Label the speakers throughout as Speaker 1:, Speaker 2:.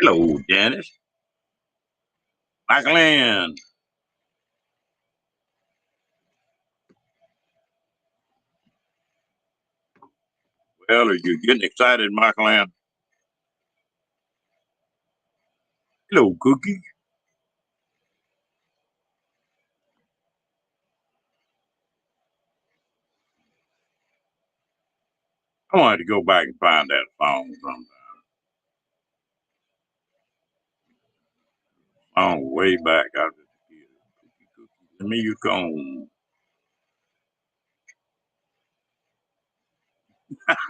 Speaker 1: Hello, Janice. Michael. Well, are you getting excited, Michael? Hello, Cookie. I wanted to go back and find that song sometime. Song way back. I was just a kid. Cookie, cookie. Let me you come.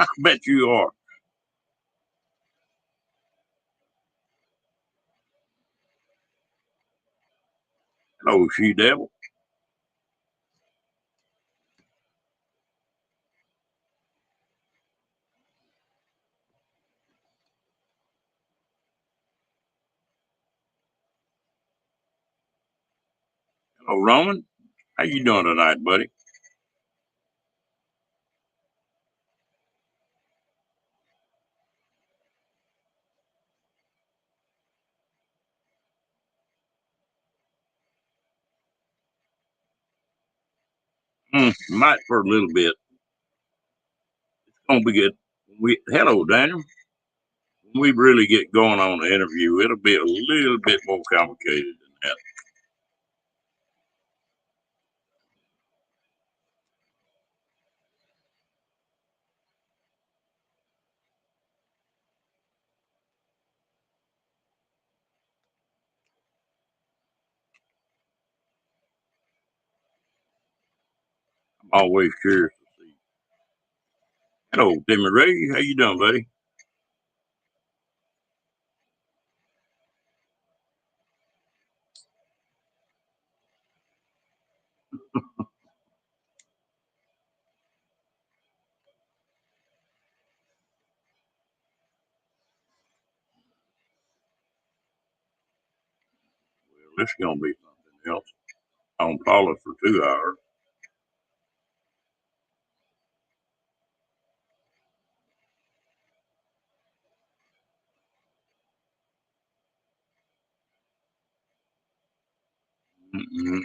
Speaker 1: I bet you are. Hello, she devil. Hello, Roman. How you doing tonight, buddy? Might for a little bit. It's gonna be good. Hello, Daniel. When we really get going on the interview, it'll be a little bit more complicated than that. I'm always curious to see. Hello, Timmy Ray. How you doing, buddy? Well, this is gonna be something else. On Paula for 2 hours. Mm-mm-mm.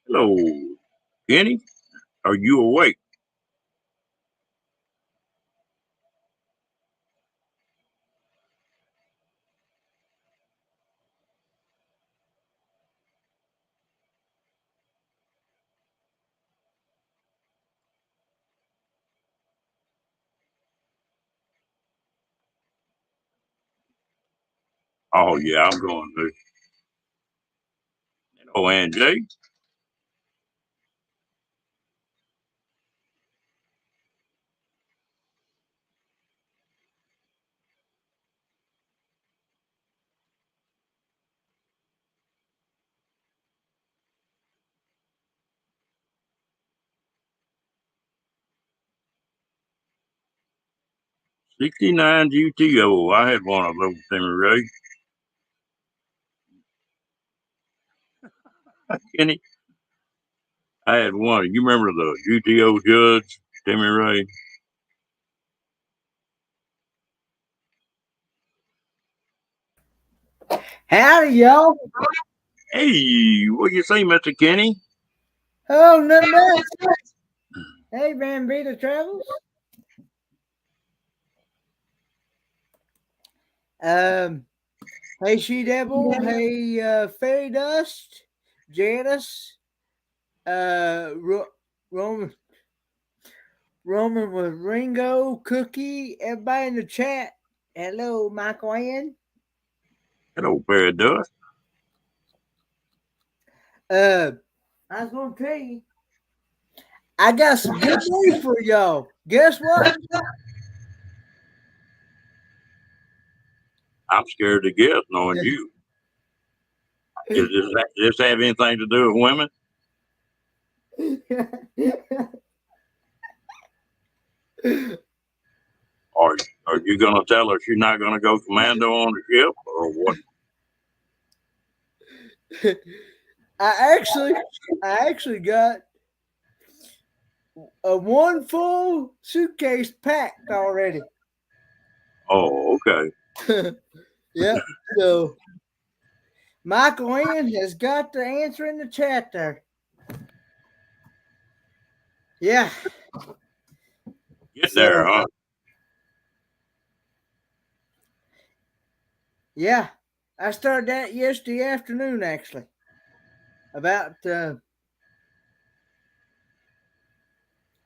Speaker 1: Hello, Kenny. Are you awake? Oh yeah, I'm going to. Hello, Ann J. '69 GTO. I had one of those, Timmy Ray. Kenny, I had one. You remember the GTO Judge, Timmy Ray?
Speaker 2: Howdy, y'all.
Speaker 1: Hey, what you say, Mr. Kenny?
Speaker 2: Oh, nothing much. Hey, Van Beta Travels. Hey, She Devil. Hey, Fairy Dust. Janice. Roman. Roman with Ringo. Cookie. Everybody in the chat. Hello, Michael Ann.
Speaker 1: Hello, Fairy Dust.
Speaker 2: I was gonna tell you, I got some good news for y'all. Guess what?
Speaker 1: I'm scared to guess, knowing you. Does this have anything to do with women? Are you going to tell her she's not going to go commando on the ship, or what?
Speaker 2: I actually got a one full suitcase packed already.
Speaker 1: Oh, okay.
Speaker 2: Yep. So Michael Ann has got the answer in the chat there. Yeah.
Speaker 1: Get there, huh?
Speaker 2: Yeah. I started that yesterday afternoon, actually. About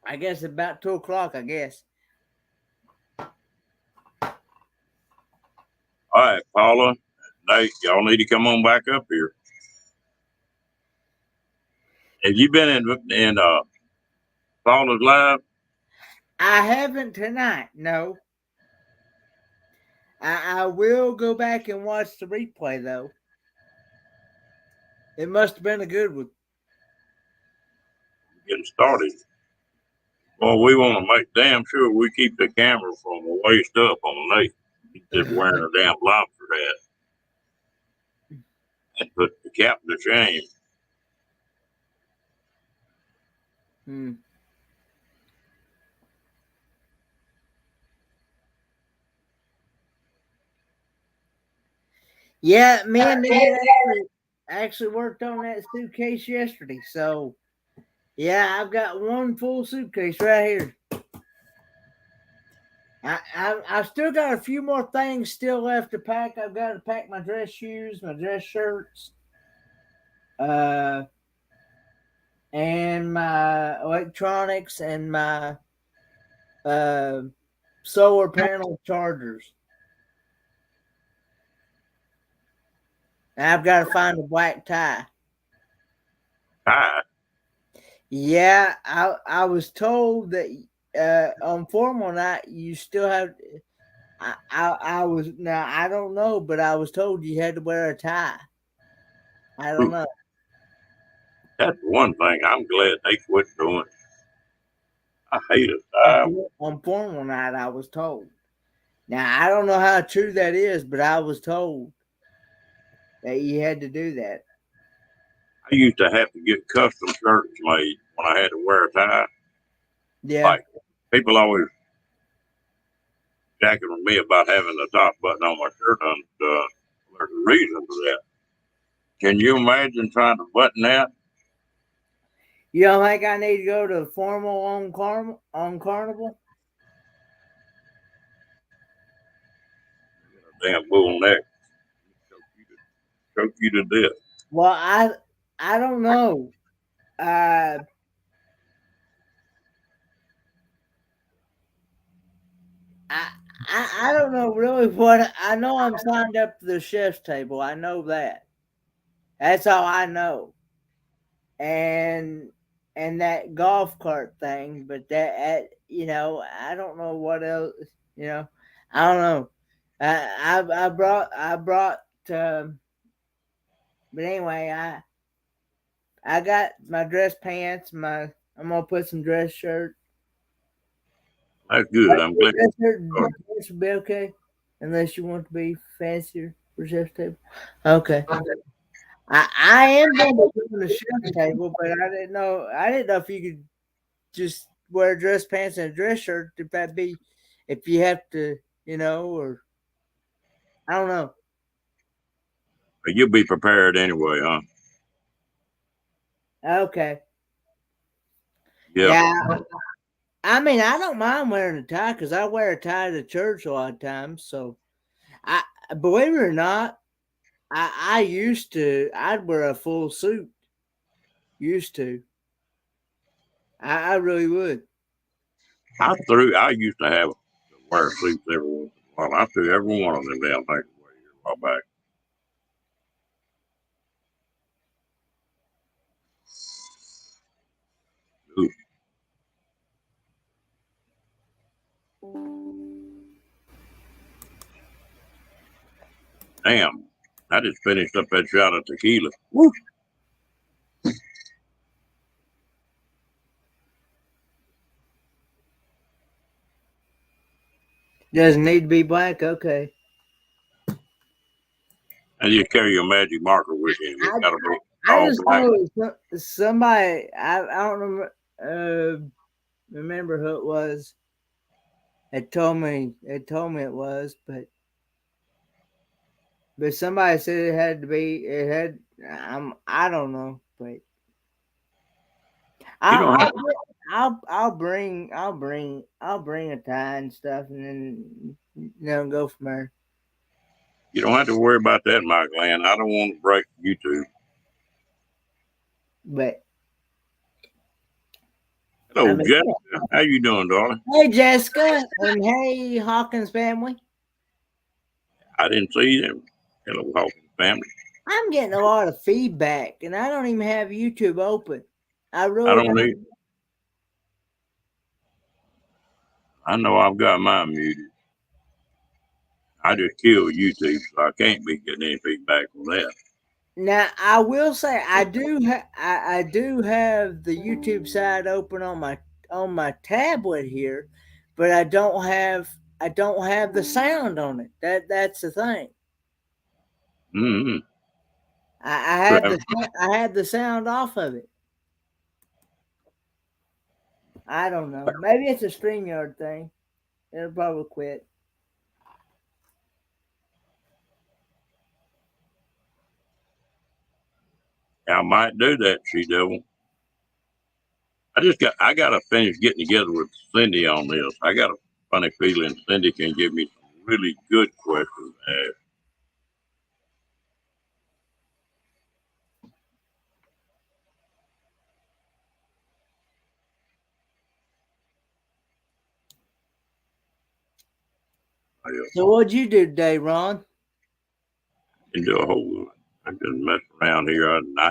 Speaker 2: I guess about 2:00, I guess.
Speaker 1: All right, Paula, Nate, y'all need to come on back up here. Have you been in Paula's live?
Speaker 2: I haven't tonight, no. I will go back and watch the replay though. It must have been a good one.
Speaker 1: Getting started. Well, we want to make damn sure we keep the camera from the waist up on Nate. He's just wearing a damn lobster hat. That put the captain to shame.
Speaker 2: Hmm. Yeah, me and Dad actually worked on that suitcase yesterday. So, yeah, I've got one full suitcase right here. I've still got a few more things still left to pack. I've got to pack my dress shoes, my dress shirts, and my electronics and my solar panel chargers. And I've got to find a black tie.
Speaker 1: Hi.
Speaker 2: Yeah, I was told that on formal night you still have. I was now I don't know, but I was told you had to wear a tie. I don't know.
Speaker 1: That's one thing I'm glad they quit doing. I hate a tie.
Speaker 2: On formal night, I was told. Now I don't know how true that is, but I was told that you had to do that.
Speaker 1: I used to have to get custom shirts made when I had to wear a tie.
Speaker 2: Yeah.
Speaker 1: Like, people always jacking with me about having the top button on my shirt on. There's a reason for that. Can you imagine trying to button that?
Speaker 2: You don't think I need to go to formal on Carnival?
Speaker 1: Damn bull neck. Choke you to death.
Speaker 2: Well, I don't know. I don't know really what I know. I'm signed up to the chef's table. I know that. That's all I know. And that golf cart thing, but I don't know what else. I don't know. I brought. But anyway, I got my dress pants. I'm gonna put some dress shirt.
Speaker 1: That's good. I'm glad.
Speaker 2: Dress shirt will be okay, unless you want to be fancier for chef's table. Okay. I am going to be on the chef's table, but I didn't know if you could just wear dress pants and a dress shirt if you have to, or I don't know.
Speaker 1: But you'll be prepared anyway, huh?
Speaker 2: Okay.
Speaker 1: Yeah.
Speaker 2: Yeah. I mean, I don't mind wearing a tie because I wear a tie to church a lot of times. So, believe it or not, I used to. I'd wear a full suit. Used to. I really would.
Speaker 1: I used to have to wear suits every once in a while. I threw every one of them down there a while back. Ooh, damn. I just finished up that shot of tequila. Woo.
Speaker 2: Doesn't need to be black. Okay.
Speaker 1: And you carry your magic marker with you. It's got to be
Speaker 2: I
Speaker 1: all
Speaker 2: just
Speaker 1: black.
Speaker 2: know somebody. I don't remember who it was. It told me. It told me it was, but somebody said it had to be. It had. I don't know, but
Speaker 1: You don't
Speaker 2: I'll
Speaker 1: have
Speaker 2: I'll bring a tie and stuff, and then go from there.
Speaker 1: you don't have to worry about that, Michael. And I don't want to break YouTube.
Speaker 2: But
Speaker 1: Hello, Jessica. How you doing, darling?
Speaker 2: hey, Jessica, and hey, Hawkins family.
Speaker 1: I didn't see them. Hello, Hawkins family.
Speaker 2: I'm getting a lot of feedback, and I don't even have YouTube open. I
Speaker 1: I
Speaker 2: really
Speaker 1: don't need. I know I've got mine muted. I just killed YouTube, so I can't be getting any feedback from that.
Speaker 2: Now I will say I do I do have the YouTube side open on my tablet here, but I don't have the sound on it. That's the thing.
Speaker 1: Mm-hmm.
Speaker 2: I had the sound off of it. I don't know. Maybe it's a StreamYard thing. It'll probably quit.
Speaker 1: I might do that, she devil. I gotta finish getting together with Cindy on this. I got a funny feeling Cindy can give me some really good questions to ask.
Speaker 2: So what'd you do today, Ron?
Speaker 1: And do a whole lot. I just messed around here. I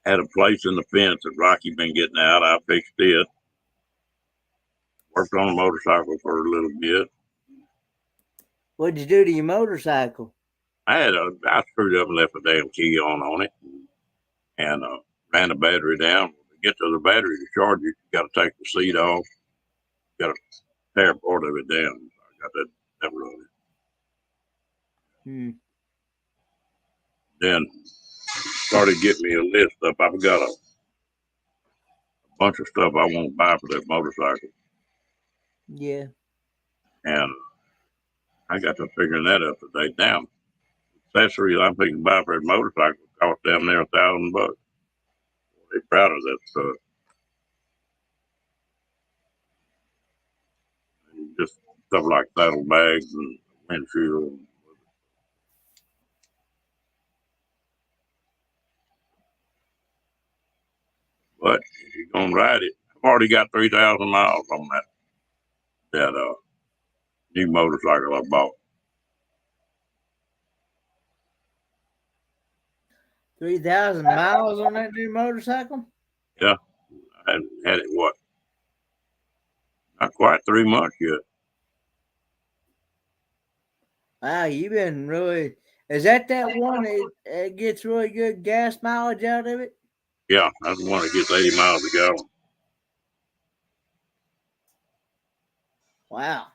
Speaker 1: had a place in the fence that Rocky been getting out. I fixed it. Worked on a motorcycle for a little bit.
Speaker 2: What'd you do to your motorcycle?
Speaker 1: I screwed up and left a damn key on it and ran the battery down. To get to the battery to charge it, you got to take the seat off. You got to tear part of it down. I got that running. Then started getting me a list up. I've got a bunch of stuff I want to buy for that motorcycle.
Speaker 2: Yeah.
Speaker 1: And I got to figuring that up today. Now, accessories I'm thinking to buy for that motorcycle cost down there $1,000. They're proud of that stuff. And just stuff like saddlebags and windshield. But if you're gonna ride it, I've already got 3,000 miles on that new motorcycle I bought.
Speaker 2: 3,000 miles on that new motorcycle?
Speaker 1: Yeah, I hadn't had it not quite 3 months yet.
Speaker 2: Wow, you've been really. Is that one that gets really good gas mileage out of it?
Speaker 1: Yeah, that's the one that gets 80 miles a gallon.
Speaker 2: Wow.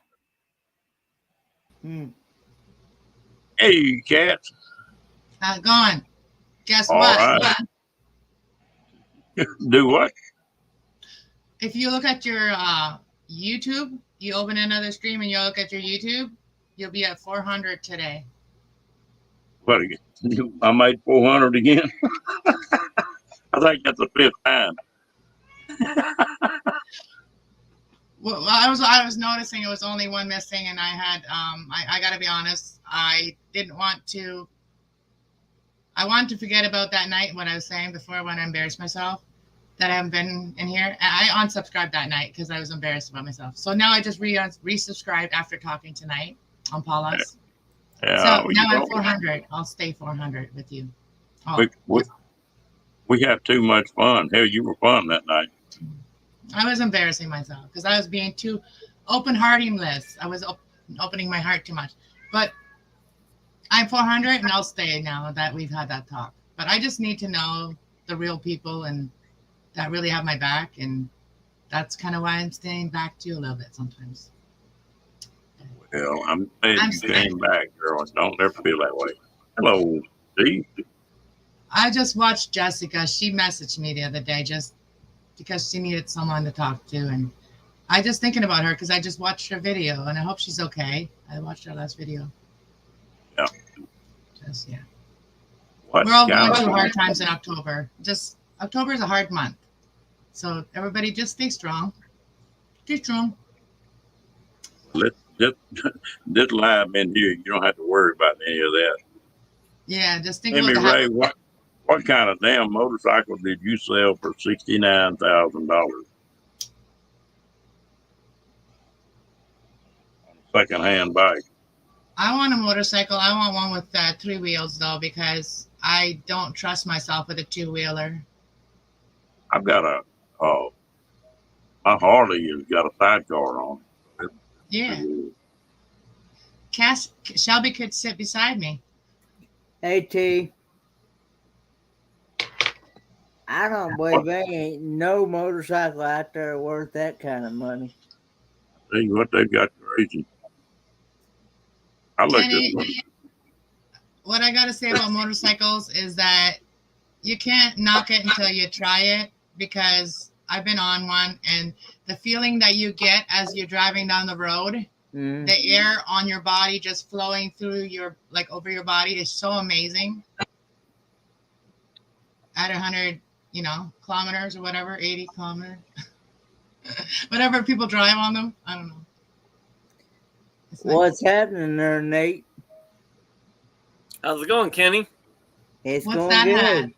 Speaker 1: Hey, cats.
Speaker 3: How's it going? Guess
Speaker 1: All
Speaker 3: what?
Speaker 1: right. Do what?
Speaker 3: If you look at your YouTube, you open another stream and you look at your YouTube, you'll be at 400 today.
Speaker 1: What again? I made 400 again. I think that's the fifth time.
Speaker 3: Well, I was noticing it was only one missing, and I had I got to be honest, I didn't want to. I wanted to forget about that night, what I was saying before, when I embarrassed myself that I haven't been in here. I unsubscribed that night because I was embarrassed about myself. So now I just resubscribed after talking tonight on Paula's.
Speaker 1: Yeah,
Speaker 3: So now I'm 400. I'll stay 400 with you. Oh,
Speaker 1: we had too much fun. Hell, you were fun that night.
Speaker 3: I was embarrassing myself because I was being too open-heartingless. I was opening my heart too much. But I'm 400 and I'll stay now that we've had that talk. But I just need to know the real people and that really have my back. And that's kind of why I'm staying back too a little bit sometimes.
Speaker 1: Well, I'm glad you came back, girl. Don't ever feel that way. Hello, Steve.
Speaker 3: I just watched Jessica. She messaged me the other day just because she needed someone to talk to. And I just thinking about her because I just watched her video and I hope she's okay. I watched her last video.
Speaker 1: Yeah.
Speaker 3: Just, yeah.
Speaker 1: What
Speaker 3: We're all going through hard times in October. Just October is a hard month. So everybody just stay strong. Stay strong.
Speaker 1: This live in here, you don't have to worry about any of that.
Speaker 3: Yeah, just think
Speaker 1: Amy
Speaker 3: about
Speaker 1: Ray, what kind of damn motorcycle did you sell for $69,000? Second-hand bike.
Speaker 3: I want a motorcycle. I want one with 3 wheels though, because I don't trust myself with a 2-wheeler.
Speaker 1: I've got my Harley has got a sidecar on it.
Speaker 3: Yeah. Shelby could sit beside me.
Speaker 2: Hey T, I don't believe there ain't no motorcycle out there worth that kind of money.
Speaker 1: Tell you what, they've got crazy. I looked at
Speaker 3: what I got to say about motorcycles is that you can't knock it until you try it, because I've been on one, and the feeling that you get as you're driving down the road, the air on your body just flowing through your, like over your body, is so amazing. At 100, kilometers or whatever, 80 kilometers, whatever people drive on them. I don't know.
Speaker 2: What's happening there, Nate?
Speaker 4: How's it going, Kenny?
Speaker 2: It's
Speaker 3: What's
Speaker 2: going
Speaker 3: that
Speaker 2: good.
Speaker 3: hat?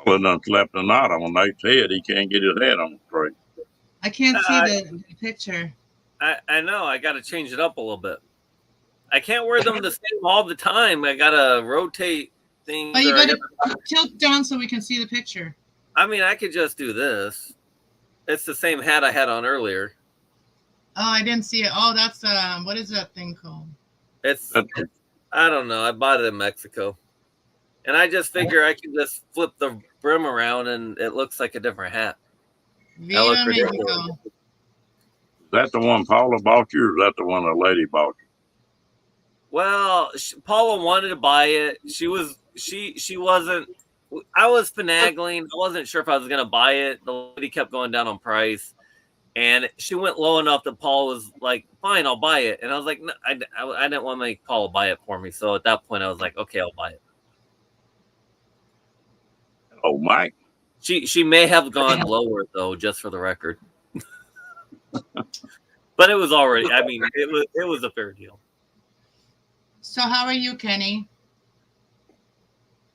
Speaker 1: all of them slapped a knot on Nate's head. He can't get his head on straight.
Speaker 3: I can't see the picture.
Speaker 4: I know. I got to change it up a little bit. I can't wear them the same all the time. I got to rotate things.
Speaker 3: Oh, you got to tilt down so we can see the picture.
Speaker 4: I mean, I could just do this. It's the same hat I had on earlier.
Speaker 3: Oh, I didn't see it. Oh, that's what is that thing called?
Speaker 4: I don't know. I bought it in Mexico. And I just figure I can just flip the brim around and it looks like a different hat.
Speaker 3: Viva Mexico.
Speaker 1: Is that the one Paula bought you, or is that the one the lady bought you?
Speaker 4: Well, Paula wanted to buy it. She wasn't. I was finagling. I wasn't sure if I was going to buy it. The lady kept going down on price, and she went low enough that Paul was like, "Fine, I'll buy it." And I was like, "No, I didn't want to make Paula buy it for me." So at that point, I was like, "Okay, I'll buy it."
Speaker 1: Oh, Mike.
Speaker 4: She may have gone lower though, just for the record. But it was already. I mean, it was a fair deal.
Speaker 3: So how are you, Kenny?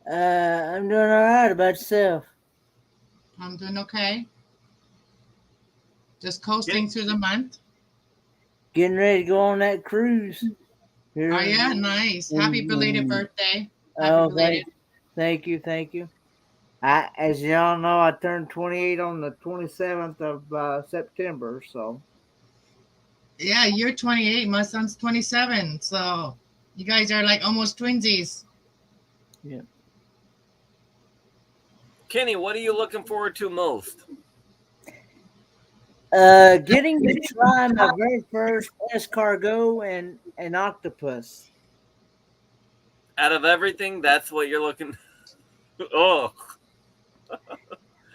Speaker 2: I'm doing all right. About yourself?
Speaker 3: I'm doing okay. Just coasting through the month.
Speaker 2: Getting ready to go on that cruise.
Speaker 3: Oh yeah, nice. Happy belated birthday.
Speaker 2: Happy belated. Thank you. As y'all know, I turned 28 on the 27th of September. So.
Speaker 3: Yeah, you're 28. My son's 27. So you guys are like almost twinsies.
Speaker 2: Yeah.
Speaker 4: Kenny, what are you looking forward to most?
Speaker 2: Getting to try my very first escargot and an octopus.
Speaker 4: Out of everything, that's what you're looking. Oh.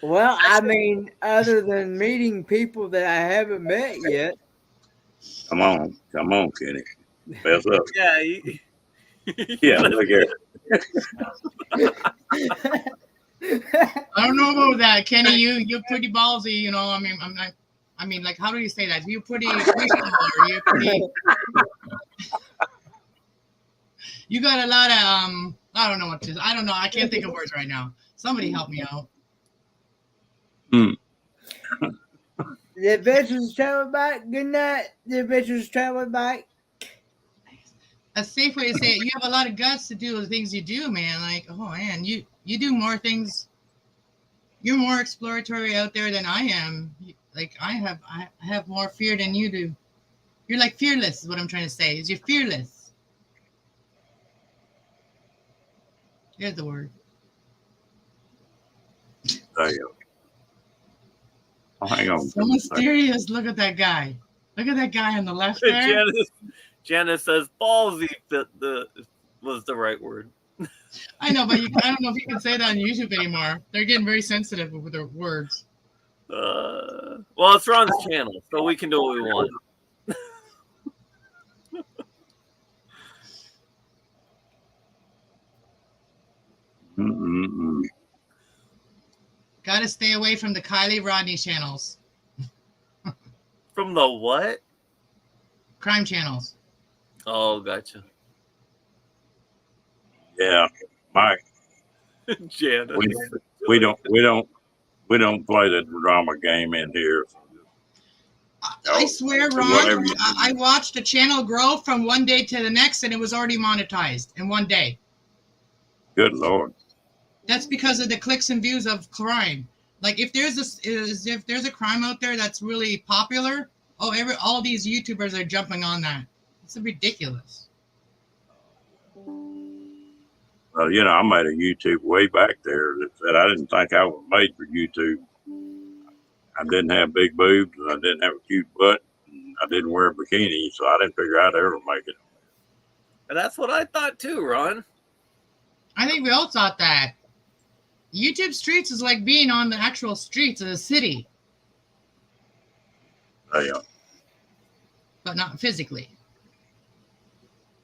Speaker 2: Well, I mean, other than meeting people that I haven't met yet.
Speaker 1: Come on, Kenny. Fess up.
Speaker 4: Yeah.
Speaker 1: Yeah, look here.
Speaker 3: I don't know about that, Kenny. You're pretty ballsy, I mean, I mean, like, how do you say that? You pretty reasonable, or you pretty. You got a lot of I don't know what to. I don't know. I can't think of words right now. Somebody help me out.
Speaker 1: Hmm.
Speaker 2: The adventures travel bike. Good night. The adventures travel bike.
Speaker 3: A safe way to say it. You have a lot of guts to do the things you do, man. Like, oh man, you do more things. You're more exploratory out there than I am. Like I have more fear than you do. You're like fearless. Is what I'm trying to say. Is you're fearless. There's the word.
Speaker 1: There you go. Oh, hang on.
Speaker 3: So mysterious. Look at that guy. Look at that guy on the left there.
Speaker 4: Janice says ballsy was the right word.
Speaker 3: I know, but I don't know if you can say that on YouTube anymore. They're getting very sensitive with their words.
Speaker 4: Well, it's Ron's channel, so we can do what we want.
Speaker 3: Got to stay away from the Kylie Rodney channels.
Speaker 4: From the what?
Speaker 3: Crime channels.
Speaker 4: Oh, gotcha.
Speaker 1: Yeah, Mike.
Speaker 4: Janice.
Speaker 1: We don't play the drama game in here.
Speaker 3: I swear, Ron, I watched a channel grow from one day to the next, and it was already monetized in one day.
Speaker 1: Good Lord.
Speaker 3: That's because of the clicks and views of crime. Like if there's a crime out there that's really popular, all these YouTubers are jumping on that. It's ridiculous.
Speaker 1: Well, I made a YouTube way back there that said I didn't think I was made for YouTube. I didn't have big boobs, and I didn't have a cute butt, and I didn't wear a bikini, so I didn't figure I'd ever make it.
Speaker 4: And that's what I thought too, Ron.
Speaker 3: I think we all thought that. YouTube streets is like being on the actual streets of the city.
Speaker 1: Yeah.
Speaker 3: But not physically.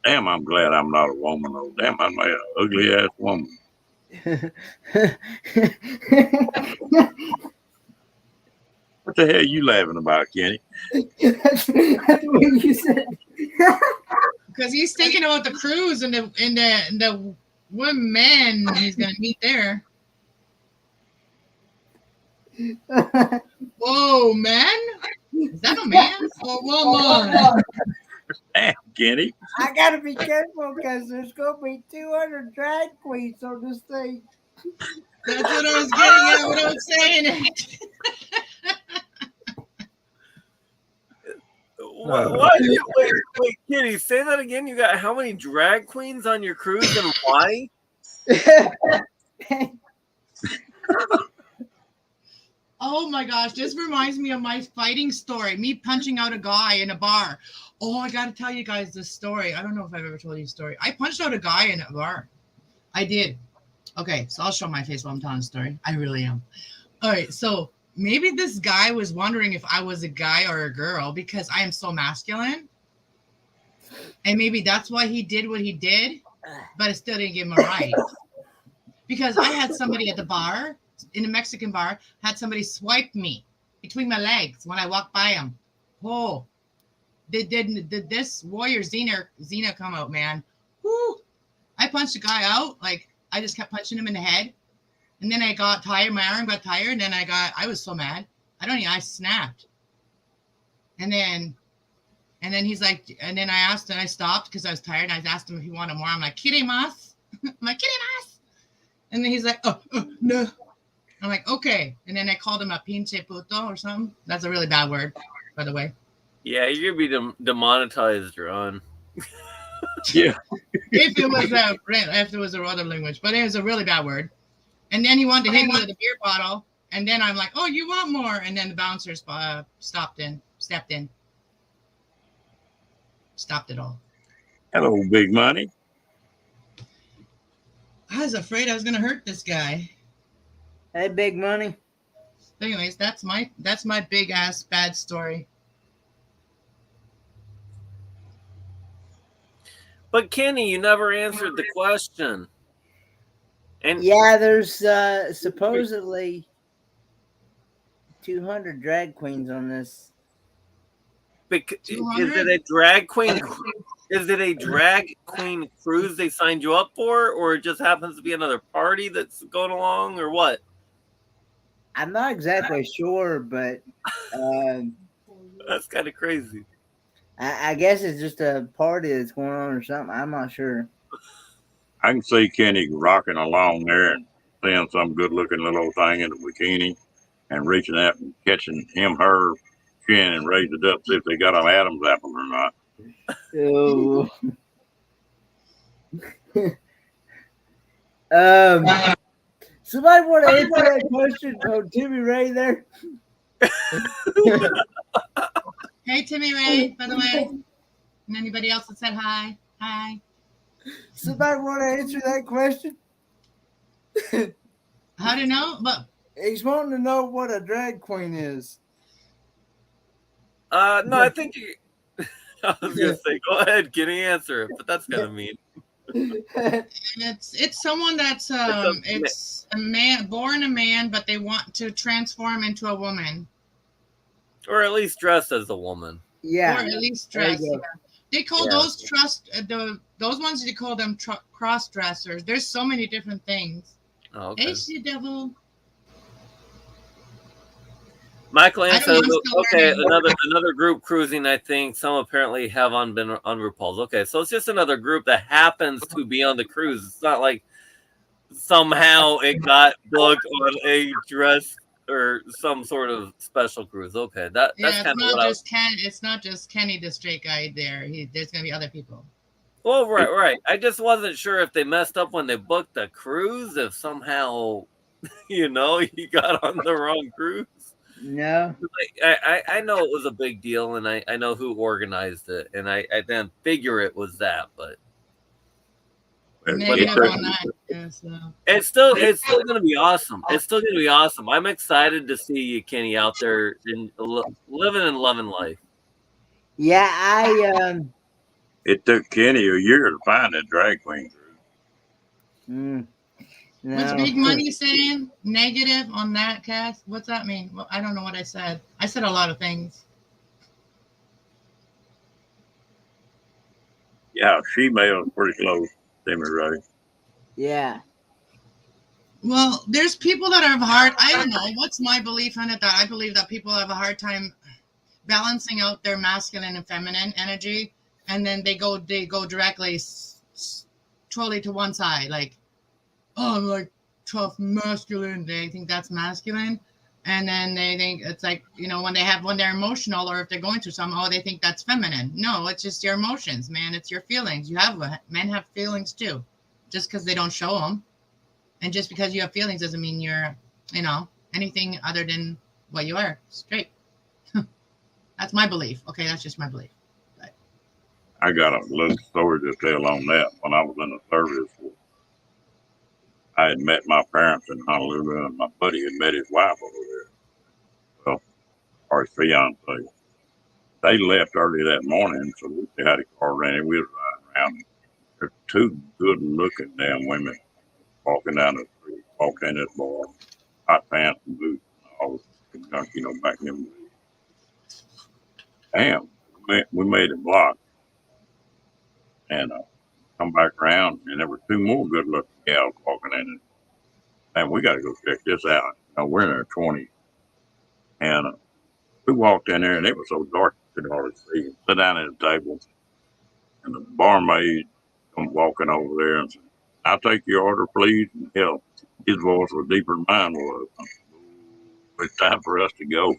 Speaker 1: Damn, I'm glad I'm not a woman, though. Damn, I'm an ugly-ass woman. What the hell are you laughing about, Kenny?
Speaker 2: That's what you said.
Speaker 3: Because he's thinking about the cruise and the women he's gonna meet there. Whoa, man! Is that a man or woman?
Speaker 1: Damn, Kenny.
Speaker 2: I gotta be careful because there's gonna be 200 drag queens on this thing.
Speaker 3: That's what I was getting at when I was saying it.
Speaker 4: Wait, Kitty, say that again. You got how many drag queens on your cruise and why?
Speaker 3: Oh my gosh, this reminds me of my fighting story. Me punching out a guy in a bar. Oh, I gotta tell you guys this story. I don't know if I've ever told you a story. I punched out a guy in a bar. I did. Okay, so I'll show my face while I'm telling the story. I really am. All right, so maybe this guy was wondering if I was a guy or a girl because I am so masculine. And maybe that's why he did what he did, but it still didn't give him a right. Because I had somebody at the bar, in a Mexican bar, had somebody swipe me between my legs when I walked by him. Oh, did this warrior Xena come out, man? Whoo! I punched the guy out. Like, I just kept punching him in the head. And then I got tired. My arm got tired. And then I was so mad. I snapped. And then he's like, and then I asked and I stopped because I was tired. And I asked him if he wanted more. I'm like, kirimas. I'm like, kirimas. And then he's like, oh, no. I'm like, okay. And then I called him a pinche puto or something. That's a really bad word, by the way.
Speaker 4: Yeah, you're going to be demonetized, Ron.
Speaker 1: Yeah.
Speaker 3: if it was a other language, but it was a really bad word. And then he wanted to hit me with a beer bottle. And then I'm like, oh, you want more? And then the bouncer stepped in. Stopped it all.
Speaker 1: Hello, big money.
Speaker 3: I was afraid I was going to hurt this guy.
Speaker 2: Hey, big money.
Speaker 3: Anyways, that's my big ass bad story.
Speaker 4: But Kenny, you never answered the question. And
Speaker 2: yeah, there's supposedly 200 drag queens on this.
Speaker 4: Is
Speaker 3: 200?
Speaker 4: it a drag queen? Is it a drag queen cruise they signed you up for, or it just happens to be another party that's going along, or what?
Speaker 2: I'm not exactly sure, but
Speaker 4: That's kind of crazy.
Speaker 2: I guess it's just a party that's going on or something. I'm not sure.
Speaker 1: I can see Kenny rocking along there and seeing some good-looking little old thing in a bikini and reaching out and catching him, her chin and raising it up, see if they got an Adam's apple or not.
Speaker 2: Oh. Somebody want to answer that question? Oh, Timmy Ray there.
Speaker 3: Hey, Timmy Ray, by the way. And anybody else that said hi? Hi.
Speaker 2: Somebody want to answer that question?
Speaker 3: How do you know? But
Speaker 2: He's wanting to know what a drag queen is.
Speaker 4: No, I think I was gonna say, go ahead, Kenny, answer it, but that's kind of mean.
Speaker 3: it's someone that's it's a man, born a man, but they want to transform into a woman,
Speaker 4: Or at least dressed as a woman.
Speaker 2: Yeah.
Speaker 3: or at least
Speaker 2: There you
Speaker 3: dressed.
Speaker 2: go.
Speaker 3: Yeah. They call those those ones, they call them cross dressers. There's so many different things.
Speaker 4: Oh, okay.
Speaker 3: Hey, she devil.
Speaker 4: Michael
Speaker 3: I
Speaker 4: Ann
Speaker 3: don't know,
Speaker 4: says,
Speaker 3: I'm still
Speaker 4: okay,
Speaker 3: learning.
Speaker 4: another group cruising. I think some apparently have been on RuPaul's. Okay, so it's just another group that happens to be on the cruise. It's not like somehow it got booked on a dress or some sort of special cruise. Okay, that's
Speaker 3: Yeah,
Speaker 4: kind of what
Speaker 3: it's not just Kenny, the straight guy there. There's gonna be other people.
Speaker 4: Well, right. I just wasn't sure if they messed up when they booked the cruise, if somehow, you got on the wrong cruise.
Speaker 2: No.
Speaker 4: I know it was a big deal, and I know who organized it, and I didn't figure it was that, but
Speaker 3: Negative on that. Yeah, so.
Speaker 4: it's still going to be awesome. It's still going to be awesome. I'm excited to see you, Kenny, out there in living and loving life.
Speaker 2: Yeah,
Speaker 1: It took Kenny a year to find that drag queen cruise.
Speaker 2: No.
Speaker 3: What's Big Money saying? Negative on that, Cass? What's that mean? Well, I don't know what I said. I said a lot of things.
Speaker 1: Yeah, female pretty close, Timmy Ray.
Speaker 2: Yeah.
Speaker 3: Well, there's people that have hard. I don't know. What's my belief on it? That I believe that people have a hard time balancing out their masculine and feminine energy, and then they go directly totally to one side. Like, oh, I'm like tough masculine. They think that's masculine, and then they think it's like, when they're emotional, or if they're going through something, they think that's feminine. No, it's just your emotions, man. It's your feelings. Men have feelings too, just because they don't show them. And just because you have feelings doesn't mean you're, anything other than what you are. Straight. That's my belief. Okay, that's just my belief. But
Speaker 1: I got a little story to tell on that. When I was in the service, I had met my parents in Honolulu, and my buddy had met his wife over there. Well, or his fiance. They left early that morning, so we had a car rented. We was riding around. There's two good-looking damn women walking down the street, walking in this bar, hot pants and boots, and all junk, back in them days. Damn, we made a block and come back around, and there were two more good-looking gals walking in it. And we got to go check this out. We're in our 20s, and we walked in there, and it was so dark you could hardly see. Sit down at the table, and the barmaid come walking over there and said, "I'll take your order, please." And hell, his voice was deeper than mine was. It's time for us to go.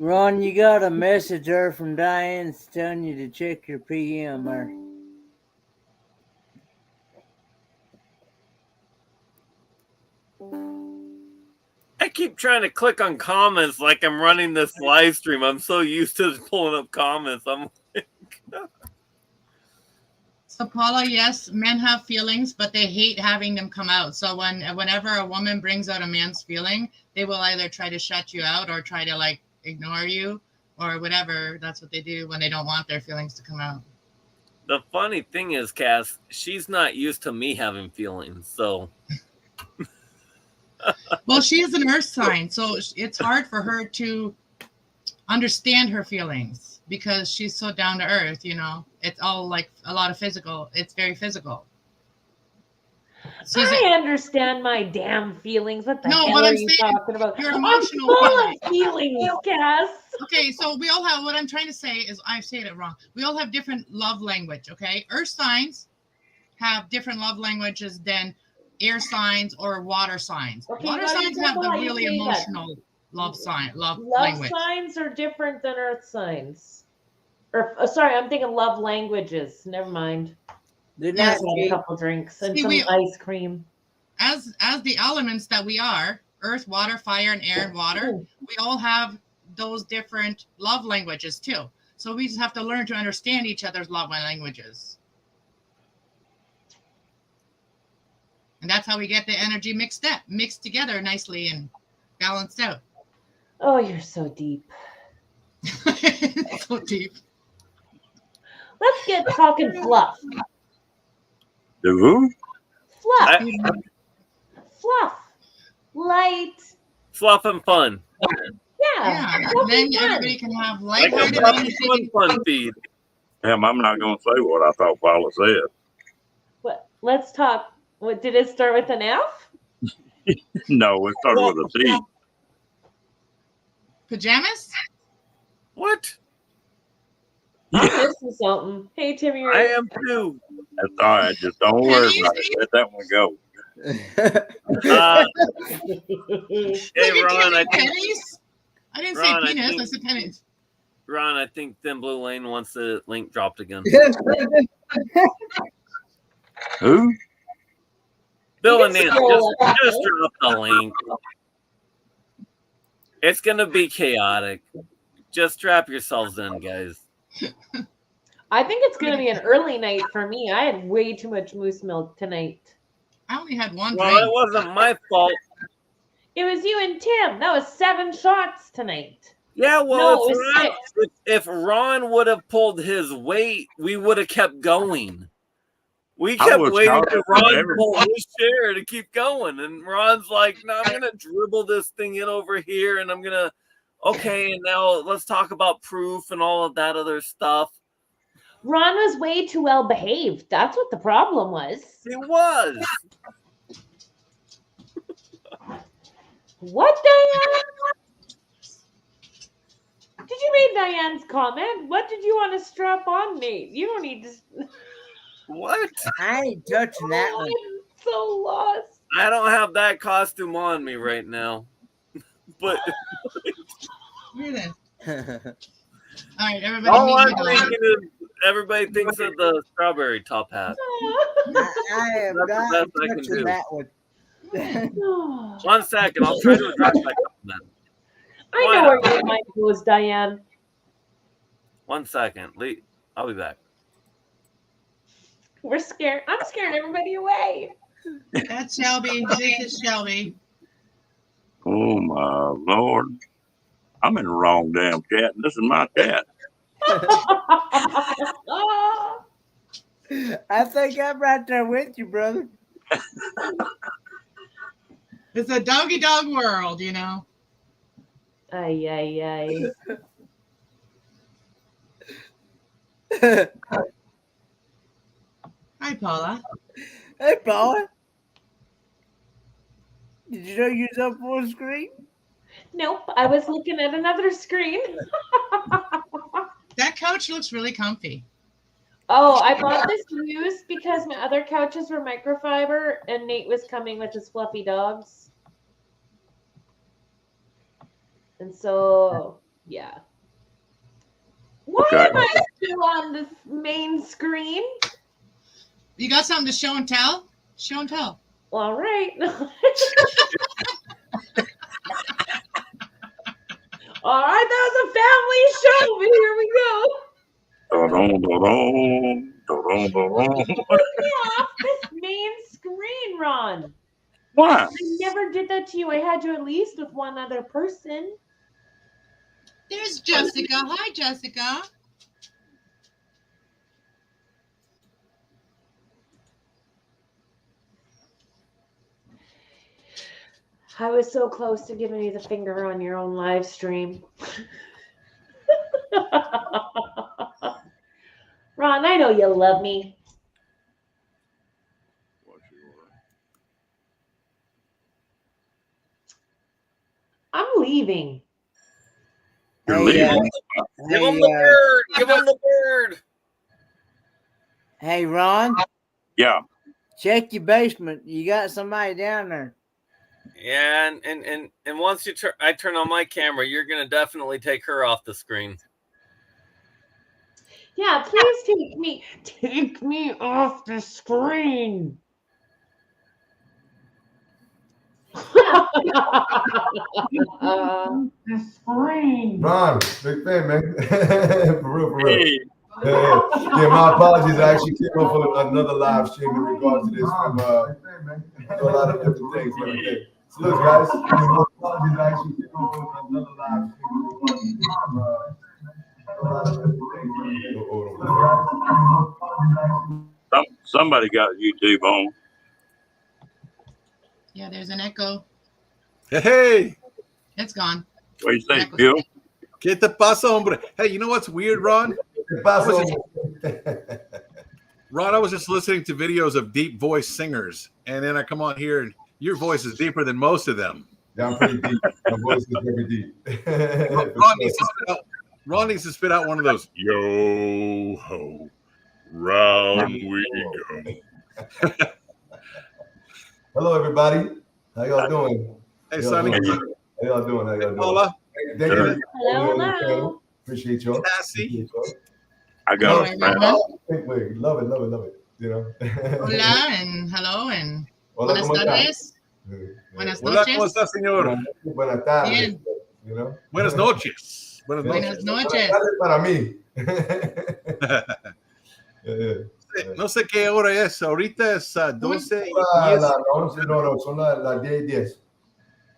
Speaker 2: Ron, you got a message there from Diane telling you to check your PM there.
Speaker 4: I keep trying to click on comments like I'm running this live stream. I'm so used to pulling up comments. I'm like,
Speaker 3: So Paula, yes, men have feelings, but they hate having them come out. So whenever a woman brings out a man's feeling, they will either try to shut you out or try to ignore you or whatever. That's what they do when they don't want their feelings to come out.
Speaker 4: The funny thing is, Cass, she's not used to me having feelings, so
Speaker 3: Well, she is an earth sign, so it's hard for her to understand her feelings because she's so down to earth, you know. It's all like a lot of physical. It's very physical.
Speaker 5: I understand my damn feelings. What the
Speaker 3: No,
Speaker 5: hell
Speaker 3: what
Speaker 5: are
Speaker 3: I'm
Speaker 5: you
Speaker 3: saying,
Speaker 5: talking about?
Speaker 3: your
Speaker 5: I'm
Speaker 3: emotional
Speaker 5: full
Speaker 3: feelings.
Speaker 5: of feelings, Cass.
Speaker 3: Okay, so we all have, what I'm trying to say is, I said it wrong. We all have different love language, okay? Earth signs have different love languages than air signs or water signs.
Speaker 5: Okay,
Speaker 3: Water
Speaker 5: you gotta be
Speaker 3: signs have
Speaker 5: careful
Speaker 3: the
Speaker 5: how you
Speaker 3: really
Speaker 5: say that.
Speaker 3: emotional love
Speaker 5: Love
Speaker 3: language.
Speaker 5: signs are different than earth signs. Or sorry, I'm thinking love languages. Never mind.
Speaker 2: Good
Speaker 5: I
Speaker 2: night,
Speaker 5: just had a
Speaker 2: Jake.
Speaker 5: couple drinks and
Speaker 3: See,
Speaker 5: some
Speaker 3: we,
Speaker 5: ice cream.
Speaker 3: as the elements that we are, earth, water, fire, and air and water, we all have those different love languages too. So we just have to learn to understand each other's love languages. And that's how we get the energy mixed together nicely and balanced out.
Speaker 5: Oh, you're so deep.
Speaker 3: So deep.
Speaker 5: Let's get talking fluff.
Speaker 1: The who?
Speaker 5: Fluff.
Speaker 4: I-
Speaker 5: Fluff. Light.
Speaker 4: Fluff and fun.
Speaker 5: Yeah.
Speaker 3: Yeah.
Speaker 5: Fluff
Speaker 3: Then
Speaker 5: and fun.
Speaker 3: everybody can have
Speaker 4: Like a
Speaker 3: lighthearted
Speaker 4: fluff and
Speaker 3: energy.
Speaker 4: fun feed.
Speaker 1: Damn, I'm not going to say what I thought Paula said.
Speaker 5: What? Let's talk. What did it start with an F?
Speaker 1: No, it started with a T.
Speaker 3: Pajamas?
Speaker 4: What?
Speaker 5: I'm
Speaker 1: Yeah,
Speaker 5: missing something. Hey, Timmy.
Speaker 4: I am too.
Speaker 1: that's all right. Just don't worry about it. Let that one go.
Speaker 4: Uh,
Speaker 5: Hey,
Speaker 4: hey, Ron, I think
Speaker 3: Pennies? I didn't say
Speaker 4: Ron, I
Speaker 3: penis, I
Speaker 4: think-
Speaker 3: said pennies.
Speaker 4: Ron, I think Thin Blue Lane wants the link dropped again.
Speaker 1: Who?
Speaker 4: Bill
Speaker 5: You
Speaker 4: and
Speaker 5: can
Speaker 4: Nancy,
Speaker 5: scroll up.
Speaker 4: just drop the link. It's gonna be chaotic. Just strap yourselves in, guys.
Speaker 5: I think it's going to be an early night for me. I had way too much moose milk tonight.
Speaker 3: I only had one
Speaker 4: Well, it
Speaker 3: drink.
Speaker 4: wasn't my fault.
Speaker 5: It was you and Tim. That was 7 shots tonight.
Speaker 4: Yeah, well,
Speaker 5: No, it was 6.
Speaker 4: if Ron would have pulled his weight, we would have kept going. We
Speaker 1: I
Speaker 4: kept
Speaker 1: was
Speaker 4: waiting
Speaker 1: talking
Speaker 4: for
Speaker 1: to
Speaker 4: Ron to
Speaker 1: everybody.
Speaker 4: pull his share to keep going. And Ron's like, no, I'm going to dribble this thing in over here. And I'm going to, okay, and now let's talk about proof and all of that other stuff.
Speaker 5: Ron was way too well behaved. That's what the problem was.
Speaker 4: He was.
Speaker 5: What, Diane? Did you read Diane's comment? What did you want to strap on, Nate? You don't need to.
Speaker 4: What?
Speaker 2: I ain't touching that
Speaker 5: Oh,
Speaker 2: one.
Speaker 5: I'm so lost.
Speaker 4: I don't have that costume on me right now. But
Speaker 3: Look at this. All right, everybody
Speaker 4: all
Speaker 3: meet
Speaker 4: I'm
Speaker 3: me down.
Speaker 4: thinking is everybody thinks of the strawberry top hat.
Speaker 2: I am
Speaker 4: That's the
Speaker 2: not
Speaker 4: best I can
Speaker 2: touching
Speaker 4: do.
Speaker 2: that one.
Speaker 4: 1 second, I'll try to address that comment.
Speaker 5: I know where your mind goes, Diane.
Speaker 4: 1 second. Lee, I'll be back.
Speaker 5: We're scared. I'm scaring everybody away.
Speaker 3: That's Shelby. This is Shelby.
Speaker 1: Oh my Lord. I'm in the wrong damn chat, and this is my chat.
Speaker 2: I think I'm right there with you, brother.
Speaker 3: It's a doggy dog world, you know.
Speaker 5: Ay, ay,
Speaker 2: Hey,
Speaker 3: Hi, Paula.
Speaker 2: Paula. Did you know you was up full screen?
Speaker 5: Nope, I was looking at another screen.
Speaker 3: That couch looks really comfy.
Speaker 5: Oh, I bought this used because my other couches were microfiber and Nate was coming with his fluffy dogs. And so, yeah. Why
Speaker 1: Okay.
Speaker 5: am I still on the main screen?
Speaker 3: You got something to show and tell? Show and tell.
Speaker 5: All right. All right, that was a family show, but here we go.
Speaker 1: Da-dum, da-dum, da-dum, da-dum.
Speaker 5: Put me off this main screen, Ron.
Speaker 1: Why?
Speaker 5: I never did that to you. I had you at least with one other person.
Speaker 3: There's Jessica. Hi, Jessica.
Speaker 5: I was so close to giving you the finger on your own live stream. Ron, I know you love me. I'm leaving.
Speaker 1: You're
Speaker 2: Hey,
Speaker 1: leaving.
Speaker 4: Give him the bird. Give him the bird.
Speaker 2: hey, Ron,
Speaker 1: Yeah.
Speaker 2: check your basement. You got somebody down there.
Speaker 4: Yeah, and once I turn on my camera, you're gonna definitely take her off the screen.
Speaker 5: Yeah, please take me off the screen. The screen.
Speaker 6: Ron, big fan, man. For real, for real.
Speaker 1: Hey,
Speaker 6: Yeah, my apologies. I actually came up with another live stream in regards to this from a lot of different things. But okay. Salute, guys. My apologies. I actually came up with another live stream in regards to this from a lot of different things.
Speaker 1: somebody got YouTube on.
Speaker 3: Yeah, there's an echo.
Speaker 7: Hey,
Speaker 3: It's gone.
Speaker 1: What do you think,
Speaker 3: Echo's
Speaker 1: Bill?
Speaker 7: ¿qué te pasa, hombre? Hey, you know what's weird, Ron? Ron, I was just listening to videos of deep voice singers, and then I come on here, and your voice is deeper than most of them.
Speaker 6: Yeah, I'm pretty deep. My voice is very deep.
Speaker 7: Ron needs to spit out one of those, yo ho, round we go.
Speaker 6: Hello, everybody. How y'all doing?
Speaker 7: Hey, Sonny.
Speaker 6: How y'all doing? How y'all doing?
Speaker 7: Paula.
Speaker 6: Thank you.
Speaker 5: Hello.
Speaker 6: Appreciate y'all.
Speaker 7: Cassie.
Speaker 1: I got a friend.
Speaker 6: Wait, love it. You know.
Speaker 3: Hola and hello and
Speaker 6: Hola,
Speaker 3: buenas
Speaker 6: ¿cómo estás?
Speaker 3: tardes. Buenas
Speaker 7: Hola, ¿cómo
Speaker 3: noches.
Speaker 7: está, señor?
Speaker 6: Buenas tardes.
Speaker 3: Bien.
Speaker 6: You know.
Speaker 7: Buenas noches. Buenas
Speaker 3: Buenas
Speaker 7: noches.
Speaker 3: noches.
Speaker 6: Para mí.
Speaker 7: No sé qué hora es. Ahorita es 12 y 10.
Speaker 6: No, son las 10:10.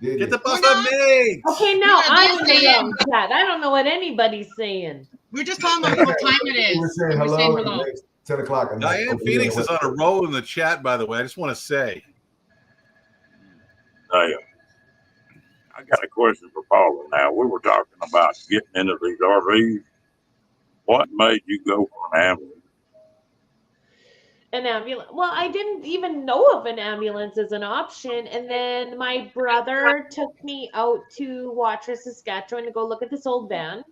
Speaker 7: ¿Qué te pasa, Nate?
Speaker 5: Okay, now
Speaker 3: Yeah,
Speaker 5: I'm in
Speaker 3: that's
Speaker 5: the
Speaker 3: it.
Speaker 5: wrong chat. I don't know what anybody's saying.
Speaker 3: We're just talking about what time it
Speaker 6: We're
Speaker 3: is.
Speaker 6: saying
Speaker 3: We're
Speaker 6: hello.
Speaker 3: saying
Speaker 6: and
Speaker 3: hello.
Speaker 6: it's 10 o'clock. at night.
Speaker 7: Diane Phoenix is on a roll in the chat, by the way. I just want to say.
Speaker 1: Hey, I got a question for Paula now. We were talking about getting into these RVs. What made you go for an ambulance?
Speaker 5: An ambulance. Well, I didn't even know of an ambulance as an option. And then my brother took me out to Watrous, Saskatchewan to go look at this old van.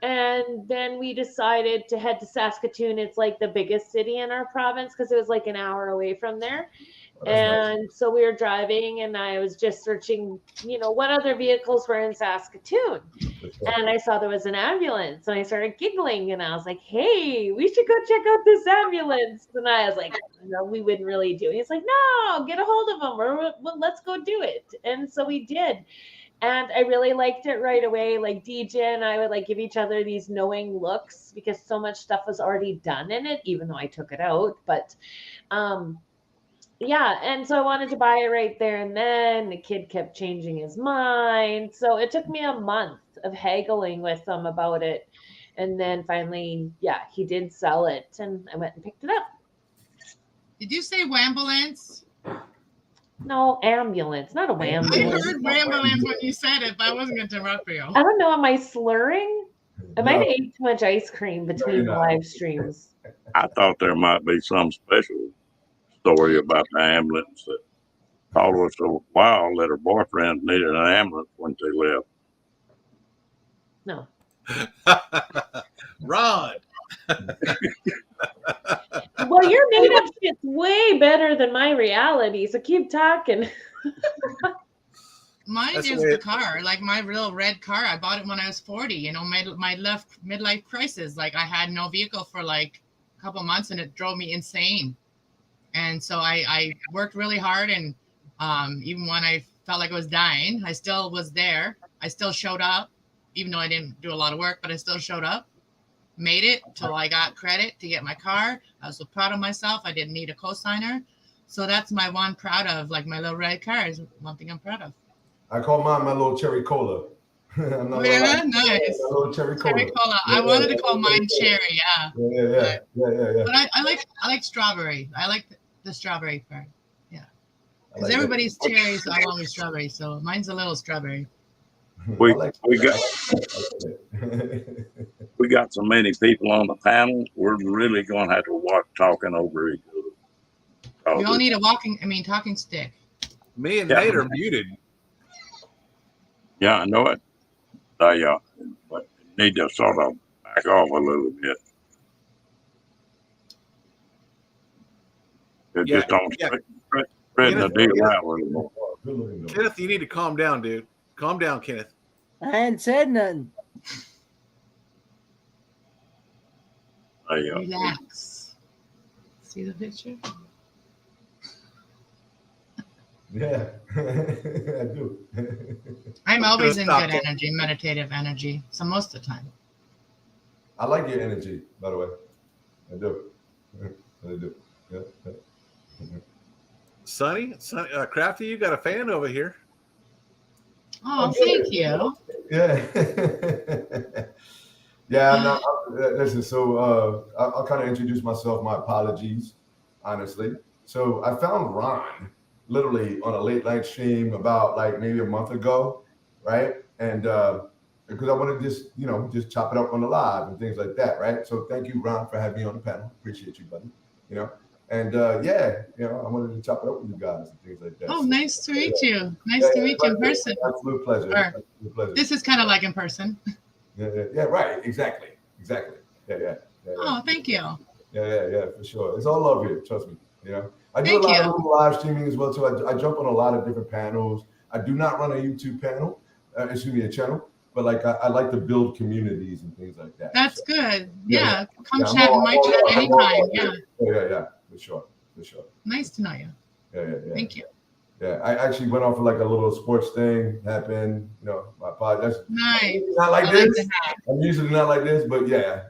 Speaker 5: And then we decided to head to Saskatoon. It's like the biggest city in our province because it was like an hour away from there. And so we were driving and I was just searching, what other vehicles were in Saskatoon. And I saw there was an ambulance and I started giggling and I was like, hey, we should go check out this ambulance. And I was like, no, we wouldn't really do it. He's like, no, get a hold of them or well, let's go do it. And so we did. And I really liked it right away. Like DJ and I would like give each other these knowing looks because so much stuff was already done in it, even though I took it out. But yeah, and so I wanted to buy it right there and then. The kid kept changing his mind. So it took me a month of haggling with him about it. And then finally, yeah, he did sell it and I went and picked it up.
Speaker 3: Did you say wambulance?
Speaker 5: No, ambulance, not a
Speaker 3: I
Speaker 5: wambulance.
Speaker 3: heard wambulance when you said it, but I wasn't going to interrupt you.
Speaker 5: I don't know. Am I slurring? I might have ate too much ice cream between the live streams.
Speaker 1: I thought there might be some special story about the ambulance that Paula was so wild that her boyfriend needed an ambulance when they left.
Speaker 5: No.
Speaker 7: Ron.
Speaker 5: Well, your made up shit's way better than my reality, so keep talking.
Speaker 3: Mine
Speaker 7: That's
Speaker 3: is
Speaker 7: the way
Speaker 3: the car, like my real red car. I bought it when I was 40. My left midlife crisis. Like I had no vehicle for like a couple months, and it drove me insane. And so I worked really hard, and even when I felt like I was dying, I still was there. I still showed up, even though I didn't do a lot of work, but I still showed up. Made it till I got credit to get my car. I was so proud of myself. I didn't need a cosigner. So that's my one proud of, like my little red car is one thing I'm proud of.
Speaker 6: I call mine my little cherry cola. I'm not
Speaker 3: Yeah,
Speaker 6: lying.
Speaker 3: nice.
Speaker 6: My little cherry cola.
Speaker 3: Cherry cola. I wanted to call mine cherry, yeah.
Speaker 6: Yeah.
Speaker 3: But I like strawberry. I like the strawberry part. Yeah. Because everybody's cherry is all always strawberry, so mine's a little strawberry.
Speaker 1: We got so many people on the panel. We're really going to have to watch talking over each other.
Speaker 3: We all need a talking stick.
Speaker 7: Me and Nate are muted.
Speaker 1: Yeah, I know it. They but need to sort of back off a little bit. Just don't spread the deal out a little more.
Speaker 7: Kenneth, you need to calm down, dude. Calm down, Kenneth.
Speaker 2: I hadn't said nothing.
Speaker 3: Relax. See the picture?
Speaker 6: Yeah, I do.
Speaker 3: I'm always in good energy, meditative energy. So most of the time.
Speaker 6: I like your energy, by the way. I do. I do. Yeah.
Speaker 7: Sonny, Crafty, you got a fan over here.
Speaker 3: Oh, thank you.
Speaker 6: Yeah. Yeah, listen, so I'll kind of introduce myself. My apologies, honestly. So I found Ron literally on a late night stream about like maybe a month ago, right? And because I want to just chop it up on the live and things like that, right? So thank you, Ron, for having me on the panel. Appreciate you, buddy. And I wanted to chop it up with you guys and things like that.
Speaker 3: Oh, nice to meet you. Nice to meet you in person.
Speaker 6: Absolute pleasure. Absolute pleasure.
Speaker 3: This is kind of like in person.
Speaker 6: Yeah, right. Exactly. Yeah.
Speaker 3: Oh, thank you.
Speaker 6: Yeah, for sure. It's all love here. Trust me. I do a lot of live streaming as well too. I jump on a lot of different panels. I do not run a YouTube panel, a channel, but like I like to build communities and things like that.
Speaker 3: That's good. Yeah. Come chat in my chat anytime.
Speaker 6: Yeah, for sure.
Speaker 3: Nice to know you.
Speaker 6: Yeah.
Speaker 3: Thank you.
Speaker 6: Yeah, I actually went off for like a little sports thing happened. My podcast.
Speaker 3: Nice.
Speaker 6: Not like this. I'm usually not like this, but yeah,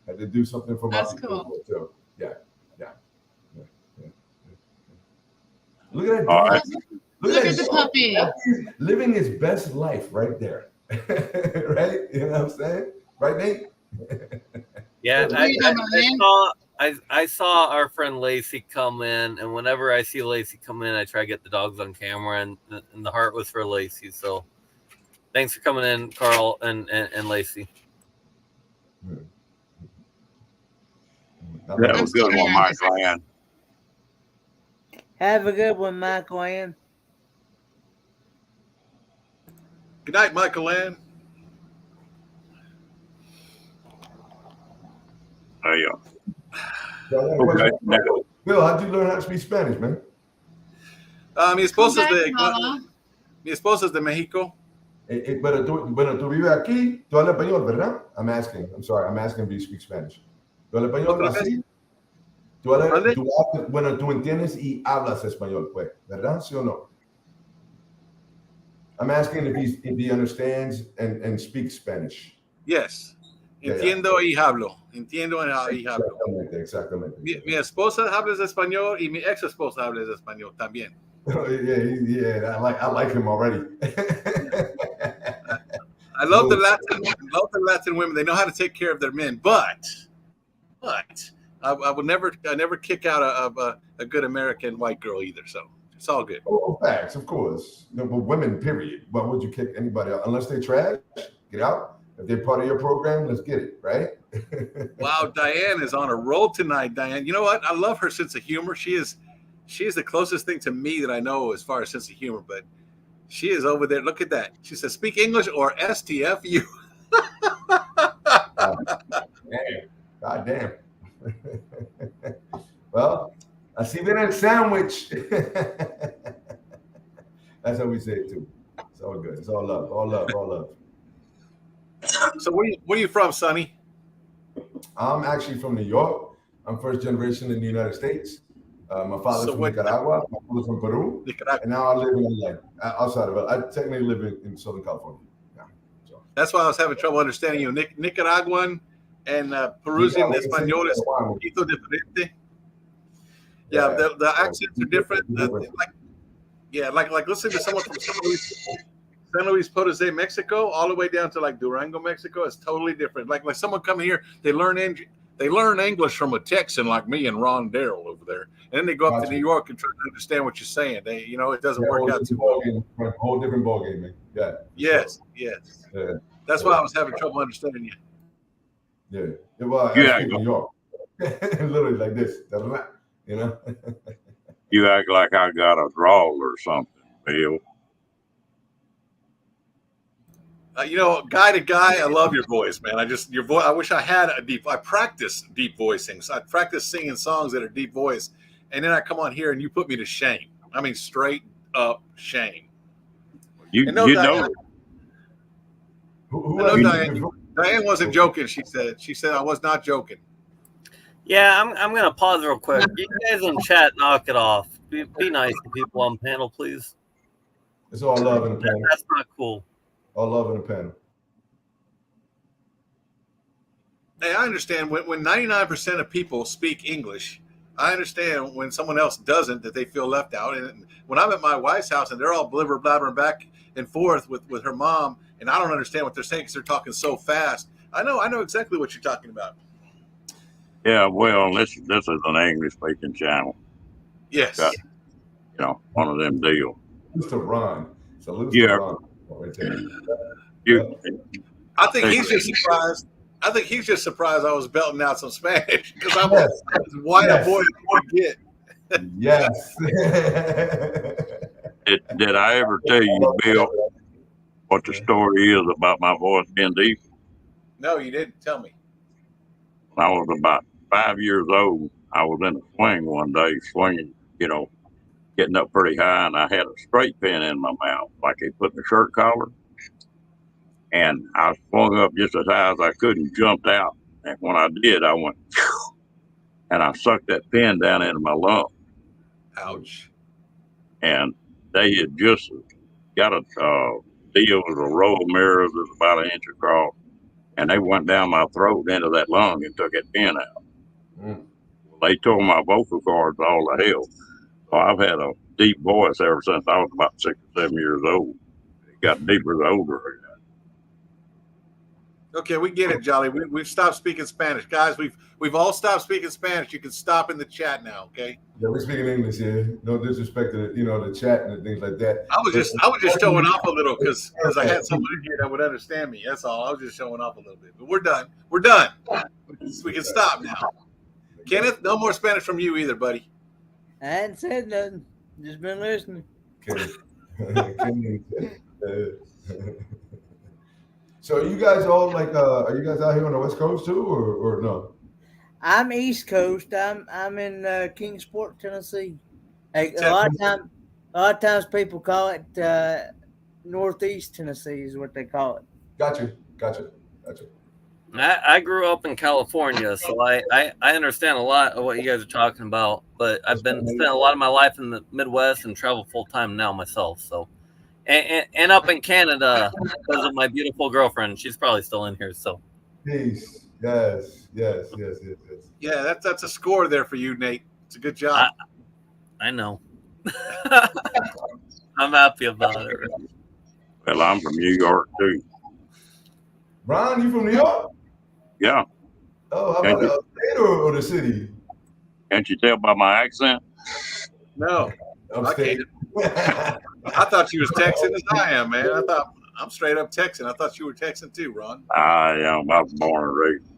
Speaker 6: had to do something for my people.
Speaker 3: Cool.
Speaker 6: So, yeah. Look at that.
Speaker 1: All right.
Speaker 3: Look at the puppy.
Speaker 6: Living his best life right there. Right? You know what I'm saying? Right, Nate?
Speaker 4: Yeah, I saw our friend Lacey come in, and whenever I see Lacey come in, I try to get the dogs on camera, and the heart was for Lacey. So thanks for coming in, Carl and Lacey.
Speaker 1: That was a good one, Michael Ann.
Speaker 2: Have a good one, Michael Ann.
Speaker 7: Good night, Michael Ann.
Speaker 6: Okay. Bill, how'd you learn how to speak Spanish, man?
Speaker 7: Mi esposa es de Mexico.
Speaker 6: Pero tú vives aquí, tú hablas español, ¿verdad? I'm asking if you speak Spanish. ¿Tú hablas español así? Tú entiendes y hablas español, pues, ¿verdad? ¿Sí o no? I'm asking if he understands and speaks Spanish.
Speaker 7: Yes. Entiendo y hablo.
Speaker 6: Exactamente.
Speaker 7: Mi esposa habla español y mi ex esposa habla español también.
Speaker 6: Yeah. I like him already.
Speaker 7: I love the Latin women. They know how to take care of their men, but I would never kick out a good American white girl either. So it's all good.
Speaker 6: Oh, facts, of course. But women, period. Why would you kick anybody out unless they trash? Get out. If they're part of your program, let's get it, right?
Speaker 7: Wow, Diane is on a roll tonight. Diane, you know what? I love her sense of humor. She is the closest thing to me that I know as far as sense of humor. But she is over there. Look at that. She says, "Speak English or STFU."
Speaker 6: God damn. Well, I see that in a sandwich. That's how we say it too. It's all good. It's all love.
Speaker 7: So where are you from, Sonny?
Speaker 6: I'm actually from New York. I'm first generation in the United States. My father's from Nicaragua. My mother's from Peru. And now I live in LA. Outside of it, I technically live in Southern California. Yeah, so.
Speaker 7: That's why I was having trouble understanding you. Nicaraguan and Peruvian español es un poquito diferente. Yeah, the accents are different. Like listen to someone from San Luis Potosí, Mexico, all the way down to like Durango, Mexico. It's totally different. Like someone coming here, they learn They learn English from a Texan like me and Ron Darrell over there, and then they go up to New York and try to understand what you're saying. It doesn't work out too well.
Speaker 6: Whole different ball game, man. Yeah.
Speaker 7: Yes, yes.
Speaker 6: Yeah.
Speaker 7: That's why I was having trouble understanding you.
Speaker 6: Yeah. Well, I speak New York. Literally like this, you know.
Speaker 1: You act like I got a drawl or something, Bill.
Speaker 7: Guy to guy, I love your voice, man. Your voice. I wish I had I practice deep voicing. So I practice singing songs that are deep voice, and then I come on here and you put me to shame. I mean, straight up shame.
Speaker 1: Diane,
Speaker 7: Diane wasn't joking. She said I was not joking.
Speaker 4: Yeah, I'm gonna pause real quick. You guys in chat, knock it off. Be nice to people on panel, please.
Speaker 6: It's all love in the panel.
Speaker 4: That's not cool.
Speaker 6: All love in the panel.
Speaker 7: Hey, I understand when 99% of people speak English. I understand when someone else doesn't, that they feel left out. And when I'm at my wife's house and they're all blibber blabbering back and forth with her mom, and I don't understand what they're saying because they're talking so fast. I know exactly what you're talking about.
Speaker 1: Yeah, well, this is an English speaking channel.
Speaker 7: Yes.
Speaker 1: Got, one of them deals.
Speaker 6: Mr. Ron.
Speaker 7: I think he's just surprised. I think he's just surprised I was belting out some Spanish because I'm as white a boy as I get.
Speaker 6: Yes.
Speaker 1: Did I ever tell you, Bill, what the story is about my voice being deep?
Speaker 7: No, you didn't tell me.
Speaker 1: When I was about 5 years old, I was in a swing one day, swinging, getting up pretty high, and I had a straight pin in my mouth, like they put in the shirt collar. And I swung up just as high as I could and jumped out. And when I did, I went, phew, and I sucked that pin down into my lung.
Speaker 7: Ouch.
Speaker 1: And they had just got a deal with a row of mirrors that's about an inch across. And they went down my throat into that lung and took that pin out.
Speaker 6: Mm.
Speaker 1: They tore my vocal cords all to hell. So I've had a deep voice ever since I was about 6 or 7 years old. It got deeper the older I got.
Speaker 7: Okay, we get it, Jolly. We've stopped speaking Spanish, guys. We've all stopped speaking Spanish. You can stop in the chat now, okay?
Speaker 6: Yeah, we're speaking English here. No disrespect to the chat and things like that.
Speaker 7: I was just showing off a little because I had someone in here that would understand me. That's all. I was just showing off a little bit. But we're done. We're done. We can stop now. Kenneth, no more Spanish from you either, buddy.
Speaker 2: I hadn't said nothing. Just been listening.
Speaker 6: So are you guys all are you guys out here on the West Coast too, or no?
Speaker 2: I'm East Coast. I'm in Kingsport, Tennessee. A lot of times people call it Northeast Tennessee is what they call it.
Speaker 6: Gotcha.
Speaker 4: I grew up in California, so I understand a lot of what you guys are talking about. But I've spent a lot of my life in the Midwest and travel full time now myself. So, and up in Canada because of my beautiful girlfriend. She's probably still in here. So,
Speaker 6: peace. Yes.
Speaker 7: Yeah, that's a score there for you, Nate. It's a good job.
Speaker 4: I know. I'm happy about it.
Speaker 1: Well, I'm from New York too.
Speaker 6: Ron, you from New York?
Speaker 1: Yeah.
Speaker 6: Oh, how about the state or the city?
Speaker 1: Can't you tell by my accent?
Speaker 7: No. I thought you was Texan as I am, man. I thought I'm straight up Texan. I thought you were Texan too, Ron.
Speaker 1: I am. I was born and raised.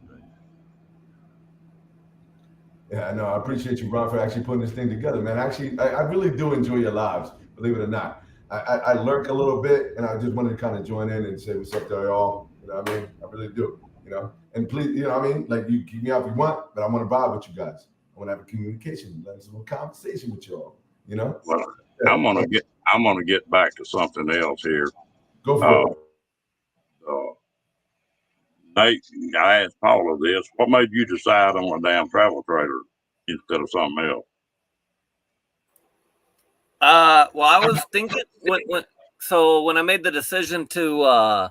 Speaker 6: Yeah, I know. I appreciate you, Ron, for actually putting this thing together, man. Actually, I really do enjoy your lives, believe it or not. I lurk a little bit, and I just wanted to kind of join in and say what's up to y'all. You know what I mean? I really do. And please, you know what I mean? Like, you keep me out if you want, but I want to vibe with you guys. I want to have a communication, have a conversation with y'all. Well,
Speaker 1: yeah. I'm gonna get back to something else here.
Speaker 6: Go for
Speaker 1: it. Nate, I asked Paula this. What made you decide on a damn travel trailer instead of something else?
Speaker 4: Well, I was thinking when I made the decision to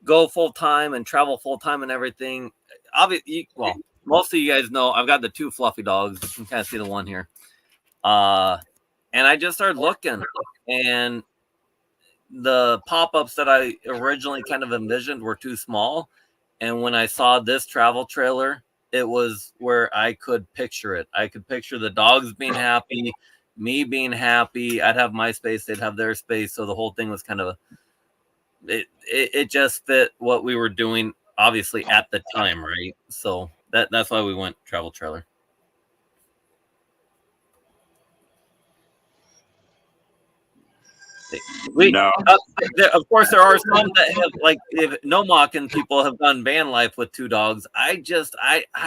Speaker 4: go full time and travel full time and everything. Obviously, most of you guys know I've got the 2 fluffy dogs. You can kind of see the one here. And I just started looking, and the pop-ups that I originally kind of envisioned were too small. And when I saw this travel trailer, it was where I could picture it. I could picture the dogs being happy, me being happy. I'd have my space, they'd have their space. So the whole thing was kind of it just fit what we were doing, obviously at the time, right? So that's why we went travel trailer.
Speaker 1: No.
Speaker 4: Of course, there are some that have, like, if Nomok and people have done van life with 2 dogs. I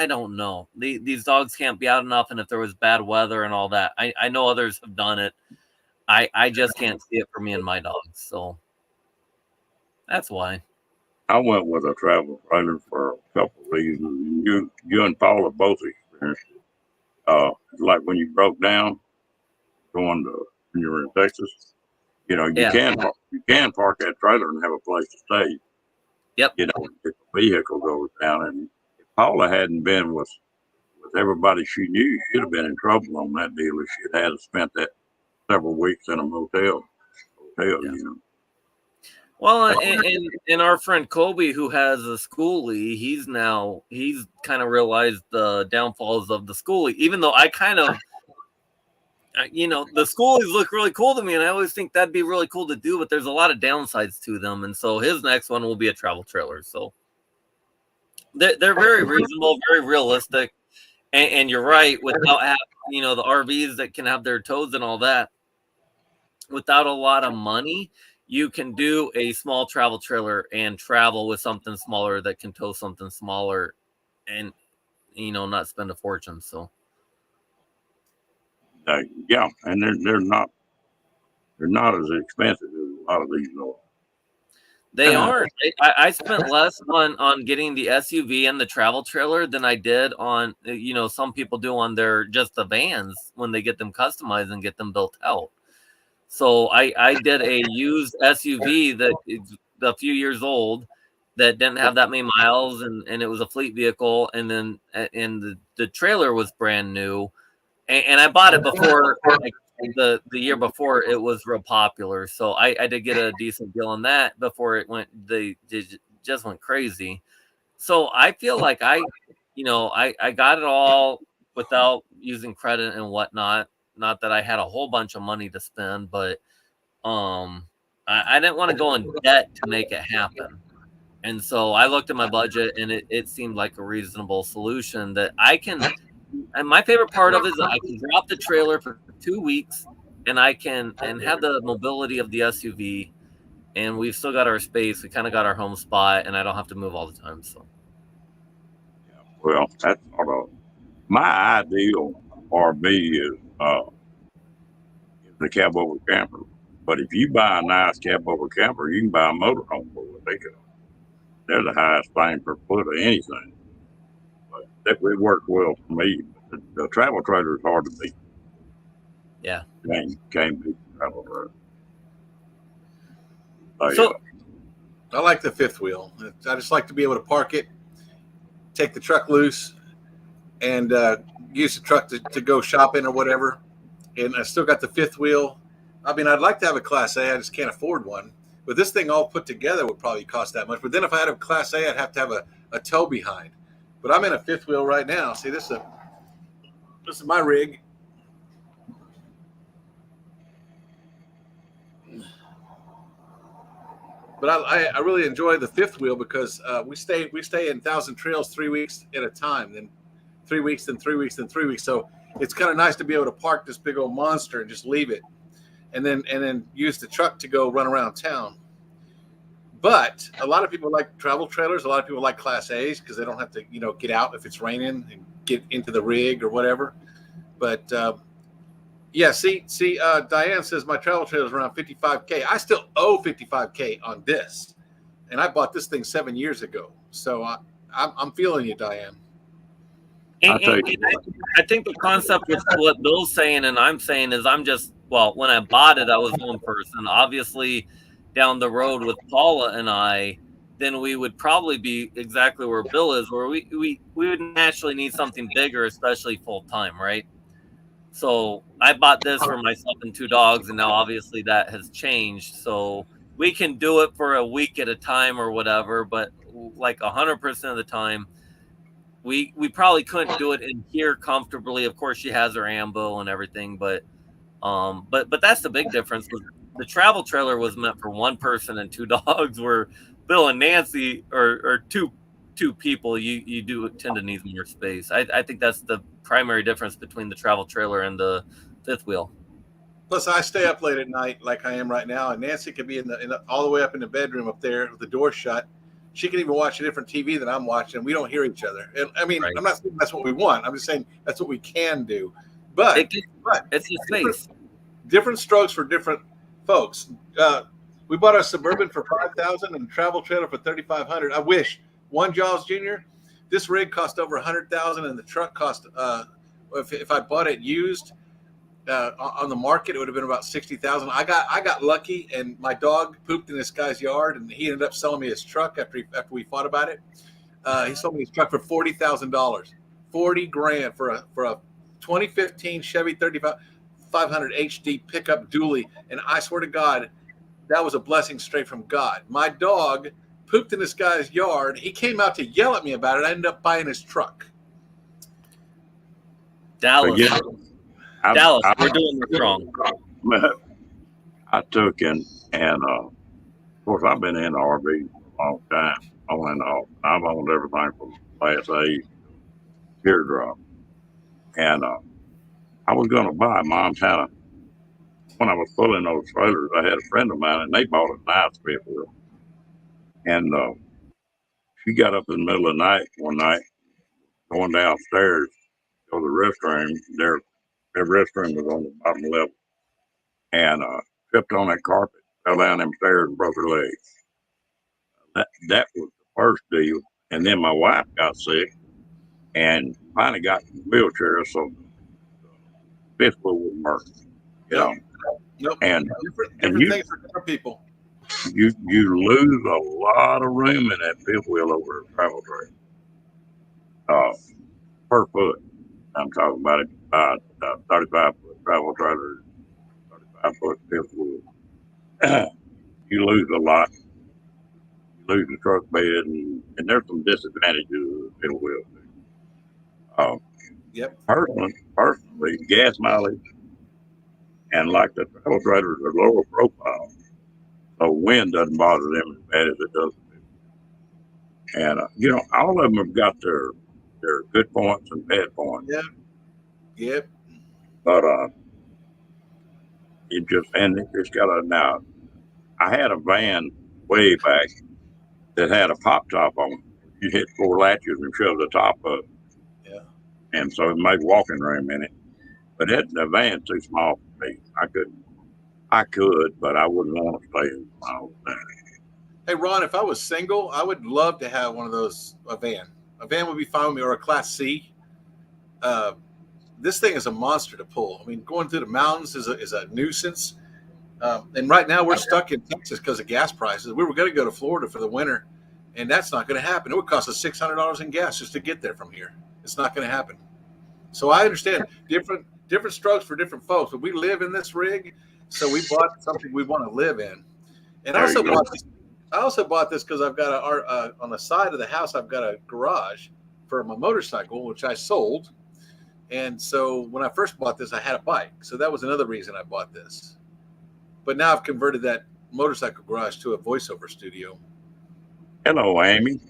Speaker 4: don't know. These dogs can't be out enough, and if there was bad weather and all that, I know others have done it. I just can't see it for me and my dogs. So that's why.
Speaker 1: I went with a travel trailer for a couple of reasons. You and Paula both experienced it. Like when you broke down going to when you were in Texas. You know, you can park that trailer and have a place to stay.
Speaker 4: Yep.
Speaker 1: You know, if the vehicle goes down, and if Paula hadn't been with everybody she knew, she'd have been in trouble on that deal if she'd had spent that several weeks in a motel. You know.
Speaker 4: Well, and our friend Kobe, who has a schoolie, he's kind of realized the downfalls of the schoolie. Even though I kind of, you know, the schoolies look really cool to me, and I always think that'd be really cool to do, but there's a lot of downsides to them. And so his next one will be a travel trailer. So they're very reasonable, very realistic. And you're right, without having, you know, the RVs that can have their tows and all that, without a lot of money, you can do a small travel trailer and travel with something smaller that can tow something smaller and, you know, not spend a fortune. So
Speaker 1: yeah, and they're not as expensive as a lot of these are.
Speaker 4: They aren't. I spent less on getting the SUV and the travel trailer than I did on, you know, some people do on their just the vans when they get them customized and get them built out. So I did a used SUV that is a few years old that didn't have that many miles, and it was a fleet vehicle, and then the trailer was brand new. And I bought it before, like the year before it was real popular. So I did get a decent deal on that before it just went crazy. So I feel like I got it all without using credit and whatnot. Not that I had a whole bunch of money to spend, but I didn't want to go in debt to make it happen. And so I looked at my budget, and it seemed like a reasonable solution that I can. And my favorite part of it is that I can drop the trailer for 2 weeks, and I can have the mobility of the SUV, and we've still got our space. We kind of got our home spot, and I don't have to move all the time. So,
Speaker 1: well, that's sort of my ideal RV is the cab over camper. But if you buy a nice cab over camper, you can buy a motorhome for it. They're the highest bang per foot of anything. But that would work well for me. The travel trailer is hard to beat.
Speaker 4: Yeah.
Speaker 1: Can't beat the travel trailer.
Speaker 4: So
Speaker 7: I like the fifth wheel. I just like to be able to park it, take the truck loose, and use the truck to go shopping or whatever. And I still got the fifth wheel. I mean, I'd like to have a Class A. I just can't afford one. But this thing all put together would probably cost that much. But then if I had a Class A, I'd have to have a tow behind. But I'm in a fifth wheel right now. See, this is my rig. But I really enjoy the fifth wheel because we stay in Thousand Trails 3 weeks at a time, then 3 weeks, then 3 weeks, then 3 weeks. So it's kind of nice to be able to park this big old monster and just leave it, and then use the truck to go run around town. But a lot of people like travel trailers. A lot of people like Class A's because they don't have to get out if it's raining and get into the rig or whatever. But yeah, see, Diane says my travel trailer is around $55K. I still owe $55K on this, and I bought this thing 7 years ago. So I'm feeling you, Diane.
Speaker 4: I think the concept with what Bill's saying and I'm saying is when I bought it, I was one person. Obviously, down the road with Paula and I, then we would probably be exactly where Bill is, where we would naturally need something bigger, especially full time, right? So I bought this for myself and 2 dogs, and now obviously that has changed. So we can do it for a week at a time or whatever, but like 100% of the time, we probably couldn't do it in here comfortably. Of course, she has her ambo and everything, but that's the big difference. The travel trailer was meant for one person and two dogs, where Bill and Nancy or two people, you do tend to need more space. I think that's the primary difference between the travel trailer and the fifth wheel.
Speaker 7: Plus, I stay up late at night like I am right now, and Nancy could be all the way up in the bedroom up there with the door shut. She can even watch a different TV than I'm watching. We don't hear each other. And I mean,
Speaker 4: Right.
Speaker 7: I'm not saying that's what we want. I'm just saying that's what we can do. But
Speaker 4: It's the space.
Speaker 7: Different strokes for different folks. We bought a Suburban for $5,000 and a travel trailer for $3,500. I wish. One Jaws Jr. This rig cost over $100,000, and the truck cost. If I bought it used on the market, it would have been about $60,000. I got lucky, and my dog pooped in this guy's yard, and he ended up selling me his truck after we fought about it. He sold me his truck for $40,000, $40,000 for a 2015 Chevy 3500 HD pickup dually, and I swear to God, that was a blessing straight from God. My dog pooped in this guy's yard. He came out to yell at me about it. I ended up buying his truck.
Speaker 4: Dallas.
Speaker 1: Yeah.
Speaker 4: Dallas, we're doing this wrong.
Speaker 1: I took and of course I've been in the RV for a long time. I've owned everything from Class A, teardrop, and I was going to buy Montana. When I was pulling those trailers, I had a friend of mine, and they bought a nice fifth wheel. And she got up in the middle of the night one night, going downstairs to the restroom. Their restroom was on the bottom level, and tripped on that carpet, fell down them stairs, and broke her legs. That was the first deal. And then my wife got sick, and finally got in the wheelchair, so the fifth wheel was murdered. You know.
Speaker 7: Nope.
Speaker 1: And
Speaker 7: different
Speaker 1: you,
Speaker 7: things for different people.
Speaker 1: You lose a lot of room in that fifth wheel over a travel trailer. Per foot. I'm talking about it. 35-foot travel trailer, 35-foot fifth wheel. You lose a lot. You lose the truck bed, and there's some disadvantages of the fifth wheel.
Speaker 7: Yep.
Speaker 1: Personally, gas mileage, and like the travel trailers are lower profile, so wind doesn't bother them as bad as it does. And all of them have got their good points and bad points.
Speaker 7: Yep.
Speaker 1: But it's got a now. I had a van way back that had a pop top on it. You hit 4 latches and shove the top up.
Speaker 7: Yeah.
Speaker 1: And so it made walking room in it. But the van's too small for me. I could, but I wouldn't want to stay in my old van.
Speaker 7: Hey, Ron, if I was single, I would love to have one of those, a van. A van would be fine with me, or a Class C. This thing is a monster to pull. I mean, going through the mountains is a nuisance. And right now we're stuck in Texas because of gas prices. We were going to go to Florida for the winter, and that's not going to happen. It would cost us $600 in gas just to get there from here. It's not going to happen. So I understand different strokes for different folks, but we live in this rig, so we bought something we want to live in. And I also bought this because I've got on the side of the house, I've got a garage for my motorcycle, which I sold. And so when I first bought this, I had a bike. So that was another reason I bought this. But now I've converted that motorcycle garage to a voiceover studio.
Speaker 1: Hello, Amy.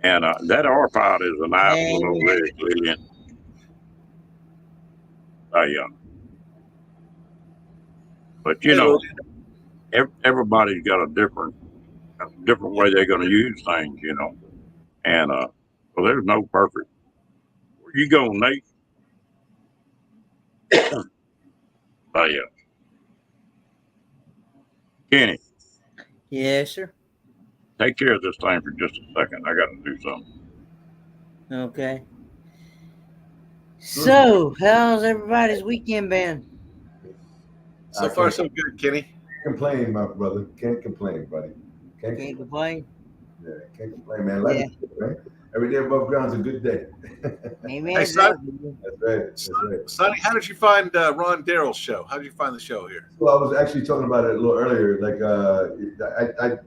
Speaker 1: And that R-Pod is a nice little rig, Lillian. But everybody's got a different way they're going to use things, and so there's no perfect. Where you going, Nate? Kenny.
Speaker 2: Yes, sir.
Speaker 1: Take care of this thing for just a second. I got to do something.
Speaker 2: Okay. So, how's everybody's weekend been?
Speaker 7: So far, so good, Kenny.
Speaker 6: Can't complain, my brother. Can't complain, buddy.
Speaker 2: Can't complain.
Speaker 6: Yeah, can't complain, man. Life is good, right? Every day above ground is a good day.
Speaker 2: Amen.
Speaker 7: Hey, son.
Speaker 6: That's right.
Speaker 7: Sonny, how did you find Ron Darrell's show? How did you find the show here?
Speaker 6: So I was actually talking about it a little earlier. Like,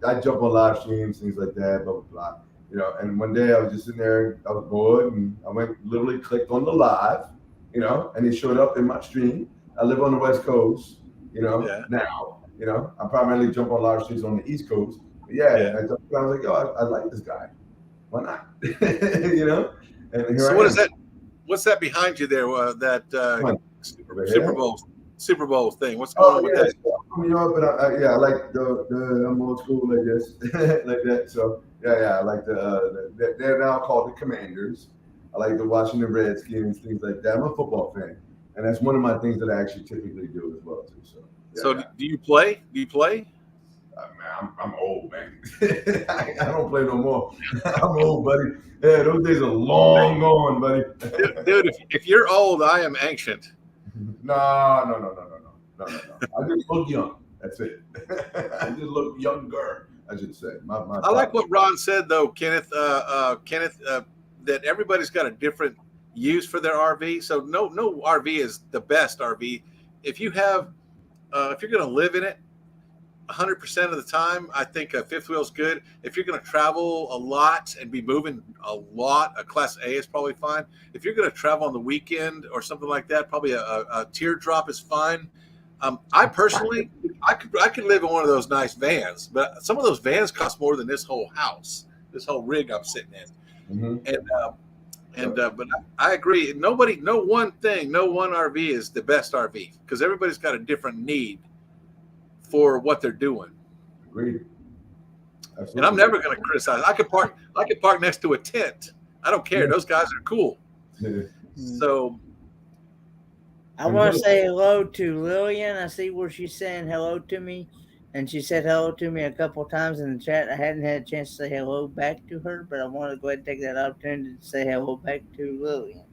Speaker 6: I jump on live streams, things like that, blah, blah, blah. You know, and one day I was just sitting there, I was bored, and I went literally clicked on the live, you know, and it showed up in my stream. I live on the West Coast, you know,
Speaker 7: Yeah.
Speaker 6: now, you know, I primarily jump on live streams on the East Coast. But yeah,
Speaker 7: Yeah.
Speaker 6: I was like, yo, I like this guy. Why not? You know, and here
Speaker 7: So
Speaker 6: I
Speaker 7: what
Speaker 6: am.
Speaker 7: is that? What's that behind you there? That
Speaker 6: Come over
Speaker 7: Super
Speaker 6: here.
Speaker 7: Bowl thing. What's going
Speaker 6: Oh
Speaker 7: on with
Speaker 6: yeah,
Speaker 7: that?
Speaker 6: so I'm from New York, but yeah, I like the I'm old school like this, like that. So yeah, I like they're now called the Commanders. I like the Washington Redskins, things like that. I'm a football fan, and that's one of my things that I actually typically do as well too. So
Speaker 7: So
Speaker 6: yeah,
Speaker 7: do you play? Do you play?
Speaker 6: man, I'm old man. I don't play no more. I'm old, buddy. Yeah, those days are long gone, buddy.
Speaker 7: Dude, if you're old, I am ancient.
Speaker 6: No. I just look young. That's it. I just look younger, I should say. My
Speaker 7: I like
Speaker 6: apologies.
Speaker 7: what Ron said though, Kenneth. Kenneth, that everybody's got a different use for their RV. So no RV is the best RV. If you have, if you're going to live in it 100% of the time, I think a fifth wheel is good. If you're going to travel a lot and be moving a lot, a Class A is probably fine. If you're going to travel on the weekend or something like that, probably a teardrop is fine. I personally, I could live in one of those nice vans, but some of those vans cost more than this whole house, this whole rig I'm sitting in.
Speaker 6: Mhm.
Speaker 7: But I agree. No one RV is the best RV because everybody's got a different need for what they're doing.
Speaker 6: Agreed.
Speaker 7: And I'm
Speaker 6: Absolutely.
Speaker 7: never going to criticize. I could park next to a tent. I don't care.
Speaker 6: Yeah.
Speaker 7: Those guys are cool.
Speaker 6: Yeah.
Speaker 7: So
Speaker 2: I want to say hello to Lillian. I see where she's saying hello to me, and she said hello to me a couple of times in the chat. I hadn't had a chance to say hello back to her, but I want to go ahead and take that opportunity to say hello back to Lillian.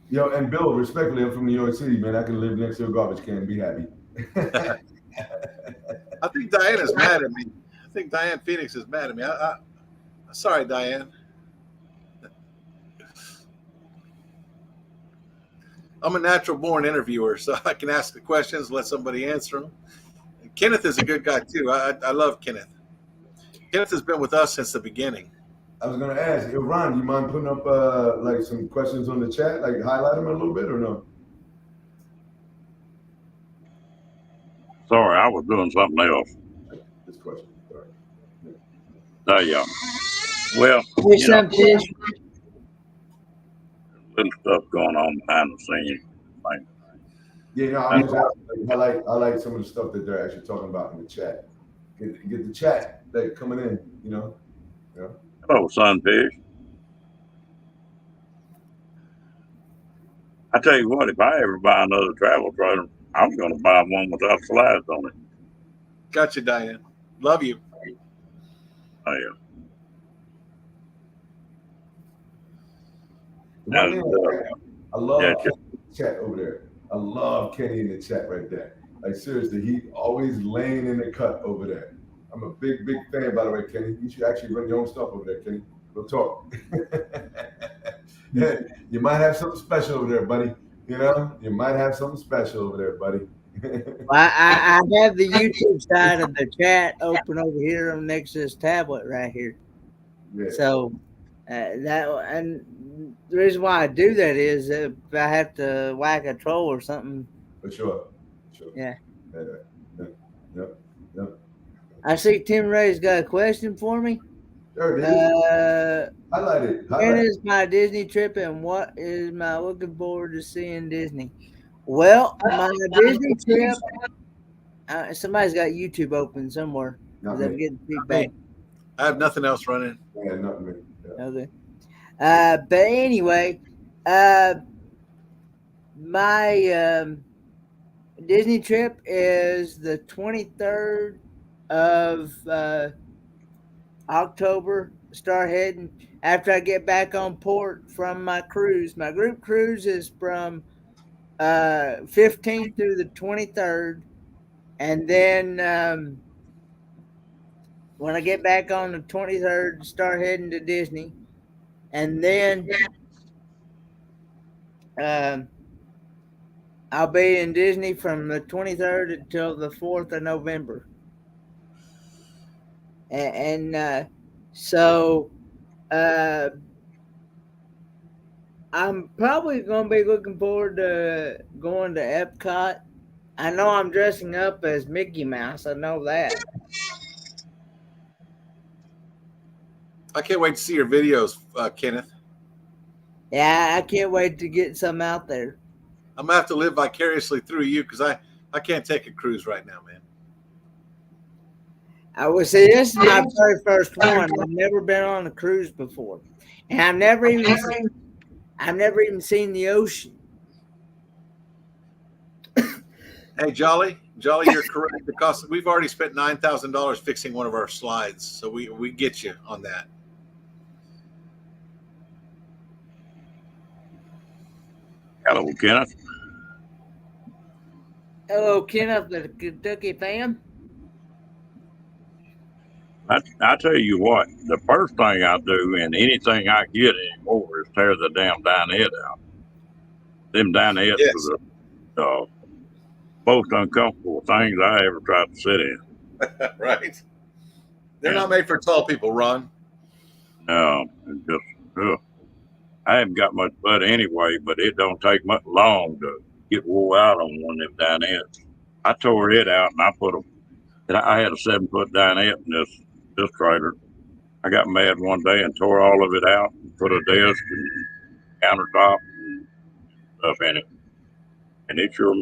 Speaker 6: Yo, and Bill, respectfully, I'm from New York City, man. I can live next to a garbage can and be happy.
Speaker 7: I think Diana's mad at me. I think Diane Phoenix is mad at me. Sorry, Diane. I'm a natural born interviewer, so I can ask the questions, let somebody answer them. And Kenneth is a good guy too. I love Kenneth. Kenneth has been with us since the beginning.
Speaker 6: I was gonna ask, yo, Ron, you mind putting up like some questions on the chat, like highlight them a little bit or no?
Speaker 1: Sorry, I was doing something else.
Speaker 6: This question. Sorry.
Speaker 1: There you go. Well,
Speaker 2: Here's some fish.
Speaker 1: little stuff going on behind the scenes. Like,
Speaker 6: Yeah, no, I'm just asking, like, I like some of the stuff that they're actually talking about in the chat. Get the chat like coming in, you know.
Speaker 1: hello, sunfish. I tell you what, if I ever buy another travel trailer, I'm going to buy one without slides on it.
Speaker 7: Gotcha, Diane. Love you.
Speaker 1: Oh, yeah.
Speaker 6: One thing I love
Speaker 1: Yeah,
Speaker 6: Kenny in the chat over there. I love Kenny in the chat right there. Like seriously, he always laying in the cut over there. I'm a big fan, by the way, Kenny. You should actually run your own stuff over there, Kenny. We'll talk. You might have something special over there, buddy. You know, you might have something special over there, buddy.
Speaker 2: I have the YouTube side of the chat open over here next to this tablet right here.
Speaker 6: Yeah.
Speaker 2: So and the reason why I do that is if I have to whack a troll or something.
Speaker 6: For sure.
Speaker 2: Yeah.
Speaker 6: Yep.
Speaker 2: I see Tim Ray's got a question for me.
Speaker 6: There it is. Highlight it.
Speaker 2: When is my Disney trip and what is my looking forward to seeing Disney? Well, my Disney trip. Somebody's got YouTube open somewhere.
Speaker 6: Not
Speaker 2: I'm
Speaker 6: me.
Speaker 2: getting feedback.
Speaker 7: I have nothing else running.
Speaker 6: Yeah, not me. Yeah.
Speaker 2: Okay. But anyway, my Disney trip is the 23rd of October. Start heading after I get back on port from my cruise. My group cruise is from 15th through the 23rd. And then when I get back on the 23rd, start heading to Disney. And then I'll be in Disney from the 23rd until the 4th of November. and so I'm probably going to be looking forward to going to Epcot. I know I'm dressing up as Mickey Mouse. I know that.
Speaker 7: I can't wait to see your videos, Kenneth.
Speaker 2: Yeah, I can't wait to get some out there.
Speaker 7: I'm gonna have to live vicariously through you because I can't take a cruise right now, man.
Speaker 2: I would say this is my very first one. I've never been on a cruise before, and I've never even seen the ocean.
Speaker 7: Hey, Jolly, you're correct. Because we've already spent $9,000 fixing one of our slides, so we get you on that.
Speaker 1: Hello, Kenneth.
Speaker 2: Hello, Kenneth, the Kentucky fan.
Speaker 1: I tell you what, the first thing I do in anything I get anymore is tear the damn dinette out. Them dinettes
Speaker 7: Yes.
Speaker 1: are the most uncomfortable things I ever tried to sit in.
Speaker 7: Right. They're
Speaker 1: Yeah.
Speaker 7: not made for tall people, Ron.
Speaker 1: No, it's just, I haven't got much butt anyway, but it don't take much long to get wore out on one of them dinettes. I tore it out and I had a 7-foot dinette in this trailer. I got mad one day and tore all of it out and put a desk and countertop and stuff in it. And it sure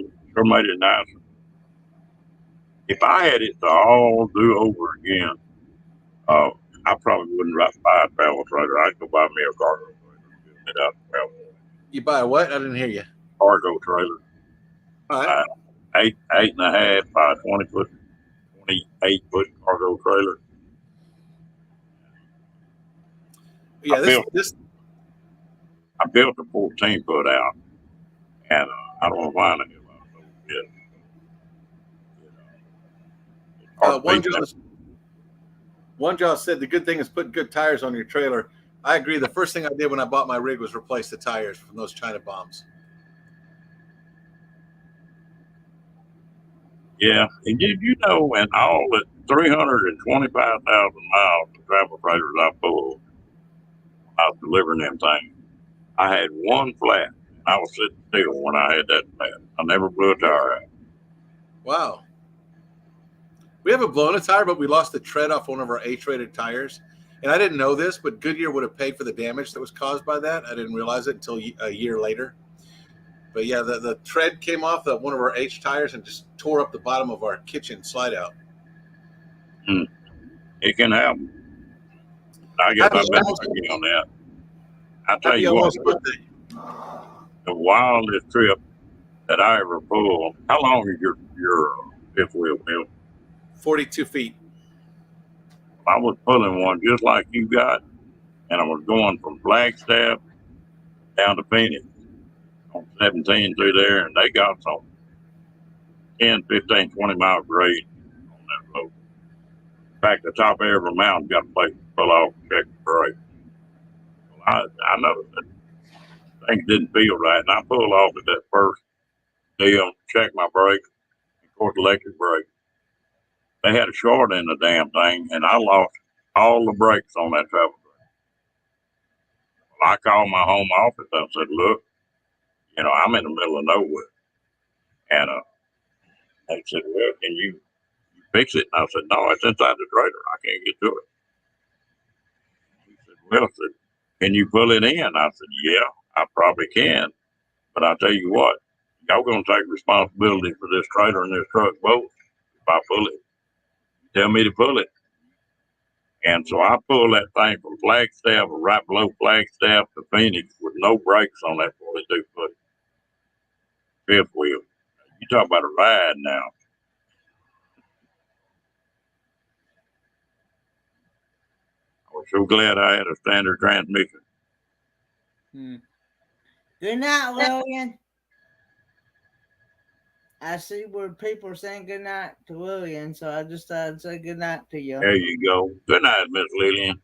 Speaker 1: made it nice. If I had it to all do over again, I probably wouldn't buy a travel trailer. I'd go buy me a cargo trailer. Get out of travel.
Speaker 7: You buy a what? I didn't hear you.
Speaker 1: Cargo trailer.
Speaker 7: All right.
Speaker 1: 8.5 by 28-foot cargo trailer.
Speaker 7: Yeah,
Speaker 1: I built a 14-foot out, and I don't know why the hell I sold it.
Speaker 7: One John said the good thing is put good tires on your trailer. I agree. The first thing I did when I bought my rig was replace the tires from those China bombs.
Speaker 1: Yeah, and did you know in all the 325,000 miles of travel trailers I pulled, I was delivering them things, I had one flat. I was sitting still when I had that flat. I never blew a tire out.
Speaker 7: Wow. We haven't blown a tire, but we lost the tread off one of our H-rated tires. And I didn't know this, but Goodyear would have paid for the damage that was caused by that. I didn't realize it until a year later. But yeah, the tread came off one of our H tires and just tore up the bottom of our kitchen slide out.
Speaker 1: It can happen. I guess I've been lucky on that. I tell you what, the wildest trip that I ever pulled. How long is your fifth wheel, Bill?
Speaker 7: 42 feet.
Speaker 1: I was pulling one just like you got, and I was going from Flagstaff down to Phoenix on 17 through there, and they got some 10, 15, 20 mile grade on that road. In fact, the top of every mountain got a place to pull off and check the brake. Well, I noticed that things didn't feel right, and I pulled off at that first deal, checked my brakes, of course, electric brake. They had a short in the damn thing, and I lost all the brakes on that travel trailer. Well, I called my home office. I said, look, I'm in the middle of nowhere. And they said, well, can you fix it? And I said, no, it's inside the trailer. I can't get to it. He said, well, can you pull it in? I said, yeah, I probably can. But I'll tell you what, y'all going to take responsibility for this trailer and this truck both if I pull it. Tell me to pull it. And so I pulled that thing from Flagstaff, right below Flagstaff to Phoenix with no brakes on that 42-foot fifth wheel. You talk about a ride now. I was so glad I had a standard transmission.
Speaker 2: Good night, Lillian. I see where people are saying good night to Lillian, so I just thought I'd say good night to you.
Speaker 1: There you go. Good night, Miss Lillian.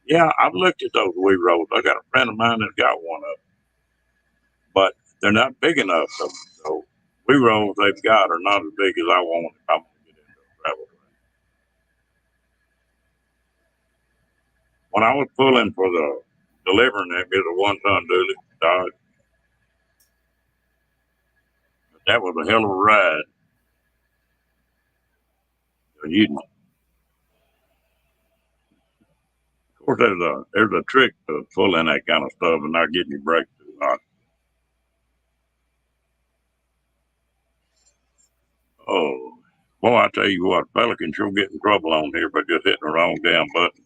Speaker 1: Yeah, I've looked at those wee rolls. I got a friend of mine that's got one of them, but they're not big enough. So wee rolls they've got are not as big as I want if I'm going to get into a travel trailer. When I was pulling for the delivering that bit of 1-ton dually Dodge, that was a hell of a ride. Of course, there's a trick to pulling that kind of stuff and not getting your brakes too hot. Oh, boy, I tell you what, fella can sure get in trouble on here by just hitting the wrong damn button.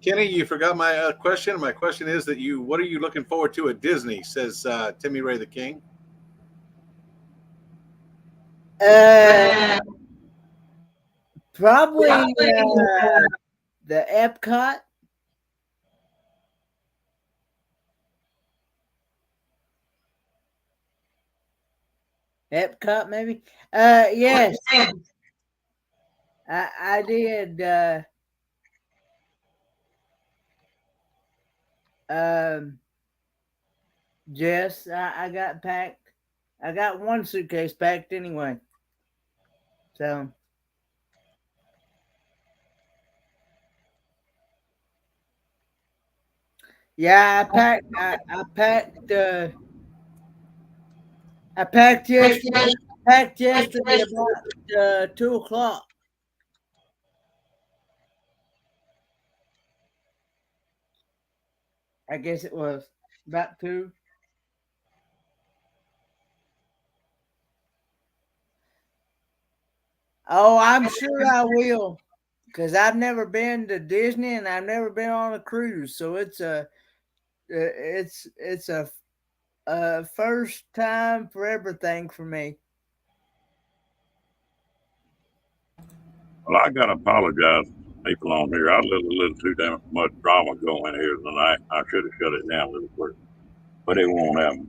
Speaker 7: Kenny, you forgot my question. My question is what are you looking forward to at Disney? Says Timmy Ray the King.
Speaker 2: Probably the Epcot. Epcot, maybe. Yes, I did. Jess, I got packed. I got one suitcase packed anyway. So. Yeah, I packed. I packed yesterday. Packed yesterday about 2:00. I guess it was about 2. Oh, I'm sure I will, because I've never been to Disney and I've never been on a cruise, so it's a first time for everything for me.
Speaker 1: Well, I got to apologize to people on here. I let a little too damn much drama go in here tonight. I should have shut it down a little quicker, but it won't happen.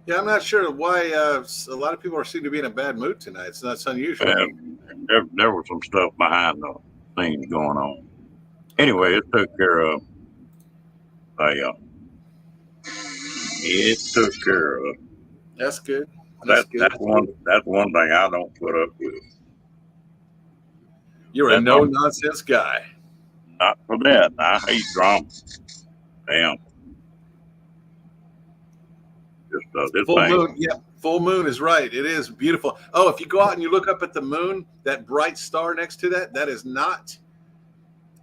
Speaker 7: Yeah, I'm not sure why a lot of people seem to be in a bad mood tonight. It's not unusual.
Speaker 1: There was some stuff behind the scenes going on. Anyway, it took care of. It took care of.
Speaker 7: That's good.
Speaker 1: That's one thing I don't put up with.
Speaker 7: You're a no nonsense guy.
Speaker 1: Not for that. I hate drama. Damn. Just
Speaker 7: Full moon. Yeah, full moon is right. It is beautiful. Oh, if you go out and you look up at the moon, that bright star next to that is not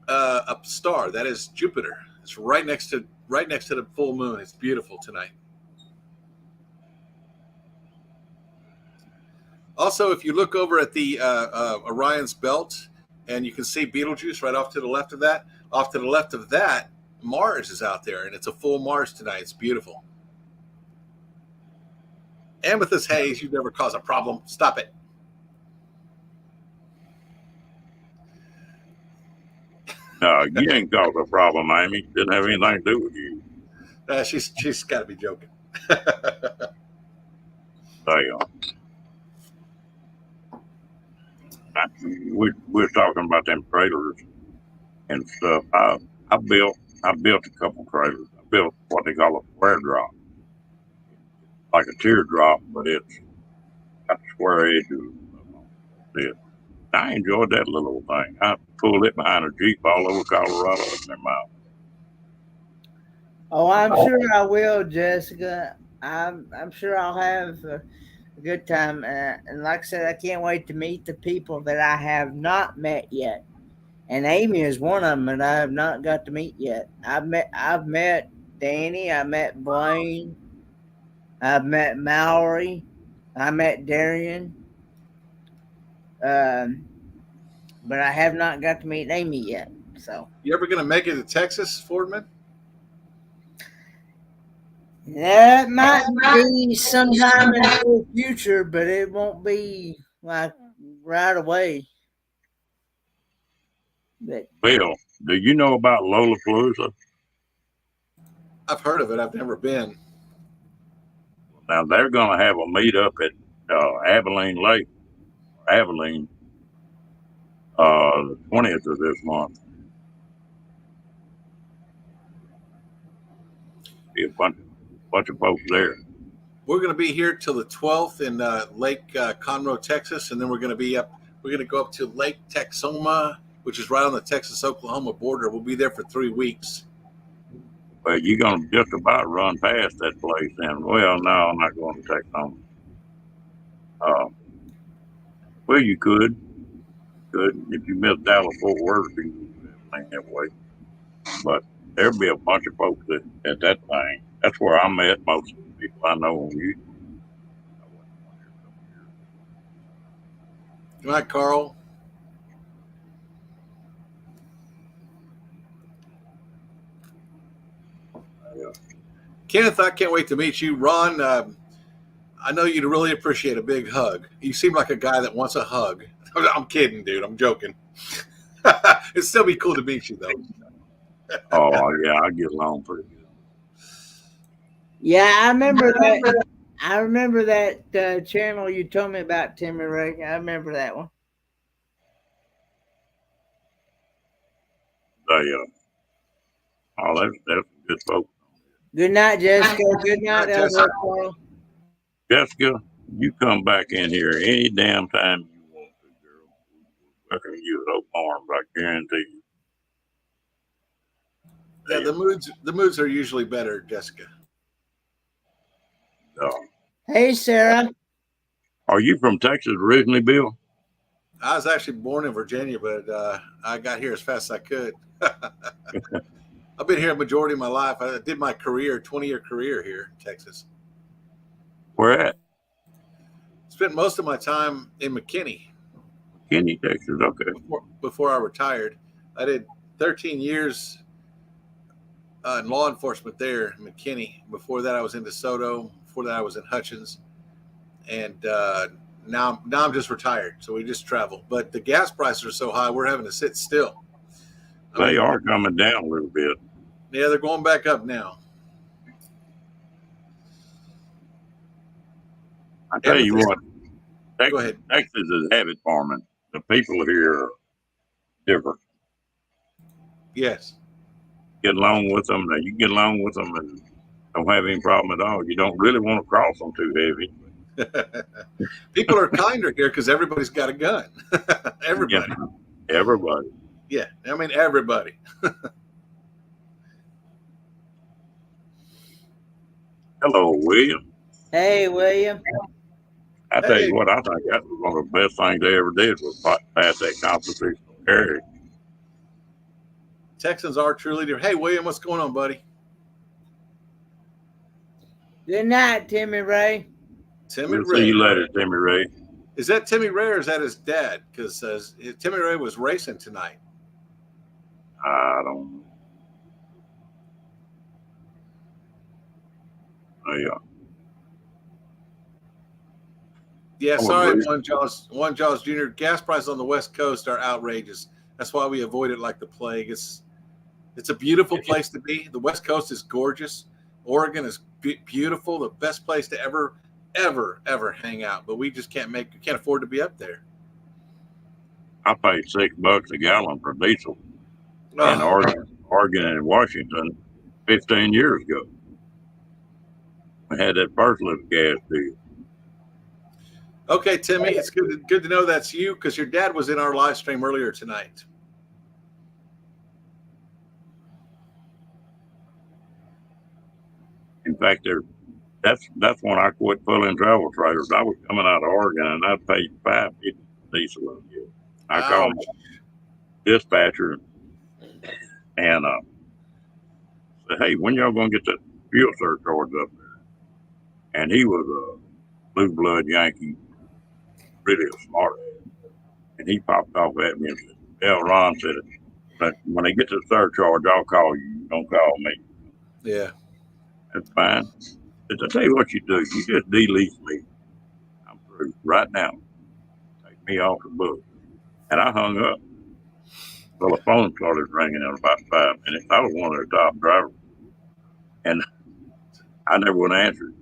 Speaker 7: a star. That is Jupiter. It's right next to the full moon. It's beautiful tonight. Also, if you look over at the Orion's belt, and you can see Betelgeuse right off to the left of that. Off to the left of that, Mars is out there, and it's a full Mars tonight. It's beautiful. And with this haze, you'd never cause a problem. Stop it.
Speaker 1: No, you ain't caused a problem, Amy. Didn't have anything to do with you.
Speaker 7: She's got to be joking.
Speaker 1: We're talking about them trailers and stuff. I built a couple trailers. I built what they call a square drop, like a teardrop, but it's got square edges. I enjoyed that little old thing. I pulled it behind a Jeep all over Colorado in their mouth.
Speaker 2: Oh, I'm sure I will, Jessica. I'm sure I'll have a good time. And like I said, I can't wait to meet the people that I have not met yet. And Amy is one of them that I have not got to meet yet. I've met Danny. I met Blaine. I've met Mallory. I met Darian. But I have not got to meet Amy yet. So
Speaker 7: you ever going to make it to Texas, Fordman?
Speaker 2: That might be sometime in the future, but it won't be like right away.
Speaker 1: But, Bill, do you know about Lollapalooza?
Speaker 7: I've heard of it. I've never been.
Speaker 1: Now they're going to have a meet up at Abilene Lake, Abilene, the 20th of this month. Be a bunch of folks there.
Speaker 7: We're going to be here till the 12th in Lake Conroe, Texas, and then we're going to be up. We're going to go up to Lake Texoma, which is right on the Texas-Oklahoma border. We'll be there for 3 weeks.
Speaker 1: Well, you're going to just about run past that place, and well, no, I'm not going to Texoma. Well, you could if you miss Dallas Fort Worth, you can do everything that way. But there'll be a bunch of folks at that thing. That's where I met most of the people I know on YouTube.
Speaker 7: Good night, Carl.
Speaker 1: Yeah.
Speaker 7: Kenneth, I can't wait to meet you. Ron, I know you'd really appreciate a big hug. You seem like a guy that wants a hug. I'm kidding, dude. I'm joking. It'd still be cool to meet you, though.
Speaker 1: Oh, yeah, I get along pretty good.
Speaker 2: Yeah, I remember that. I remember that channel you told me about, Timmy Ray. I remember that one.
Speaker 1: That's good folks.
Speaker 2: Good night, Jessica. Good night,
Speaker 7: Jessica.
Speaker 2: Carl.
Speaker 1: Jessica, you come back in here any damn time you want to, girl. Welcome you with open arms, I guarantee you.
Speaker 7: Yeah, the moods are usually better, Jessica.
Speaker 2: Hey, Sarah.
Speaker 1: Are you from Texas originally, Bill?
Speaker 7: I was actually born in Virginia, but I got here as fast as I could. I've been here a majority of my life. I did my career, 20-year career here in Texas.
Speaker 1: Where at?
Speaker 7: Spent most of my time in McKinney.
Speaker 1: McKinney, Texas. Okay.
Speaker 7: Before I retired, I did 13 years in law enforcement there in McKinney. Before that, I was in DeSoto. Before that, I was in Hutchins. And now I'm just retired, so we just travel. But the gas prices are so high, we're having to sit still.
Speaker 1: They are coming down a little bit.
Speaker 7: Yeah, they're going back up now.
Speaker 1: I tell you what,
Speaker 7: Go ahead.
Speaker 1: Texas is habit farming. The people here are different.
Speaker 7: Yes.
Speaker 1: Get along with them. Now you get along with them and don't have any problem at all. You don't really want to cross them too heavy.
Speaker 7: People are kinder here because everybody's got a gun. Everybody.
Speaker 1: Yeah, everybody.
Speaker 7: Yeah, I mean everybody.
Speaker 1: Hello, William.
Speaker 2: Hey, William.
Speaker 1: I tell you what, I think that was one of the best things they ever did was pass that constitutional carry.
Speaker 7: Texans are truly different. Hey, William, what's going on, buddy?
Speaker 2: Good night, Timmy Ray.
Speaker 7: Timmy
Speaker 1: We'll
Speaker 7: Ray.
Speaker 1: see you later, Timmy Ray.
Speaker 7: Is that Timmy Ray or is that his dad? Because Timmy Ray was racing tonight.
Speaker 1: I don't know. Oh, yeah.
Speaker 7: Yeah, sorry, One Jaws Jr. Gas prices on the West Coast are outrageous. That's why we avoid it like the plague. It's a beautiful place to be. The West Coast is gorgeous. Oregon is beautiful. The best place to ever hang out. But we just can't afford to be up there.
Speaker 1: I paid $6 a gallon for diesel in Oregon and Washington 15 years ago. We had that first little gas deal.
Speaker 7: Okay, Timmy, it's good to know that's you because your dad was in our live stream earlier tonight.
Speaker 1: In fact, that's when I quit pulling travel trailers. I was coming out of Oregon and I paid $5.50 diesel a year. I called my dispatcher and said, "Hey, when y'all gonna get that fuel surcharge up there?" And he was a blue blood Yankee, really smart. And he popped off at me and said, "Well, Ron said, but when they get to the surcharge, I'll call you. Don't call me."
Speaker 7: Yeah.
Speaker 1: That's fine. But I tell you what you do. You just delete me. I'm through right now. Take me off the book. And I hung up. Well, the phone started ringing in about 5 minutes. I was one of their top drivers. And I never would answer.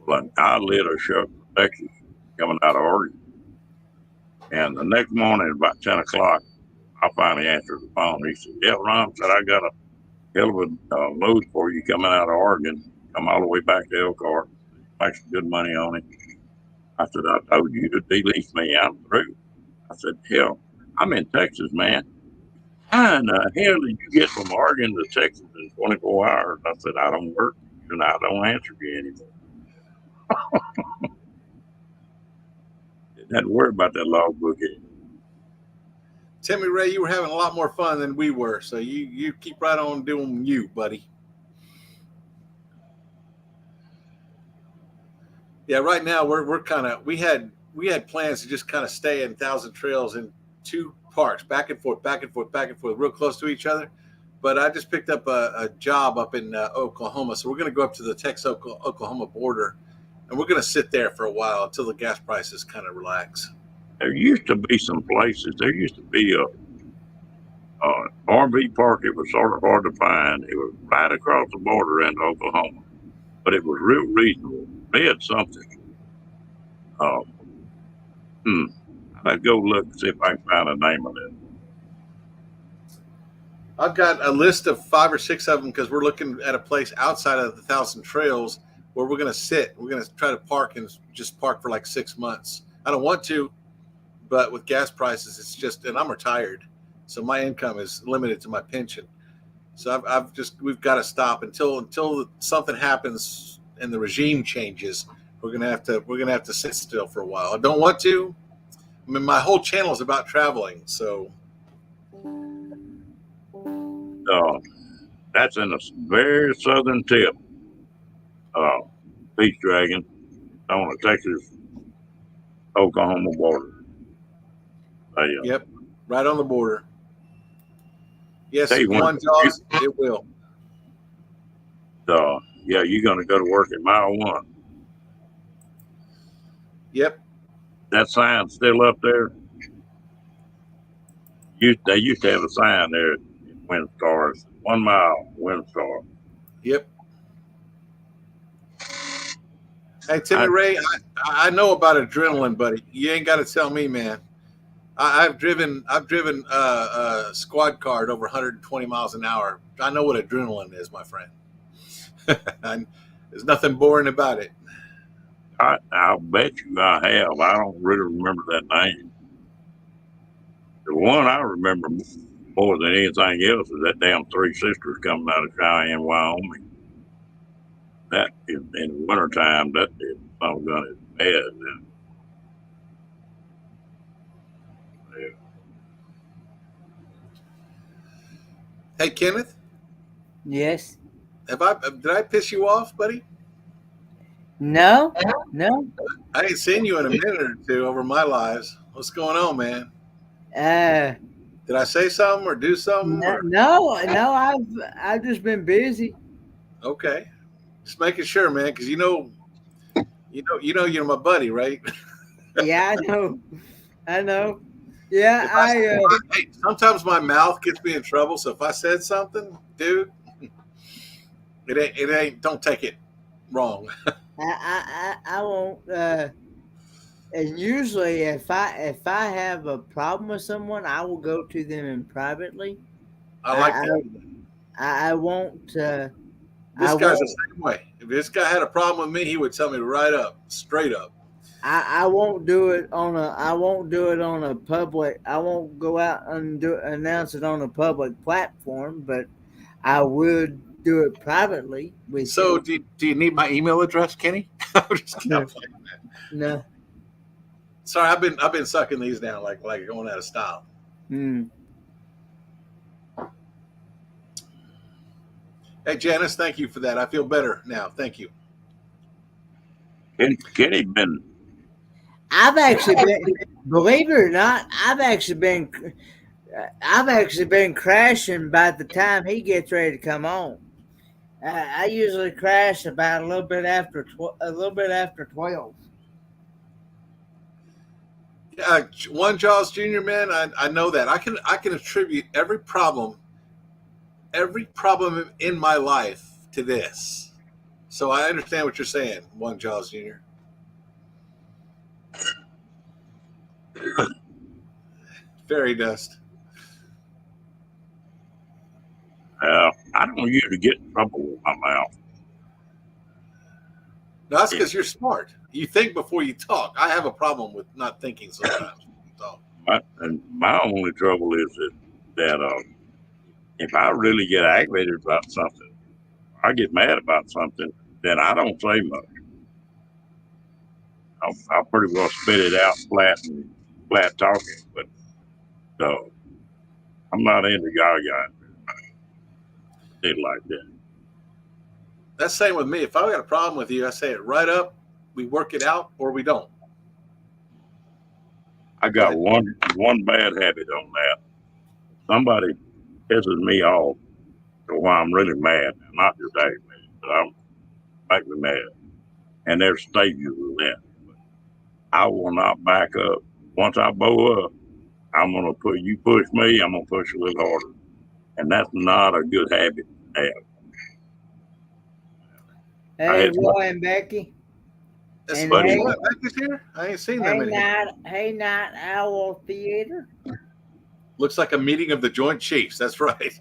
Speaker 1: Well, I lit a shot from Texas coming out of Oregon. And the next morning, about 10 o'clock, I finally answered the phone. He said, yeah, Ron, said, I got a hell of a load for you coming out of Oregon. Come all the way back to Elkhart. Make some good money on it. I said, I told you to delete me. I'm through. I said, hell, I'm in Texas, man. How in the hell did you get from Oregon to Texas in 24 hours? I said, I don't work and I don't answer you anymore. Didn't have to worry about that logbook anymore.
Speaker 7: Timmy Ray, you were having a lot more fun than we were, so you keep right on doing you, buddy. Yeah, right now we're kind of we had plans to just kind of stay in Thousand Trails in two parks, back and forth, real close to each other. But I just picked up a job up in Oklahoma, so we're going to go up to the Texas-Oklahoma border, and we're going to sit there for a while until the gas prices kind of relax.
Speaker 1: There used to be some places. There used to be a RV park. It was sort of hard to find. It was right across the border into Oklahoma, but it was real reasonable. They had something. I'd go look and see if I can find a name of it.
Speaker 7: I've got a list of 5 or 6 of them because we're looking at a place outside of the Thousand Trails where we're going to sit. We're going to try to park and just park for like 6 months. I don't want to, but with gas prices, it's just, and I'm retired, so my income is limited to my pension. So we've got to stop until something happens and the regime changes. We're gonna have to sit still for a while. I don't want to. I mean, my whole channel is about traveling, so.
Speaker 1: That's in the very southern tip. Peach Dragon on the Texas-Oklahoma border.
Speaker 7: Yep, right on the border. Yes,
Speaker 1: Hey,
Speaker 7: one Jaws, it will.
Speaker 1: Yeah, you're going to go to work at mile 1.
Speaker 7: Yep.
Speaker 1: That sign's still up there. They used to have a sign there in Windstars, 1 mile Windstar.
Speaker 7: Yep. Hey, Timmy Ray, I know about adrenaline, buddy. You ain't got to tell me, man. I've driven a squad car at over 120 miles an hour. I know what adrenaline is, my friend. There's nothing boring about it.
Speaker 1: I'll bet you I have. I don't really remember that name. The one I remember more than anything else is that damn Three Sisters coming out of Cheyenne, Wyoming. That in the wintertime, that some gun is bad. Yeah.
Speaker 7: Hey, Kenneth.
Speaker 2: Yes.
Speaker 7: Did I piss you off, buddy?
Speaker 2: No.
Speaker 7: I ain't seen you in a minute or two over my lives. What's going on, man? Did I say something or do something?
Speaker 2: No. I've just been busy.
Speaker 7: Okay, just making sure, man, because you know you're my buddy, right?
Speaker 2: Yeah, I know. Yeah,
Speaker 7: hey, sometimes my mouth gets me in trouble. So if I said something, dude, it ain't. Don't take it wrong.
Speaker 2: I won't. And usually, if I have a problem with someone, I will go to them in privately.
Speaker 7: I like that.
Speaker 2: I won't.
Speaker 7: This guy's the same way. If this guy had a problem with me, he would tell me right up, straight up.
Speaker 2: I won't do it on a public. I won't go out and announce it on a public platform, but I would do it privately with.
Speaker 7: So do you need my email address, Kenny? I'm just kidding.
Speaker 2: No.
Speaker 7: Sorry, I've been sucking these down like going out of style. Hey, Janice, thank you for that. I feel better now. Thank you.
Speaker 1: Kenny been.
Speaker 2: I've actually been, believe it or not, I've actually been crashing by the time he gets ready to come on. I usually crash about a little bit after 12.
Speaker 7: One Jaws Jr., man, I know that. I can attribute every problem in my life to this. So I understand what you're saying, One Jaws Jr. Fairy dust.
Speaker 1: I don't usually get in trouble with my mouth.
Speaker 7: No, that's because you're smart. You think before you talk. I have a problem with not thinking sometimes. So.
Speaker 1: My only trouble is that if I really get aggravated about something, I get mad about something, then I don't say much. I'll pretty well spit it out flat talking, but so I'm not into yah-yah. Shit like that.
Speaker 7: That's the same with me. If I got a problem with you, I say it right up. We work it out, or we don't.
Speaker 1: I got one bad habit on that. Somebody pisses me off to why I'm really mad. Not just aggravated, but I'm make me mad. And there's stages of that. But I will not back up. Once I bow up, I'm gonna push me, I'm gonna push a little harder. And that's not a good habit to have.
Speaker 2: Hey, Roy and Becky.
Speaker 7: And
Speaker 1: buddy,
Speaker 7: Becky's here? I ain't seen them in here.
Speaker 2: Hey, Night Owl Theater.
Speaker 7: Looks like a meeting of the Joint Chiefs. That's right.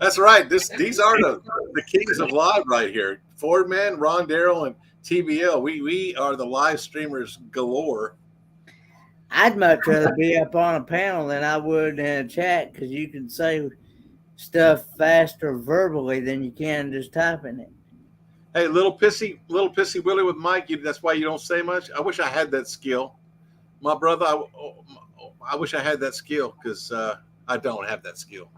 Speaker 7: That's right. These are the kings of live right here. Fordman, Ron Darrell, and TBL. We are the live streamers galore.
Speaker 2: I'd much rather be up on a panel than I would in a chat because you can say stuff faster verbally than you can just typing it.
Speaker 7: Hey, little pissy Willie with Mike. That's why you don't say much. I wish I had that skill, my brother. I wish I had that skill because I don't have that skill.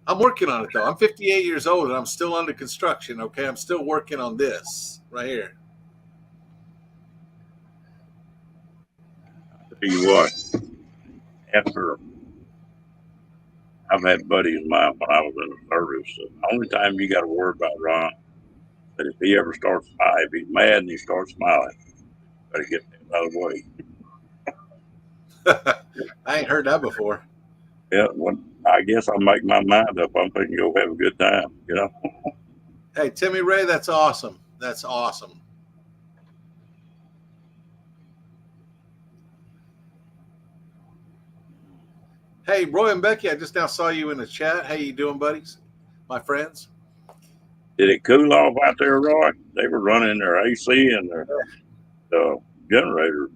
Speaker 7: I'm working on it though. I'm 58 years old and I'm still under construction. Okay, I'm still working on this right here.
Speaker 1: I'll tell you what, after I've had buddies of mine when I was in the service, the only time you got to worry about Ron, that if he ever starts smiling, if he's mad and he starts smiling, better get him out of the way.
Speaker 7: I ain't heard that before.
Speaker 1: Yeah, I guess I'll make my mind up. I'm thinking go have a good time, you know.
Speaker 7: Hey, Timmy Ray, that's awesome. That's awesome. Hey, Roy and Becky, I just now saw you in the chat. How you doing, buddies? My friends.
Speaker 1: Did it cool off out there, Roy? They were running their AC and their generator.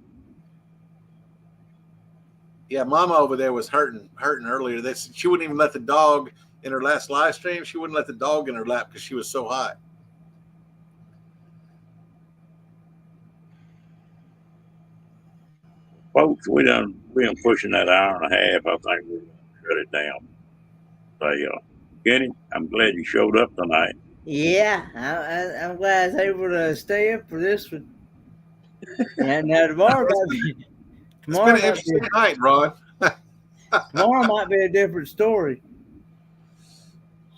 Speaker 7: Yeah, Mama over there was hurting earlier. She wouldn't even let the dog in her last live stream. She wouldn't let the dog in her lap because she was so hot.
Speaker 1: Folks, we done pushing that hour and a half. I think we're gonna shut it down. So, Kenny, I'm glad you showed up tonight.
Speaker 2: Yeah, I'm glad I was able to stay up for this one. And now tomorrow
Speaker 7: it's been an interesting night, Ron.
Speaker 2: Tomorrow might be a different story.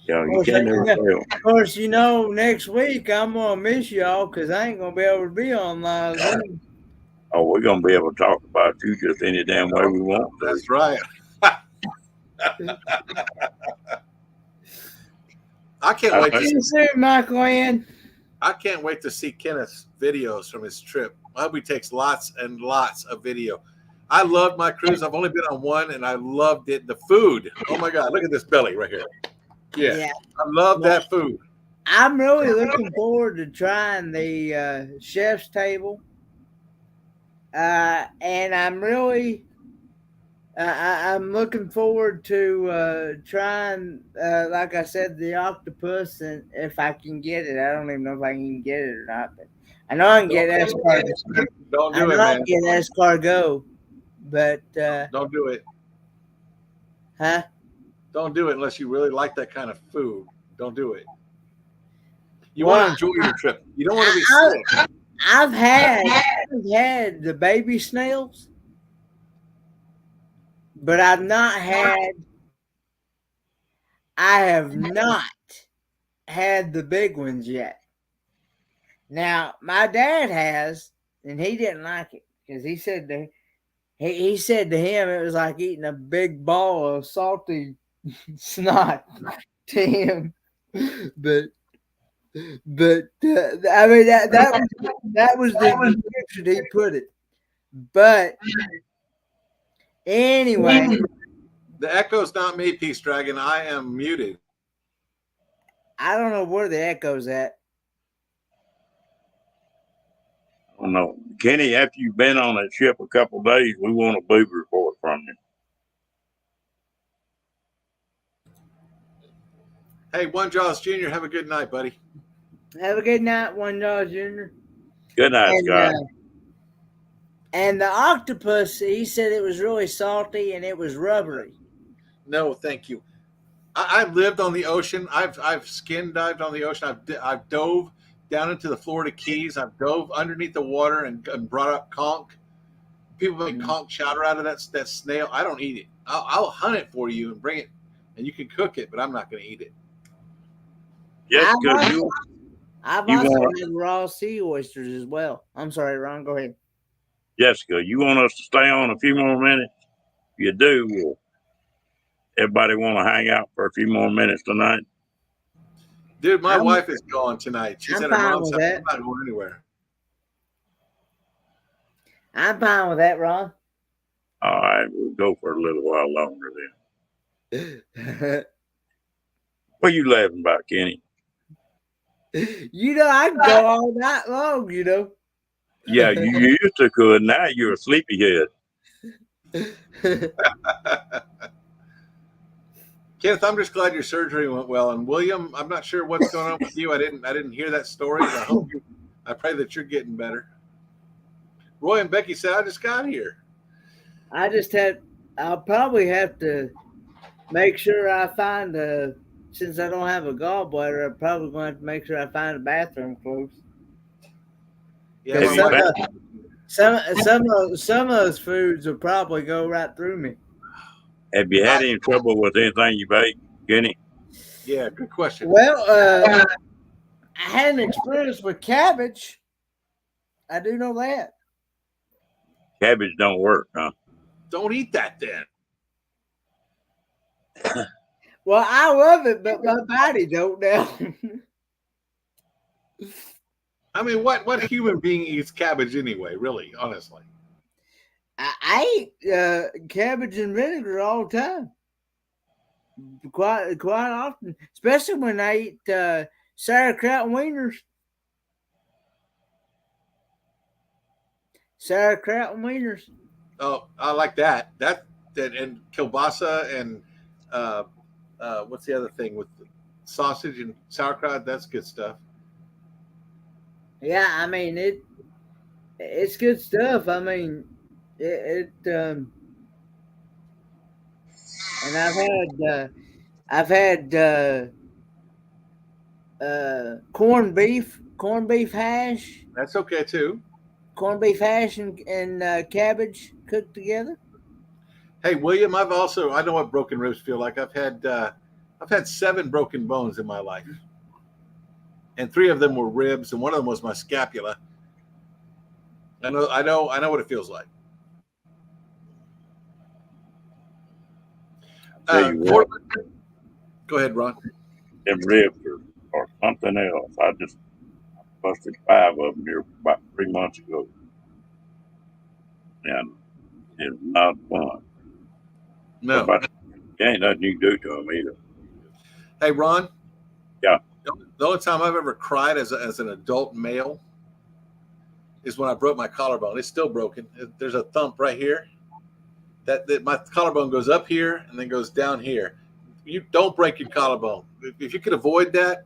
Speaker 1: Yeah, you can't never tell.
Speaker 2: Of course, next week I'm gonna miss y'all because I ain't gonna be able to be on live.
Speaker 1: Oh, we're gonna be able to talk about you just any damn way we want.
Speaker 7: That's right. I can't wait to
Speaker 2: see you soon, Michael Ann.
Speaker 7: I can't wait to see Kenneth's videos from his trip. I hope he takes lots and lots of video. I loved my cruise. I've only been on one, and I loved it. The food. Oh my God! Look at this belly right here. Yeah. I love that food.
Speaker 2: I'm really looking forward to trying the chef's table, and I'm really. I'm looking forward to trying, like I said, the octopus, and if I can get it. I don't even know if I can get it or not, but I know I can get escargot.
Speaker 7: Don't do it, man.
Speaker 2: I can get escargot, but
Speaker 7: don't do it.
Speaker 2: Huh?
Speaker 7: Don't do it unless you really like that kind of food. Don't do it. You want to enjoy your trip. You don't want to be sick.
Speaker 2: I've had the baby snails. But I have not had the big ones yet. Now, my dad has, and he didn't like it because he said to him it was like eating a big ball of salty snot to him. but I mean that was the description he put it. But anyway,
Speaker 7: The echo's not me, Peace Dragon. I am muted.
Speaker 2: I don't know where the echo's at.
Speaker 1: I don't know. Kenny, after you've been on that ship a couple of days, we want a boob report from you.
Speaker 7: Hey, One Jaws Jr., have a good night, buddy.
Speaker 2: Have a good night, One Jaws Jr.
Speaker 1: Good night, Scott.
Speaker 2: And the octopus, he said it was really salty and it was rubbery.
Speaker 7: No, thank you. I've lived on the ocean. I've skin dived on the ocean. I've dove down into the Florida Keys. I've dove underneath the water and brought up conch. People make conch chowder out of that snail. I don't eat it. I'll hunt it for you and bring it, and you can cook it, but I'm not going to eat it.
Speaker 1: Jessica,
Speaker 2: I've also had raw sea oysters as well. I'm sorry, Ron. Go ahead.
Speaker 1: Jessica, you want us to stay on a few more minutes? If you do, will everybody want to hang out for a few more minutes tonight?
Speaker 7: Dude, my wife is gone tonight. She's at her mom's house.
Speaker 2: I'm
Speaker 7: not going anywhere.
Speaker 2: I'm fine with that, Ron.
Speaker 1: All right, we'll go for a little while longer then. What are you laughing about, Kenny?
Speaker 2: You know, I can go all night long, you know.
Speaker 1: Yeah, you used to could. Now you're a sleepyhead.
Speaker 7: Kenneth, I'm just glad your surgery went well. And William, I'm not sure what's going on with you. I didn't hear that story. I pray that you're getting better. Roy and Becky said, I just got here.
Speaker 2: I'll probably have to make sure I find since I don't have a gallbladder, I'm probably going to have to make sure I find a bathroom close.
Speaker 7: Yeah,
Speaker 2: some of those foods will probably go right through me.
Speaker 1: Have you had any trouble with anything you ate, Kenny?
Speaker 7: Yeah, good question.
Speaker 2: Well, I had an experience with cabbage. I do know that.
Speaker 1: Cabbage don't work, huh?
Speaker 7: Don't eat that then.
Speaker 2: Well, I love it, but my body don't now.
Speaker 7: I mean, what human being eats cabbage anyway, really, honestly?
Speaker 2: I eat cabbage and vinegar all the time. Quite often, especially when I eat sauerkraut and wieners. Sauerkraut and wieners.
Speaker 7: Oh, I like that. That and kielbasa and what's the other thing with the sausage and sauerkraut? That's good stuff.
Speaker 2: Yeah, I mean it's good stuff. I mean and I've had corned beef hash.
Speaker 7: That's okay too.
Speaker 2: Corned beef hash and cabbage cooked together.
Speaker 7: Hey, William, I know what broken ribs feel like. I've had 7 broken bones in my life, and 3 of them were ribs, and one of them was my scapula. I know what it feels like. Go ahead, Ron.
Speaker 1: Them ribs or something else. I just busted 5 of them here about 3 months ago, and it's not fun.
Speaker 7: No,
Speaker 1: ain't nothing you can do to them either.
Speaker 7: Hey, Ron.
Speaker 1: Yeah.
Speaker 7: The only time I've ever cried as an adult male is when I broke my collarbone. It's still broken. There's a thump right here. That my collarbone goes up here and then goes down here. You don't break your collarbone. If you could avoid that,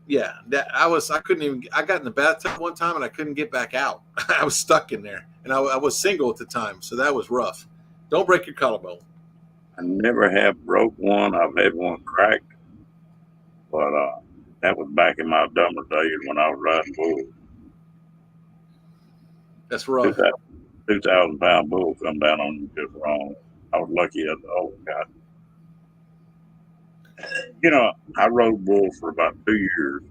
Speaker 7: yeah. I got in the bathtub one time and I couldn't get back out. I was stuck in there, and I was single at the time, so that was rough. Don't break your collarbone.
Speaker 1: I never have broke one. I've had one cracked, but that was back in my dumber days when I was riding bulls.
Speaker 7: That's rough.
Speaker 1: 2,000-pound bull come down on you just wrong. I was lucky. God. You know, I rode bulls for about 2 years.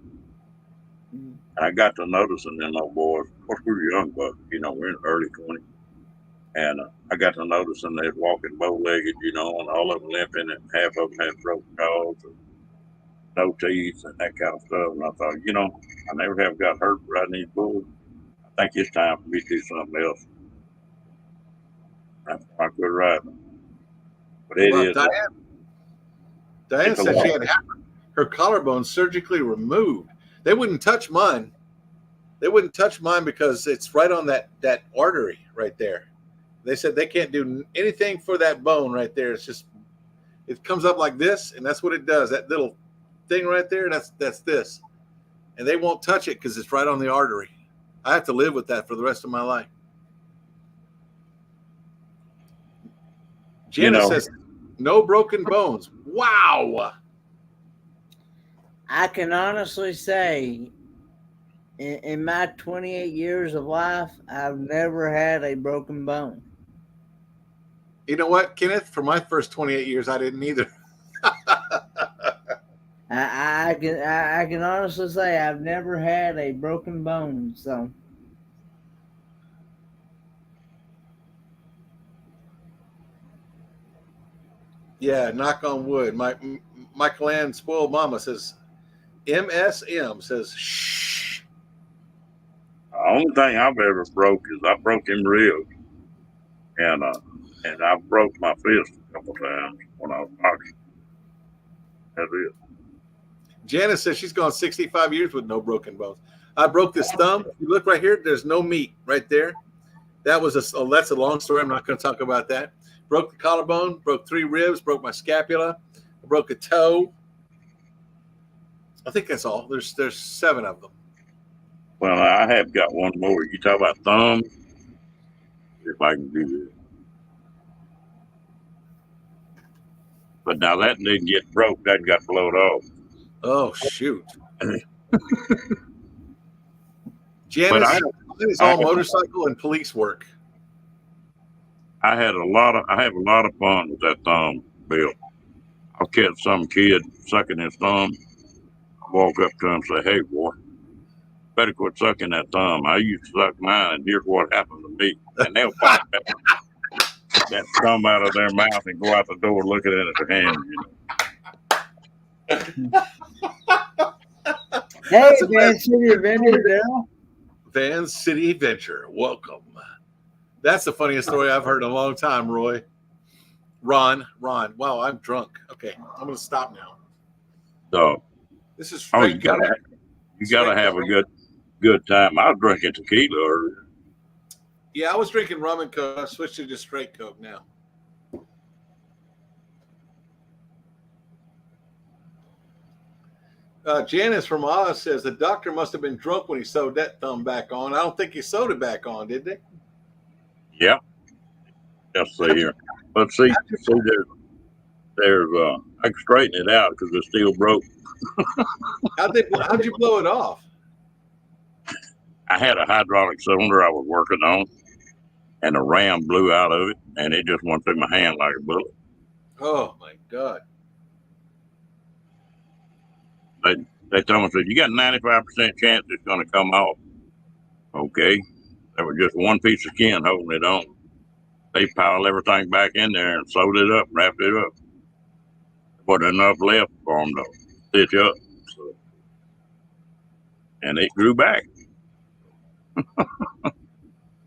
Speaker 1: And I got to noticing them old boys. Of course, we were young bucks. You know, we're in the early 20s. And I got to noticing they was walking bow-legged, you know, and all of them limping, and half of them had broken jaws. no teeth and that kind of stuff. And I thought, I never have got hurt riding these bulls. I think it's time for me to do something else. That's why I quit riding. But it
Speaker 7: Well,
Speaker 1: is.
Speaker 7: Diane
Speaker 1: It's a
Speaker 7: said she
Speaker 1: lot.
Speaker 7: had her collarbone surgically removed. They wouldn't touch mine. They wouldn't touch mine because it's right on that artery right there. They said they can't do anything for that bone right there. It's just, it comes up like this, and that's what it does. That little thing right there, that's this. And they won't touch it because it's right on the artery. I have to live with that for the rest of my life. Janice says, no broken bones. Wow.
Speaker 2: I can honestly say, in my 28 years of life, I've never had a broken bone.
Speaker 7: You know what, Kenneth? For my first 28 years, I didn't either.
Speaker 2: I can honestly say I've never had a broken bone. So.
Speaker 7: Yeah, knock on wood. Michael Ann Spoiled Mama says, MSM says, shh.
Speaker 1: The only thing I've ever broke is I broke him ribs, and I broke my fist a couple times when I was boxing. That's it.
Speaker 7: Janice says she's gone 65 years with no broken bones. I broke this thumb. If you look right here, there's no meat right there. That's a long story. I'm not going to talk about that. Broke the collarbone, broke 3 ribs, broke my scapula, broke a toe. I think that's all. There's 7 of them.
Speaker 1: Well, I have got one more. You talk about thumbs. If I can do this. But now that didn't get broke. That got blowed off.
Speaker 7: Oh, shoot.
Speaker 1: But
Speaker 7: Janice, it's all motorcycle and police work.
Speaker 1: I have a lot of fun with that thumb, Bill. I'll catch some kid sucking his thumb. I walk up to him and say, "Hey, boy, better quit sucking that thumb. I used to suck mine, and here's what happened to me." And they'll pop that thumb out of their mouth and go out the door looking at their hands.
Speaker 2: Hey, Van City Adventure, Daryl.
Speaker 7: Van City Adventure, welcome. That's the funniest story I've heard in a long time, Roy. Ron. Wow, I'm drunk. Okay, I'm going to stop now.
Speaker 1: So,
Speaker 7: this is
Speaker 1: you gotta have a good time. I was drinking tequila earlier.
Speaker 7: Yeah, I was drinking rum and Coke. I switched to just straight Coke now. Janice from Oz says the doctor must have been drunk when he sewed that thumb back on. I don't think he sewed it back on, did they?
Speaker 1: Yeah. Let's see here. Let's see. There's I can straighten it out because it's still broke.
Speaker 7: How'd you blow it off?
Speaker 1: I had a hydraulic cylinder I was working on, and a ram blew out of it, and it just went through my hand like a bullet.
Speaker 7: Oh my God!
Speaker 1: They told me, said, "You got a 95% chance it's going to come off." Okay, there was just one piece of skin holding it on. They piled everything back in there and sewed it up, wrapped it up. There wasn't enough left for them to stitch up, so. And it grew back.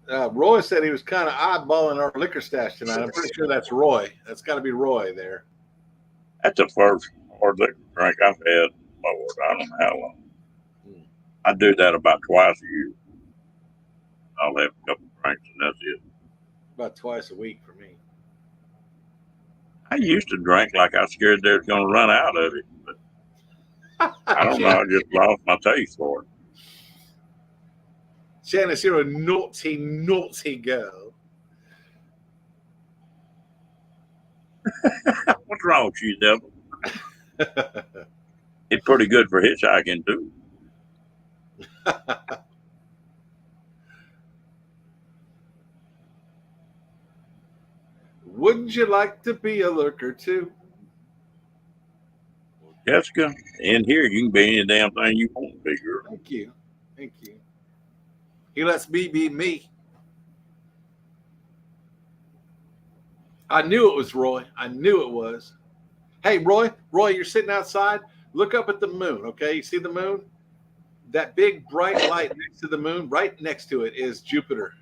Speaker 7: Roy said he was kind of eyeballing our liquor stash tonight. I'm pretty sure that's Roy. That's got to be Roy there.
Speaker 1: That's the first hard liquor drink I've had, Lord, I don't know how long. I do that about twice a year. I'll have a couple of drinks and that's it.
Speaker 7: About twice a week for me.
Speaker 1: I used to drink like I was scared they was going to run out of it, but I don't know. I just lost my taste for it.
Speaker 7: Janice, you're a naughty, naughty girl.
Speaker 1: What's wrong with you, devil? It's pretty good for hitchhiking, too.
Speaker 7: Wouldn't you like to be a lurker, too?
Speaker 1: Jessica, in here, you can be any damn thing you want to be, girl.
Speaker 7: Thank you. Thank you. He lets me be me. I knew it was Roy. I knew it was. Hey, Roy, you're sitting outside. Look up at the moon, okay? You see the moon? That big bright light next to the moon, right next to it is Jupiter.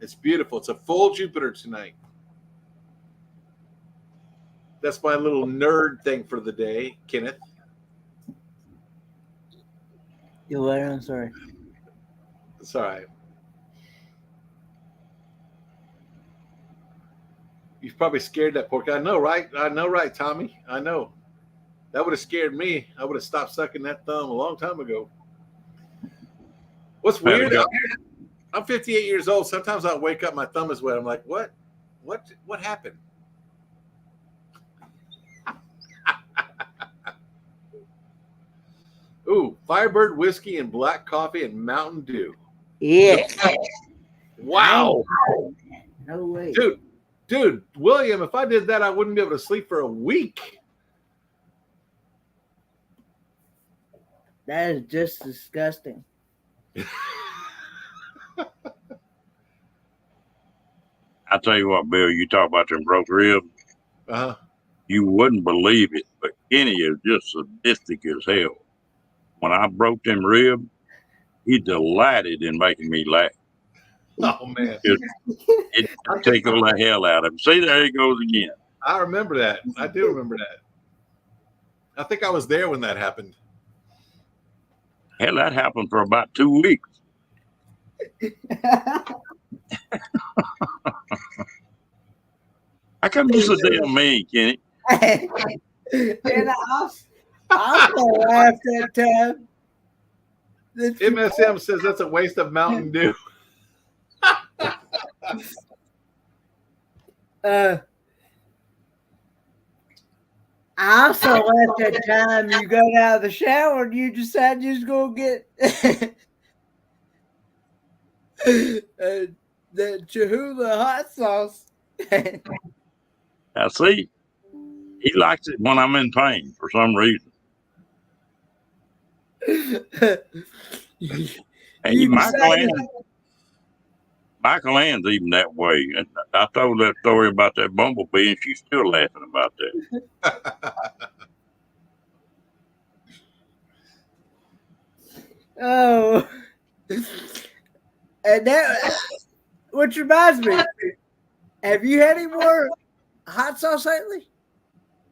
Speaker 7: It's beautiful. It's a full Jupiter tonight. That's my little nerd thing for the day, Kenneth.
Speaker 2: You're what? I'm sorry.
Speaker 7: It's all right. You've probably scared that poor guy. I know, right? I know, right, Tommy? I know. That would have scared me. I would have stopped sucking that thumb a long time ago. What's weird? I'm 58 years old. Sometimes I wake up, my thumb is wet. I'm like, what happened? Ooh, Firebird whiskey and black coffee and Mountain Dew.
Speaker 2: Yeah.
Speaker 7: Wow.
Speaker 2: No way.
Speaker 7: Dude, William, if I did that, I wouldn't be able to sleep for a week.
Speaker 2: That is just disgusting.
Speaker 1: I tell you what, Bill, you talk about them broke ribs.
Speaker 7: Uh-huh.
Speaker 1: You wouldn't believe it, but Kenny is just sadistic as hell. When I broke them ribs, he delighted in making me laugh.
Speaker 7: Oh, man.
Speaker 1: It tickled the hell out of him. See, there he goes again.
Speaker 7: I remember that. I do remember that. I think I was there when that happened.
Speaker 1: Hell, that happened for about 2 weeks. How come you so damn mean, Kenny?
Speaker 2: And I also laughed that time.
Speaker 7: MSM says that's a waste of Mountain Dew.
Speaker 2: I also laughed that time you got out of the shower and you decided you was going to get the Chihuahua hot sauce.
Speaker 1: Now, see, he likes it when I'm in pain for some reason. And Michael Ann's even that way. And I told that story about that bumblebee, and she's still laughing about that.
Speaker 2: Oh, and that, which reminds me, have you had any more hot sauce lately?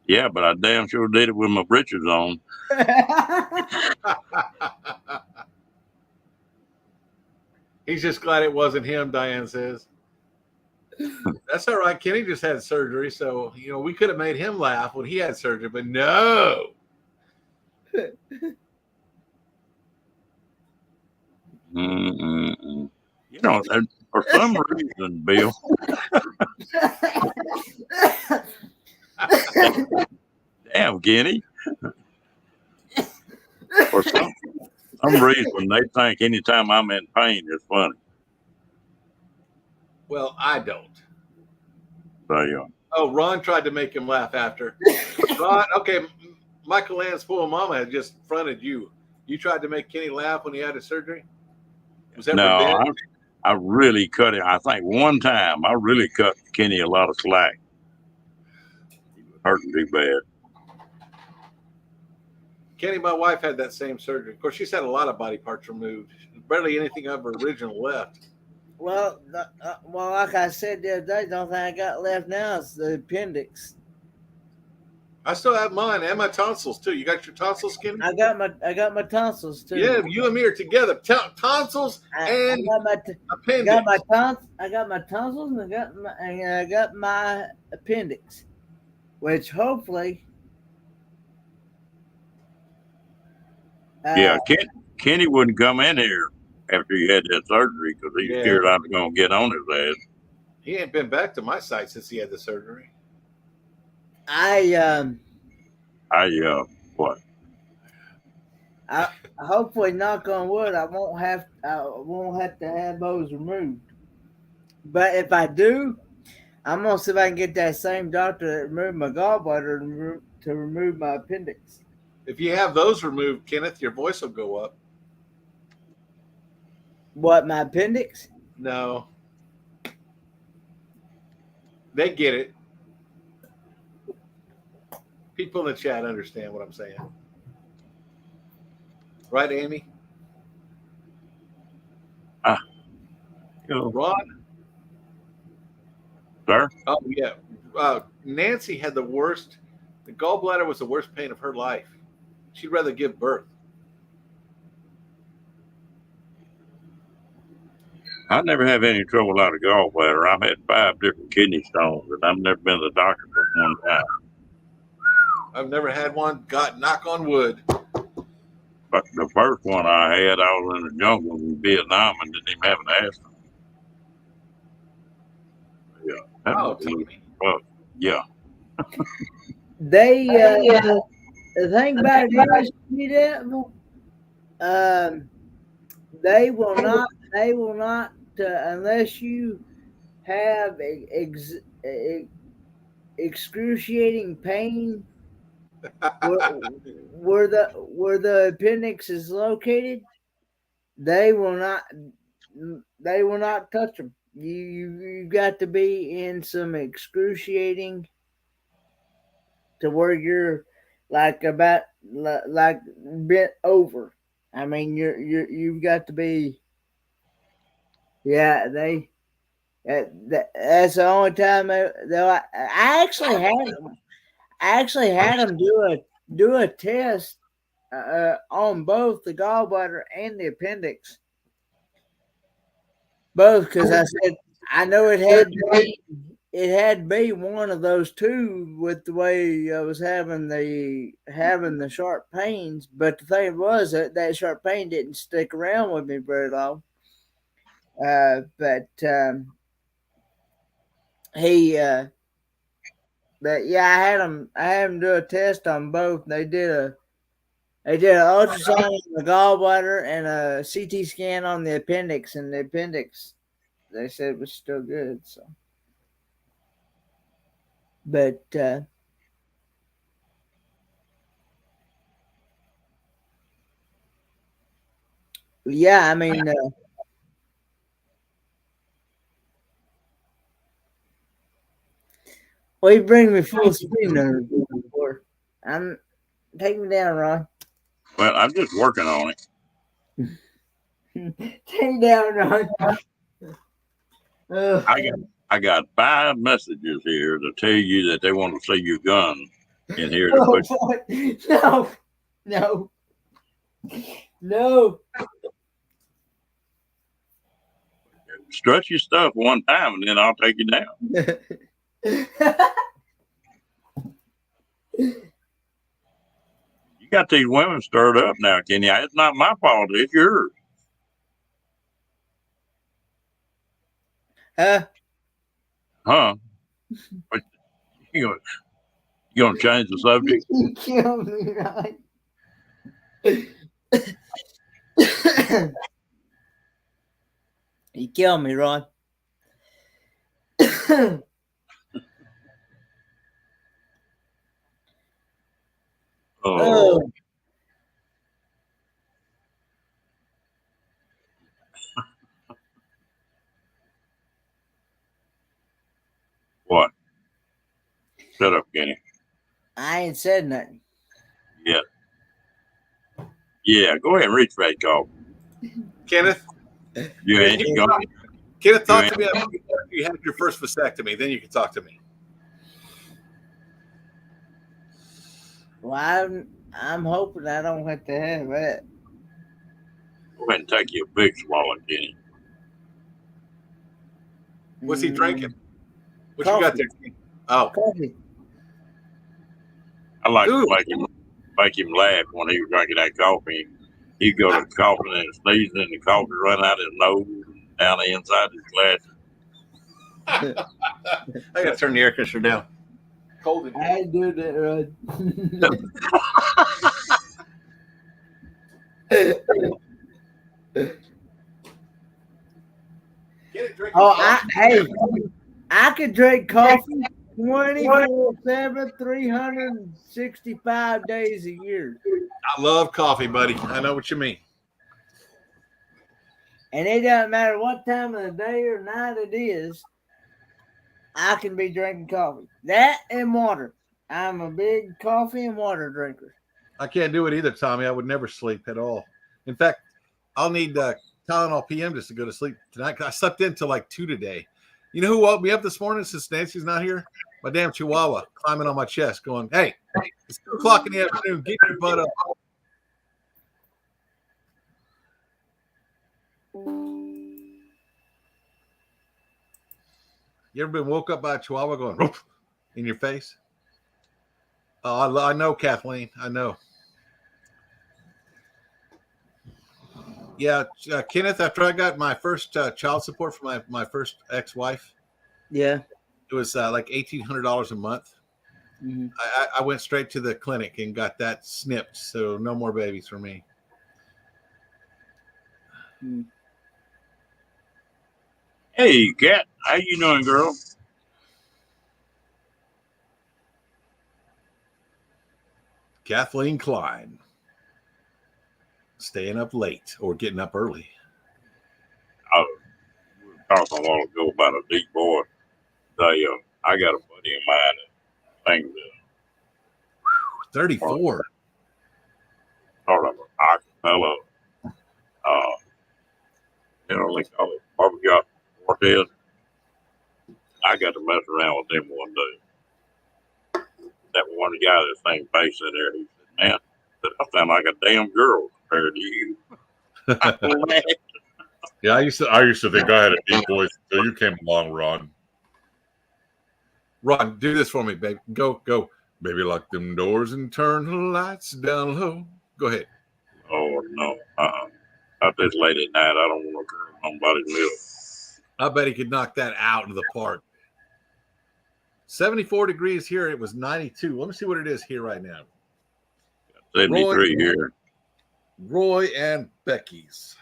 Speaker 1: Yeah, but I damn sure did it with my britches on.
Speaker 7: He's just glad it wasn't him, Diane says. That's all right. Kenny just had surgery, so we could have made him laugh when he had surgery, but no.
Speaker 1: Mm-mm-mm. For some reason, Bill. Damn, Kenny. For some reason, they think anytime I'm in pain, it's funny.
Speaker 7: Well, I don't.
Speaker 1: So,
Speaker 7: Oh, Ron tried to make him laugh after. Ron, okay, Michael Ann's full mama had just fronted you. You tried to make Kenny laugh when he had his surgery? Was that
Speaker 1: no, I really cut it. I think one time I really cut Kenny a lot of slack. He was hurting too bad.
Speaker 7: Kenny, my wife had that same surgery. Of course, she's had a lot of body parts removed. Barely anything of her original left.
Speaker 2: Well, like I said the other day, the only thing I got left now is the appendix.
Speaker 7: I still have mine and my tonsils too. You got your tonsils, Kenny?
Speaker 2: I got my tonsils too.
Speaker 7: Yeah, you and me are together. Tonsils and appendix.
Speaker 2: I got my tonsils and I got my appendix, which hopefully.
Speaker 1: Yeah, Kenny wouldn't come in here after he had that surgery because he's scared I was going to get on his ass.
Speaker 7: He ain't been back to my site since he had the surgery.
Speaker 1: What?
Speaker 2: I hopefully, knock on wood, I won't have to have those removed. But if I do, I'm gonna see if I can get that same doctor that removed my gallbladder to remove my appendix.
Speaker 7: If you have those removed, Kenneth, your voice will go up.
Speaker 2: What, my appendix?
Speaker 7: No. They get it. People in the chat understand what I'm saying. Right, Amy? Ron?
Speaker 1: Sir?
Speaker 7: Oh, yeah. Nancy had the worst. The gallbladder was the worst pain of her life. She'd rather give birth.
Speaker 1: I never have any trouble out of gallbladder. I've had 5 different kidney stones, and I've never been to the doctor but one time.
Speaker 7: I've never had one. God, knock on wood.
Speaker 1: But the first one I had, I was in the jungle in Vietnam and didn't even have an asthma. Yeah. That
Speaker 7: Oh,
Speaker 1: was really
Speaker 7: Tommy.
Speaker 1: rough. Yeah.
Speaker 2: They the thing about it is, they will not unless you have excruciating pain where the appendix is located. They will not touch them. You got to be in some excruciating to where you're like bent over. I mean, you've got to be. Yeah, that's the only time I actually had them do a test on both the gallbladder and the appendix, both, because I said I know it had to be one of those two with the way I was having the sharp pains. But the thing was that sharp pain didn't stick around with me very long. But yeah, I had them do a test on both. They did an ultrasound on the gallbladder and a CT scan on the appendix, and the appendix they said was still good. So, but yeah, I mean. Well, you bring me full speed there. Take me down, Ron.
Speaker 1: Well, I'm just working on it.
Speaker 2: Take me down, Ron.
Speaker 1: I got 5 messages here to tell you that they want to see your gun in here.
Speaker 2: No.
Speaker 1: Strut your stuff one time, and then I'll take you down. You got these women stirred up now, Kenny. It's not my fault. It's yours. Huh? But you gonna change the subject?
Speaker 2: You killed me, right? You killed me, Ron.
Speaker 1: Oh. What? Shut up, Kenny.
Speaker 2: I ain't said nothing.
Speaker 1: Yeah. Yeah, go ahead and reach for that call.
Speaker 7: Kenneth?
Speaker 1: You ain't going.
Speaker 7: Kenneth, talk to me after you had your first vasectomy. Then you can talk to me.
Speaker 2: Well, I'm hoping I don't have to have that.
Speaker 1: Go ahead and take you a big swallow, Kenny.
Speaker 7: What's he drinking? What
Speaker 2: Coffee.
Speaker 7: you got there, Kenny? Oh.
Speaker 2: Coffee.
Speaker 1: I like to make him laugh when he was drinking that coffee. He'd go to coughing and sneezing, and the coffee run out his nose and down the inside his glasses.
Speaker 7: I got to turn the air conditioner down. Cold in here.
Speaker 2: I do that, right? I could drink coffee 24/7, 365 days a year.
Speaker 7: I love coffee, buddy. I know what you mean.
Speaker 2: And it doesn't matter what time of the day or night it is, I can be drinking coffee. That and water. I'm a big coffee and water drinker.
Speaker 7: I can't do it either, Tommy. I would never sleep at all. In fact, I'll need Tylenol PM just to go to sleep tonight. 'Cause I slept in till like 2 today. You know who woke me up this morning since Nancy's not here? My damn Chihuahua climbing on my chest, going, "Hey, it's 2 o'clock in the afternoon. Get your butt up." You ever been woke up by a Chihuahua going "Roof" in your face? Oh, I know, Kathleen. I know. Yeah, Kenneth. After I got my first child support from my first ex-wife,
Speaker 2: Yeah.
Speaker 7: it was like $1,800 a month.
Speaker 2: Mm-hmm.
Speaker 7: I went straight to the clinic and got that snipped, so no more babies for me.
Speaker 2: Mm.
Speaker 1: Hey, Kat, how you doing, girl?
Speaker 7: Kathleen Klein, staying up late or getting up early.
Speaker 1: We were talking a while ago about a deep boy. I got a buddy of mine that sings
Speaker 7: 34.
Speaker 1: sort of an acapella. They call it barbershop quartet. I got to mess around with them one day. That one guy that sang bass in there, he said, "Man, I sound like a damn girl compared to you." I laughed.
Speaker 8: Yeah, I used to think I had a deep voice until you came along, Ron.
Speaker 7: Ron, do this for me, baby. Go. Baby, lock them doors and turn the lights down low. Go ahead.
Speaker 1: Oh no, not this late at night. I don't want to curl somebody's milk.
Speaker 7: I bet he could knock that out of the park. 74 degrees here. It was 92. Let me see what it is here right now.
Speaker 1: 73 here.
Speaker 7: Roy and Becky's.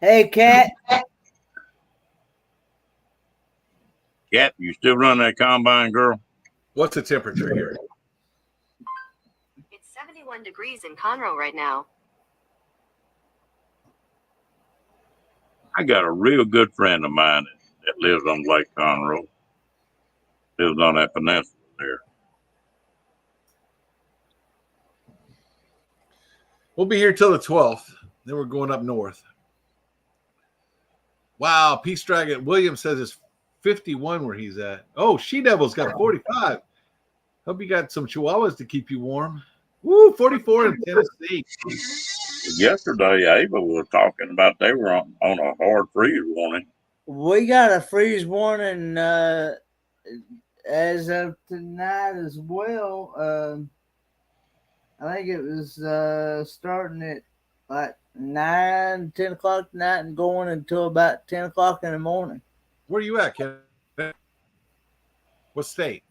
Speaker 2: Hey, Kat.
Speaker 1: Kat, you still run that combine, girl?
Speaker 7: What's the temperature here?
Speaker 9: It's 71 degrees in Conroe right now.
Speaker 1: I got a real good friend of mine that lives on Lake Conroe. Lives on that peninsula there.
Speaker 7: We'll be here till the 12th. Then we're going up north. Wow, Peace Dragon Williams says it's 51 where he's at. Oh, She Devil's got 45. Hope you got some Chihuahuas to keep you warm. Woo, 44 in Tennessee.
Speaker 1: Yesterday, Ava was talking about they were on a hard freeze warning.
Speaker 2: We got a freeze warning as of tonight as well. I think it was starting at like 9, 10 o'clock tonight and going until about 10 o'clock in the morning.
Speaker 7: Where are you at, Ken? What state?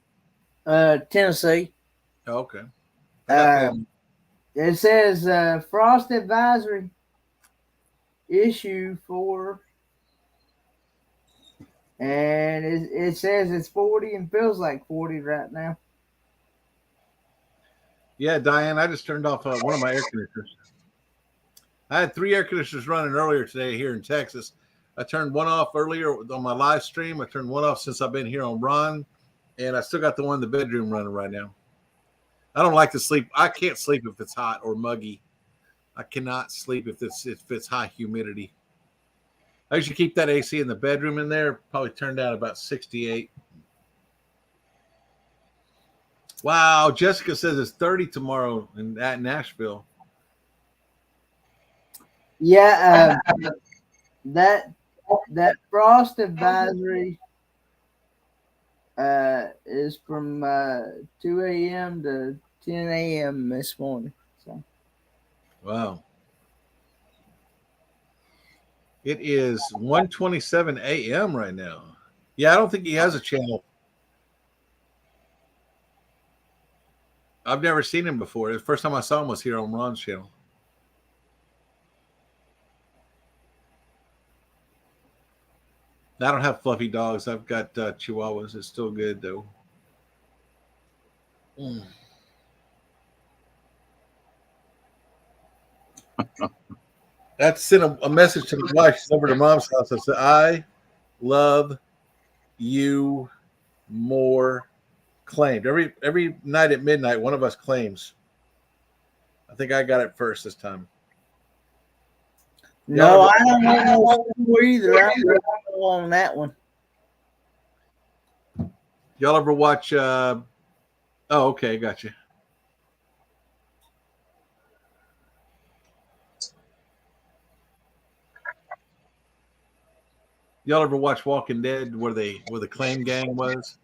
Speaker 2: Tennessee.
Speaker 7: Oh, okay.
Speaker 2: It says frost advisory issue for, and it says it's 40 and feels like 40 right now.
Speaker 7: Yeah, Diane, I just turned off one of my air conditioners. I had 3 air conditioners running earlier today here in Texas. I turned one off earlier on my live stream. I turned one off since I've been here on Ron, and I still got the one in the bedroom running right now. I don't like to sleep. I can't sleep if it's hot or muggy. I cannot sleep if it's high humidity. I usually keep that AC in the bedroom in there. Probably turned down about 68. Wow, Jessica says it's 30 tomorrow at Nashville.
Speaker 2: Yeah, that frost advisory is from 2 a.m. to 10 a.m. this morning. So.
Speaker 7: Wow. It is 1:27 a.m. right now. Yeah, I don't think he has a channel. I've never seen him before. The first time I saw him was here on Ron's channel. I don't have fluffy dogs. I've got Chihuahuas. It's still good, though. I had to send a message to my wife. She's over to Mom's house. I said, I love you more. Claimed. Every night at midnight, one of us claims. I think I got it first this time.
Speaker 2: No, I don't know no score either. I'm on that one.
Speaker 7: Y'all ever watch? Oh, okay, gotcha. Y'all ever watch Walking Dead, where the Claim Gang was?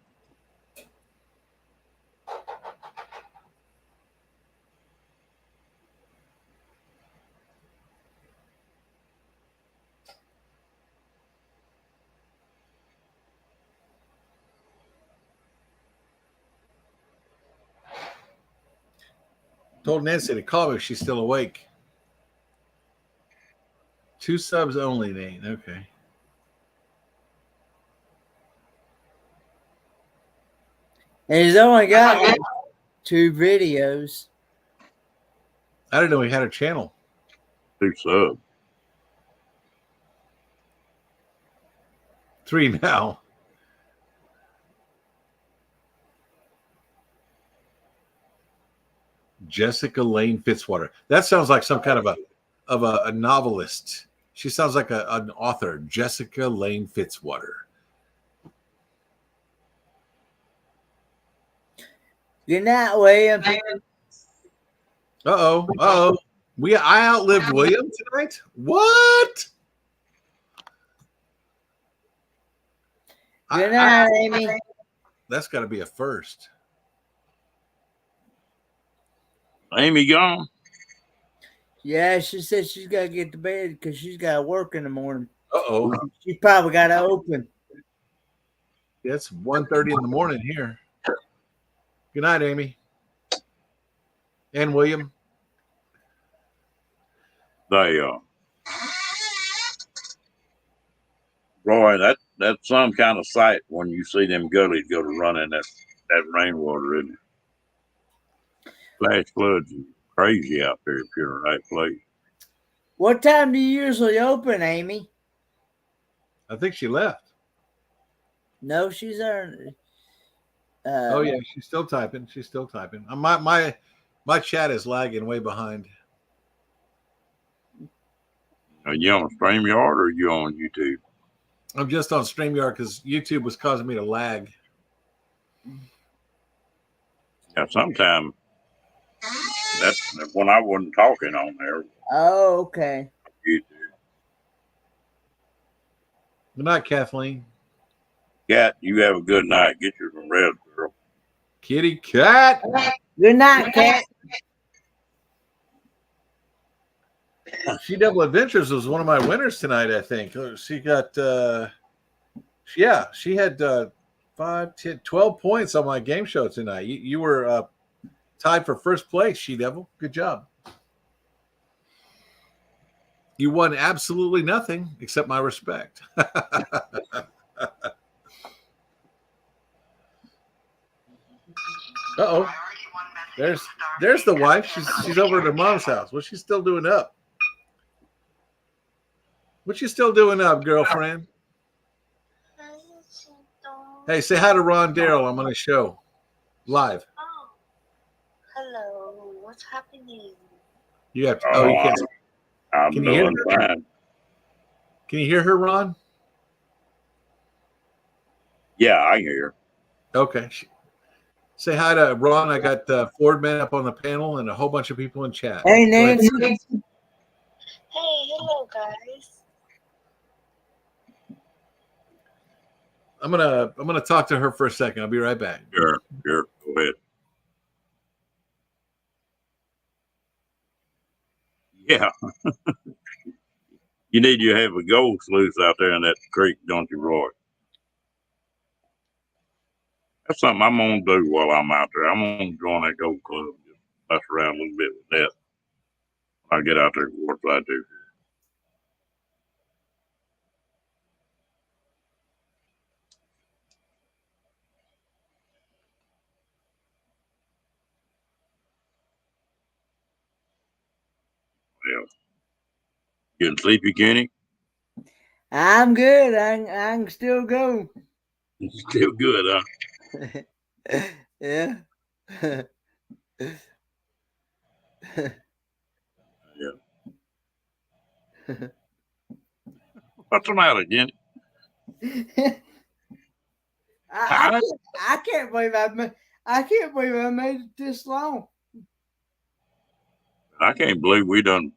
Speaker 7: Told Nancy to call me if she's still awake. 2 subs only, Nate. Okay.
Speaker 2: And he's only got like 2 videos.
Speaker 7: I didn't know he had a channel.
Speaker 1: 2 subs.
Speaker 7: 3 now. Jessica Lane Fitzwater. That sounds like some kind of a novelist. She sounds like an author. Jessica Lane Fitzwater.
Speaker 2: Good night, William.
Speaker 7: Uh-oh. I outlived William tonight? What?
Speaker 2: Good night, Amy.
Speaker 7: That's got to be a first.
Speaker 1: Amy gone?
Speaker 2: Yeah, she said she's got to get to bed because she's got to work in the morning.
Speaker 7: Uh-oh.
Speaker 2: She probably got to open.
Speaker 7: Yeah, it's 1:30 in the morning here. Good night, Amy. And William.
Speaker 1: They Roy, that's some kind of sight when you see them gullies go to run in that rainwater, isn't it? Flash floods are crazy out there if you're in the right place.
Speaker 2: What time do you usually open, Amy?
Speaker 7: I think she left.
Speaker 2: No, she's there.
Speaker 7: Oh yeah, she's still typing. My chat is lagging way behind.
Speaker 1: Are you on StreamYard or are you on YouTube?
Speaker 7: I'm just on StreamYard because YouTube was causing me to lag.
Speaker 1: Yeah, sometimes that's when I wasn't talking on there.
Speaker 2: Oh, okay.
Speaker 1: YouTube.
Speaker 7: Good night, Kathleen.
Speaker 1: Cat, you have a good night. Get your some rest, girl.
Speaker 7: Kitty cat.
Speaker 2: Good night, Cat.
Speaker 7: She Double Adventures was one of my winners tonight, I think. She got she had 5, 10, 12 points on my game show tonight. You were tied for first place, She Devil. Good job. You won absolutely nothing except my respect. Uh-oh. There's the wife. She's over at her mom's house. What's she still doing up? What you still doing up, girlfriend? Hey, say hi to Ron Darrell. I'm on a show live.
Speaker 10: Oh, hello. What's happening?
Speaker 7: You have to, you can't.
Speaker 1: I'm
Speaker 7: Can you hear
Speaker 1: doing
Speaker 7: her?
Speaker 1: fine.
Speaker 7: Can you hear her, Ron?
Speaker 1: Yeah, I hear.
Speaker 7: Okay. Say hi to Ron. I got Ford Man up on the panel and a whole bunch of people in chat.
Speaker 2: Hey, Nancy.
Speaker 10: Hey, hello, guys.
Speaker 7: I'm gonna talk to her for a second. I'll be right back.
Speaker 1: Sure. Go ahead. Yeah. You need to have a gold sluice out there in that creek, don't you, Roy? That's something I'm gonna do while I'm out there. I'm gonna join that gold club, just mess around a little bit with that. I get out there what I do. Yeah. Getting sleepy, Kenny?
Speaker 2: I'm good. I can still go.
Speaker 1: Still good, huh?
Speaker 2: Yeah.
Speaker 1: What's the matter, Jenny?
Speaker 2: I can't believe I can't believe I made it this long.
Speaker 1: I can't believe we done.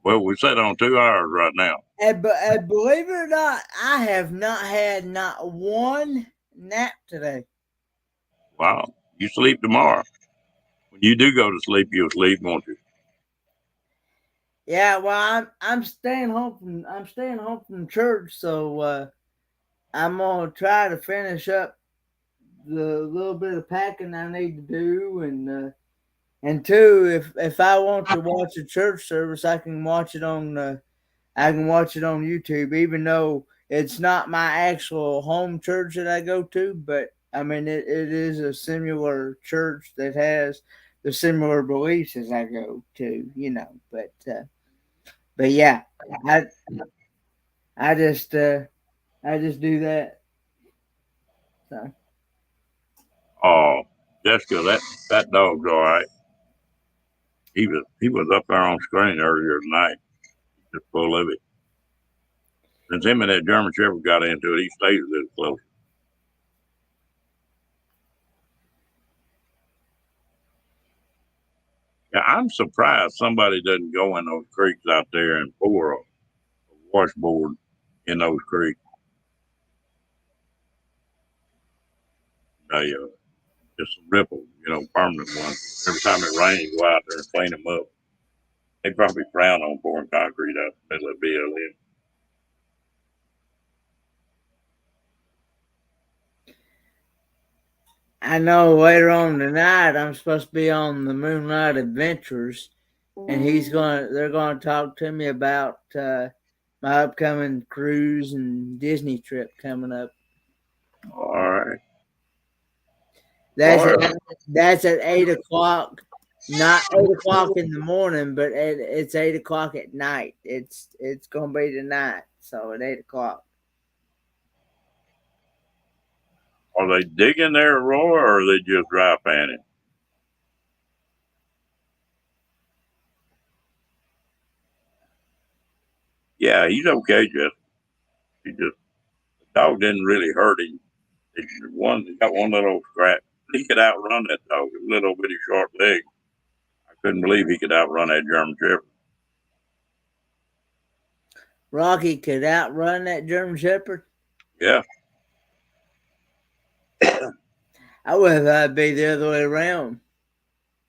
Speaker 1: Well, we sat on 2 hours right now.
Speaker 2: And believe it or not, I have not had not one nap today.
Speaker 1: Wow. You sleep tomorrow. When you do go to sleep, you'll sleep, won't you?
Speaker 2: Yeah, well, I'm staying home from church, so I'm gonna try to finish up the little bit of packing I need to do, and two, if I want to watch a church service, I can watch it on YouTube, even though it's not my actual home church that I go to, but I mean it is a similar church that has the similar beliefs as I go to, but yeah, I just do that. So.
Speaker 1: Oh, Jessica, that dog's all right. He was up there on screen earlier tonight, just full of it. Since him and that German Shepherd got into it, he stays a little closer. Yeah, I'm surprised somebody doesn't go in those creeks out there and pour a washboard in those creeks. Just some ripples, permanent ones. Every time it rains, go out there and clean them up. They probably frown on pouring concrete out the middle of BLM.
Speaker 2: I know later on tonight I'm supposed to be on the Moonlight Adventures, and they're gonna talk to me about my upcoming cruise and Disney trip coming up.
Speaker 1: All right.
Speaker 2: That's at 8:00, not 8:00 in the morning, but it's 8:00 at night. It's gonna be tonight, so at 8:00.
Speaker 1: Are they digging there, Roy, or are they just dry panning? Yeah, he's okay, Jeff. The dog didn't really hurt him. He got one little scratch. He could outrun that dog. A little bitty short leg. I couldn't believe he could outrun that German Shepherd.
Speaker 2: Rocky could outrun that German Shepherd?
Speaker 1: Yeah.
Speaker 2: I would have thought it'd be the other way around.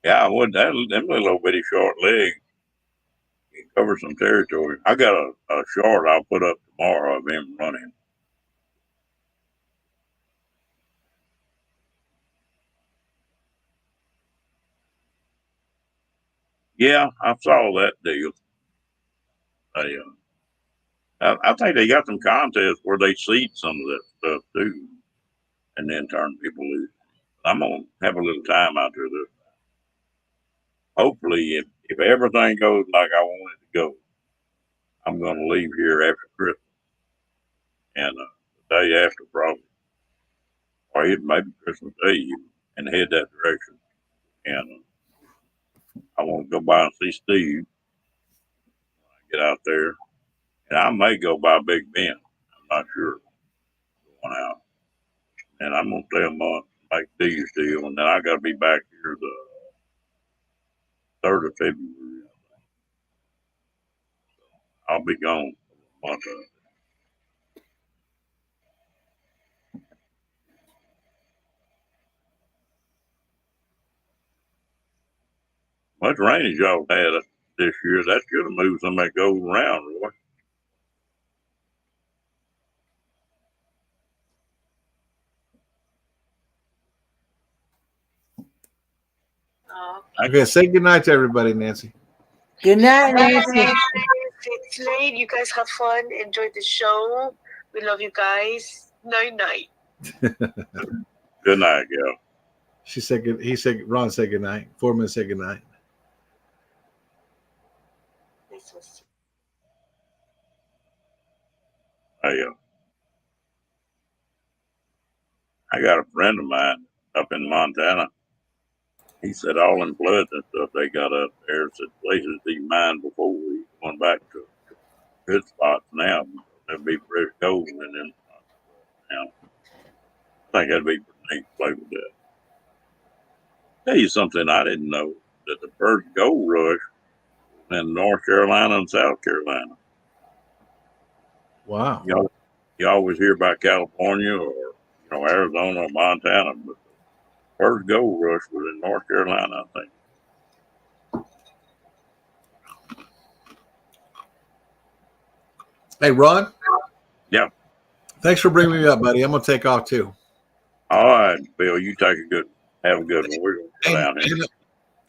Speaker 1: Yeah, I would. Them little bitty short legs can cover some territory. I got a short I'll put up tomorrow of him running. Yeah, I saw that deal. I think they got some contests where they seed some of that stuff too, and then turn people loose. I'm gonna have a little time out there. Hopefully, if everything goes like I want it to go, I'm gonna leave here after Christmas and the day after probably, or even maybe Christmas Day, and head that direction. And I want to go by and see Steve. Get out there, and I may go by Big Ben. I'm not sure. Going out, and I'm gonna stay a month, make Steve's deal, and then I got to be back here the 3rd of February. I'll be gone a month. Much rain as y'all had this year, that should have moved some of that gold around, Roy.
Speaker 7: Okay, say goodnight to everybody, Nancy.
Speaker 2: Good night, Nancy.
Speaker 10: It's late. You guys have fun. Enjoy the show. We love you guys. Night night.
Speaker 1: Good night, girl.
Speaker 7: She said good. He said Ron said good night. Foreman said good night.
Speaker 1: I got a friend of mine up in Montana. He said all them floods and stuff they got up there said places he mined before we went back to good spots now. They'll be pretty cold in them spots now. I think that'd be pretty neat to play with that. Tell you something I didn't know, that the first gold rush was in North Carolina and South Carolina.
Speaker 7: Wow.
Speaker 1: You always hear about California or Arizona or Montana, but the first gold rush was in North Carolina, I think.
Speaker 7: Hey, Ron.
Speaker 1: Yeah.
Speaker 7: Thanks for bringing me up, buddy. I'm gonna take off too.
Speaker 1: All right, Bill. You have a good one. We're gonna go down here.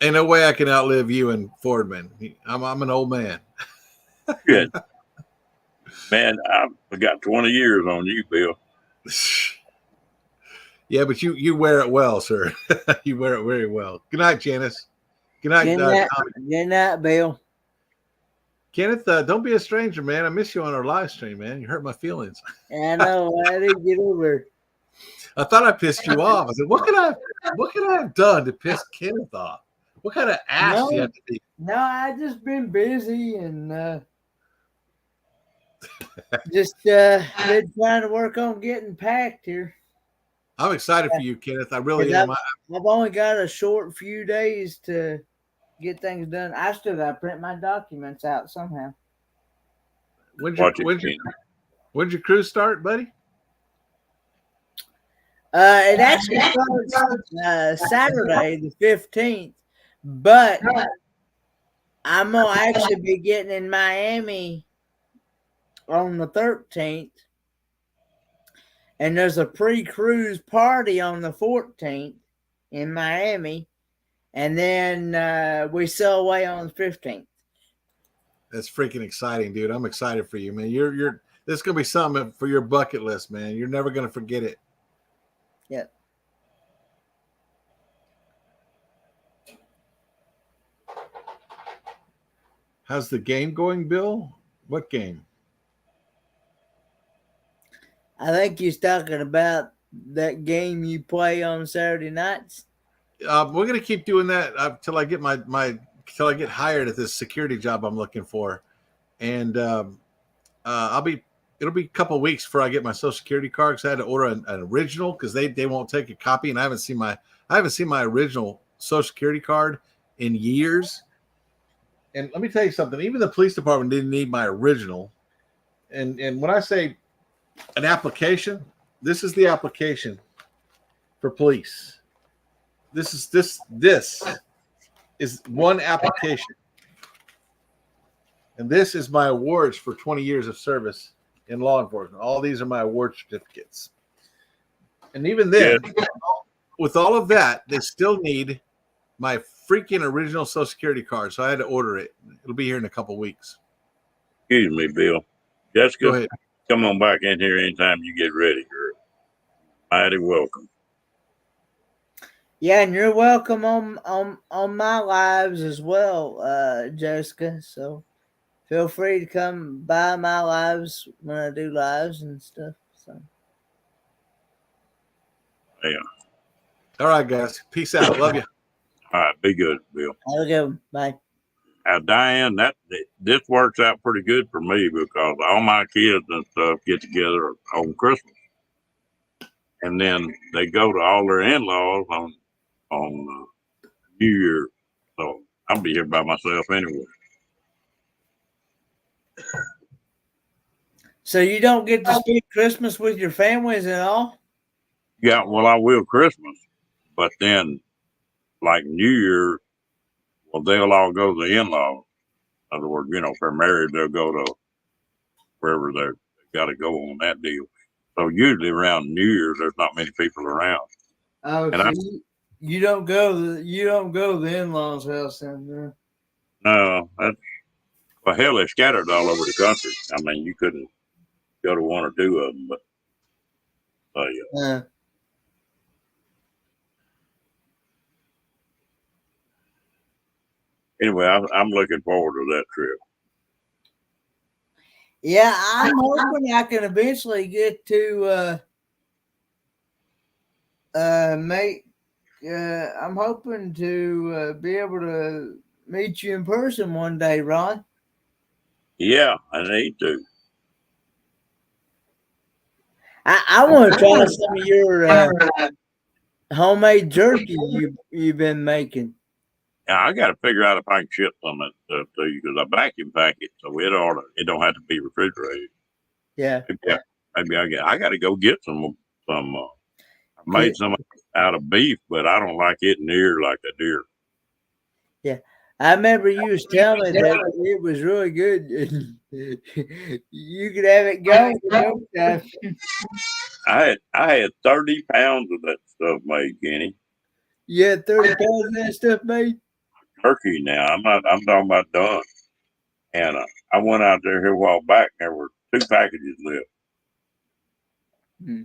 Speaker 7: Ain't no way I can outlive you and Fordman. I'm an old man.
Speaker 1: Good. Man, I've got 20 years on you, Bill.
Speaker 7: Yeah, but you wear it well, sir. You wear it very well. Good night, Janice. Good night,
Speaker 2: Good night, Bill.
Speaker 7: Kenneth. Don't be a stranger, man. I miss you on our live stream, man. You hurt my feelings.
Speaker 2: I know. I didn't get over it.
Speaker 7: I thought I pissed you off. I said, what could I have done to piss Kenneth off? What kind of ass do you have to be?
Speaker 2: No, I just been busy and just been trying to work on getting packed here.
Speaker 7: I'm excited for you, Kenneth. I really am.
Speaker 2: I've only got a short few days to get things done. I still got to print my documents out somehow.
Speaker 7: When'd your cruise start, buddy?
Speaker 2: It actually starts Saturday the 15th, but I'm going to actually be getting in Miami on the 13th, and there's a pre-cruise party on the 14th in Miami, and then we sail away on the 15th.
Speaker 7: That's freaking exciting, dude. I'm excited for you, man. You're this is gonna be something for your bucket list, man. You're never gonna forget it.
Speaker 2: Yeah.
Speaker 7: How's the game going, Bill? What game?
Speaker 2: I think he's talking about that game you play on Saturday nights.
Speaker 7: We're gonna keep doing that until I get till I get hired at this security job I'm looking for, and it'll be a couple of weeks before I get my Social Security card because I had to order an original because they won't take a copy, and I haven't seen my original Social Security card in years. And let me tell you something. Even the police department didn't need my original. And when I say an application, this is the application for police. This is one application. And this is my awards for 20 years of service in law enforcement. All these are my award certificates. And even then, with all of that, they still need my freaking original Social Security card. So I had to order it. It'll be here in a couple of weeks.
Speaker 1: Excuse me, Bill. Jessica,
Speaker 7: go ahead.
Speaker 1: Come on back in here anytime you get ready, girl. Mighty welcome.
Speaker 2: Yeah, and you're welcome on my lives as well, Jessica. So feel free to come by my lives when I do lives and stuff. So
Speaker 1: Yeah.
Speaker 7: All right, guys. Peace out. Love you.
Speaker 1: All right, be good, Bill.
Speaker 2: have a good one. Bye.
Speaker 1: Diane, this works out pretty good for me because all my kids and stuff get together on Christmas, and then they go to all their in-laws on New Year. So I'll be here by myself anyway.
Speaker 2: So you don't get to spend Christmas with your families at all?
Speaker 1: Yeah, well, I will Christmas, but then like New Year, well, they'll all go to the in-laws. In other words, if they're married, they'll go to wherever they got to go on that deal. So usually around New Year's, there's not many people around.
Speaker 2: Oh,
Speaker 1: and
Speaker 2: so you don't go to the in-laws' house then?
Speaker 1: No, well, hell, they're scattered all over the country. I mean, you couldn't go to one or two of them, but yeah. Anyway, I'm looking forward to that trip.
Speaker 2: Yeah, I'm hoping I can eventually get to I'm hoping to be able to meet you in person one day, Ron.
Speaker 1: Yeah, I need to.
Speaker 2: I want to try some of your homemade jerky you've been making.
Speaker 1: Now, I got to figure out if I can ship some of that stuff to you because I vacuum pack it, so it don't have to be refrigerated.
Speaker 2: Yeah.
Speaker 1: Maybe I got to go get some. I made some out of beef, but I don't like it near like a deer.
Speaker 2: Yeah, I remember you was telling me that it was really good. You could have it going no time.
Speaker 1: I had 30 pounds of that stuff made, Kenny.
Speaker 2: You had 30 pounds of that stuff made?
Speaker 1: Turkey now. I'm talking about done. And I went out there here a while back. And there were 2 packages left.
Speaker 2: Hmm.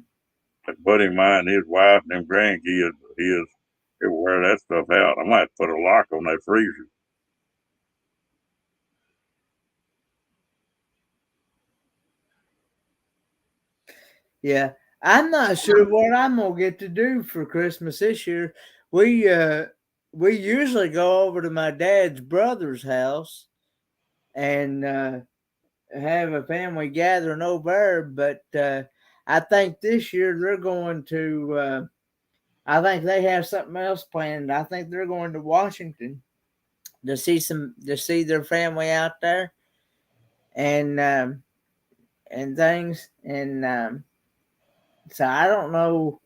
Speaker 1: A buddy of mine, his wife, and them grandkids, he'll wear that stuff out. I might put a lock on that freezer.
Speaker 2: Yeah, I'm not sure what I'm gonna get to do for Christmas this year. We usually go over to my dad's brother's house and have a family gathering over there, but I think this year they're going to. I think they have something else planned. I think they're going to Washington to see their family out there and things. And so I don't know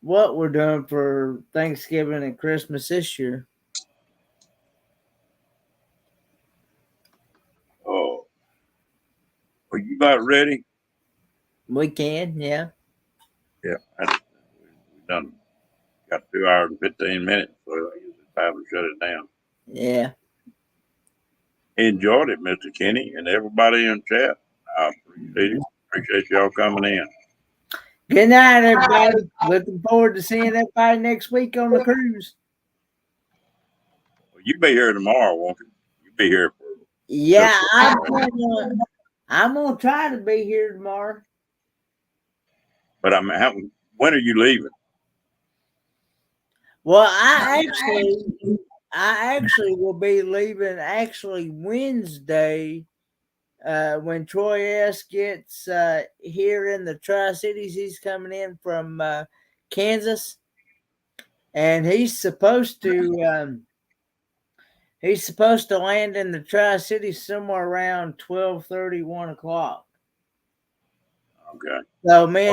Speaker 2: what we're doing for Thanksgiving and Christmas this year.
Speaker 1: Oh, are you about ready?
Speaker 2: We can, yeah.
Speaker 1: Yeah, we've done. Got 2 hours and 15 minutes, so I guess it's time to shut it down.
Speaker 2: Yeah.
Speaker 1: Enjoyed it, Mr. Kenny, and everybody in chat. I appreciate it. Appreciate y'all coming in.
Speaker 2: Good night, everybody. Looking forward to seeing everybody next week on the cruise.
Speaker 1: Well, you be here tomorrow, won't you? You be here for.
Speaker 2: Yeah, I'm gonna try to be here tomorrow.
Speaker 1: But when are you leaving?
Speaker 2: Well, I actually will be leaving Wednesday. When Troy S gets here in the Tri-Cities, he's coming in from Kansas, and he's supposed to land in the Tri-Cities somewhere around 12:30, 1 o'clock.
Speaker 1: Okay.
Speaker 2: So me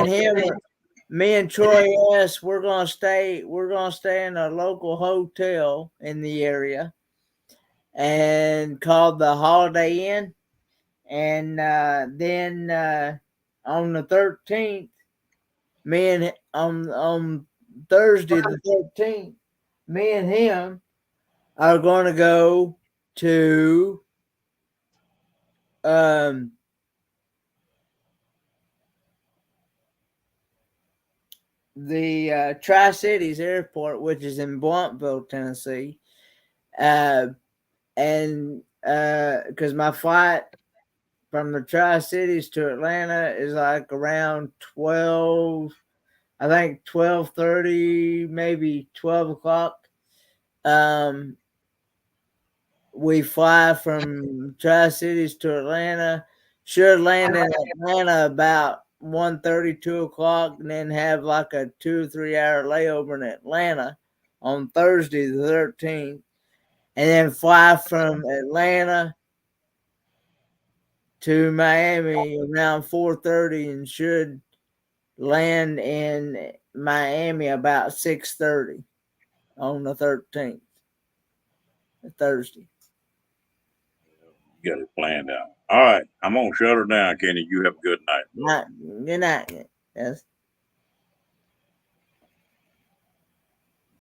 Speaker 2: and Troy S, we're gonna stay in a local hotel in the area, and called the Holiday Inn. And then on the 13th, on Thursday the 13th, me and him are going to go to the Tri-Cities Airport, which is in Blumpville, Tennessee, and because my flight from the Tri-Cities to Atlanta is like around 12, I think 12:30, maybe 12 o'clock. We fly from Tri-Cities to Atlanta, should land in Atlanta about 1:30, 2 o'clock, and then have like a 2 or 3 hour layover in Atlanta on Thursday the 13th, and then fly from Atlanta to Miami around 4:30, and should land in Miami about 6:30 on the 13th, Thursday.
Speaker 1: You got it planned out. All right. I'm going to shut her down, Kenny. You have a good night.
Speaker 2: Good night. Yes.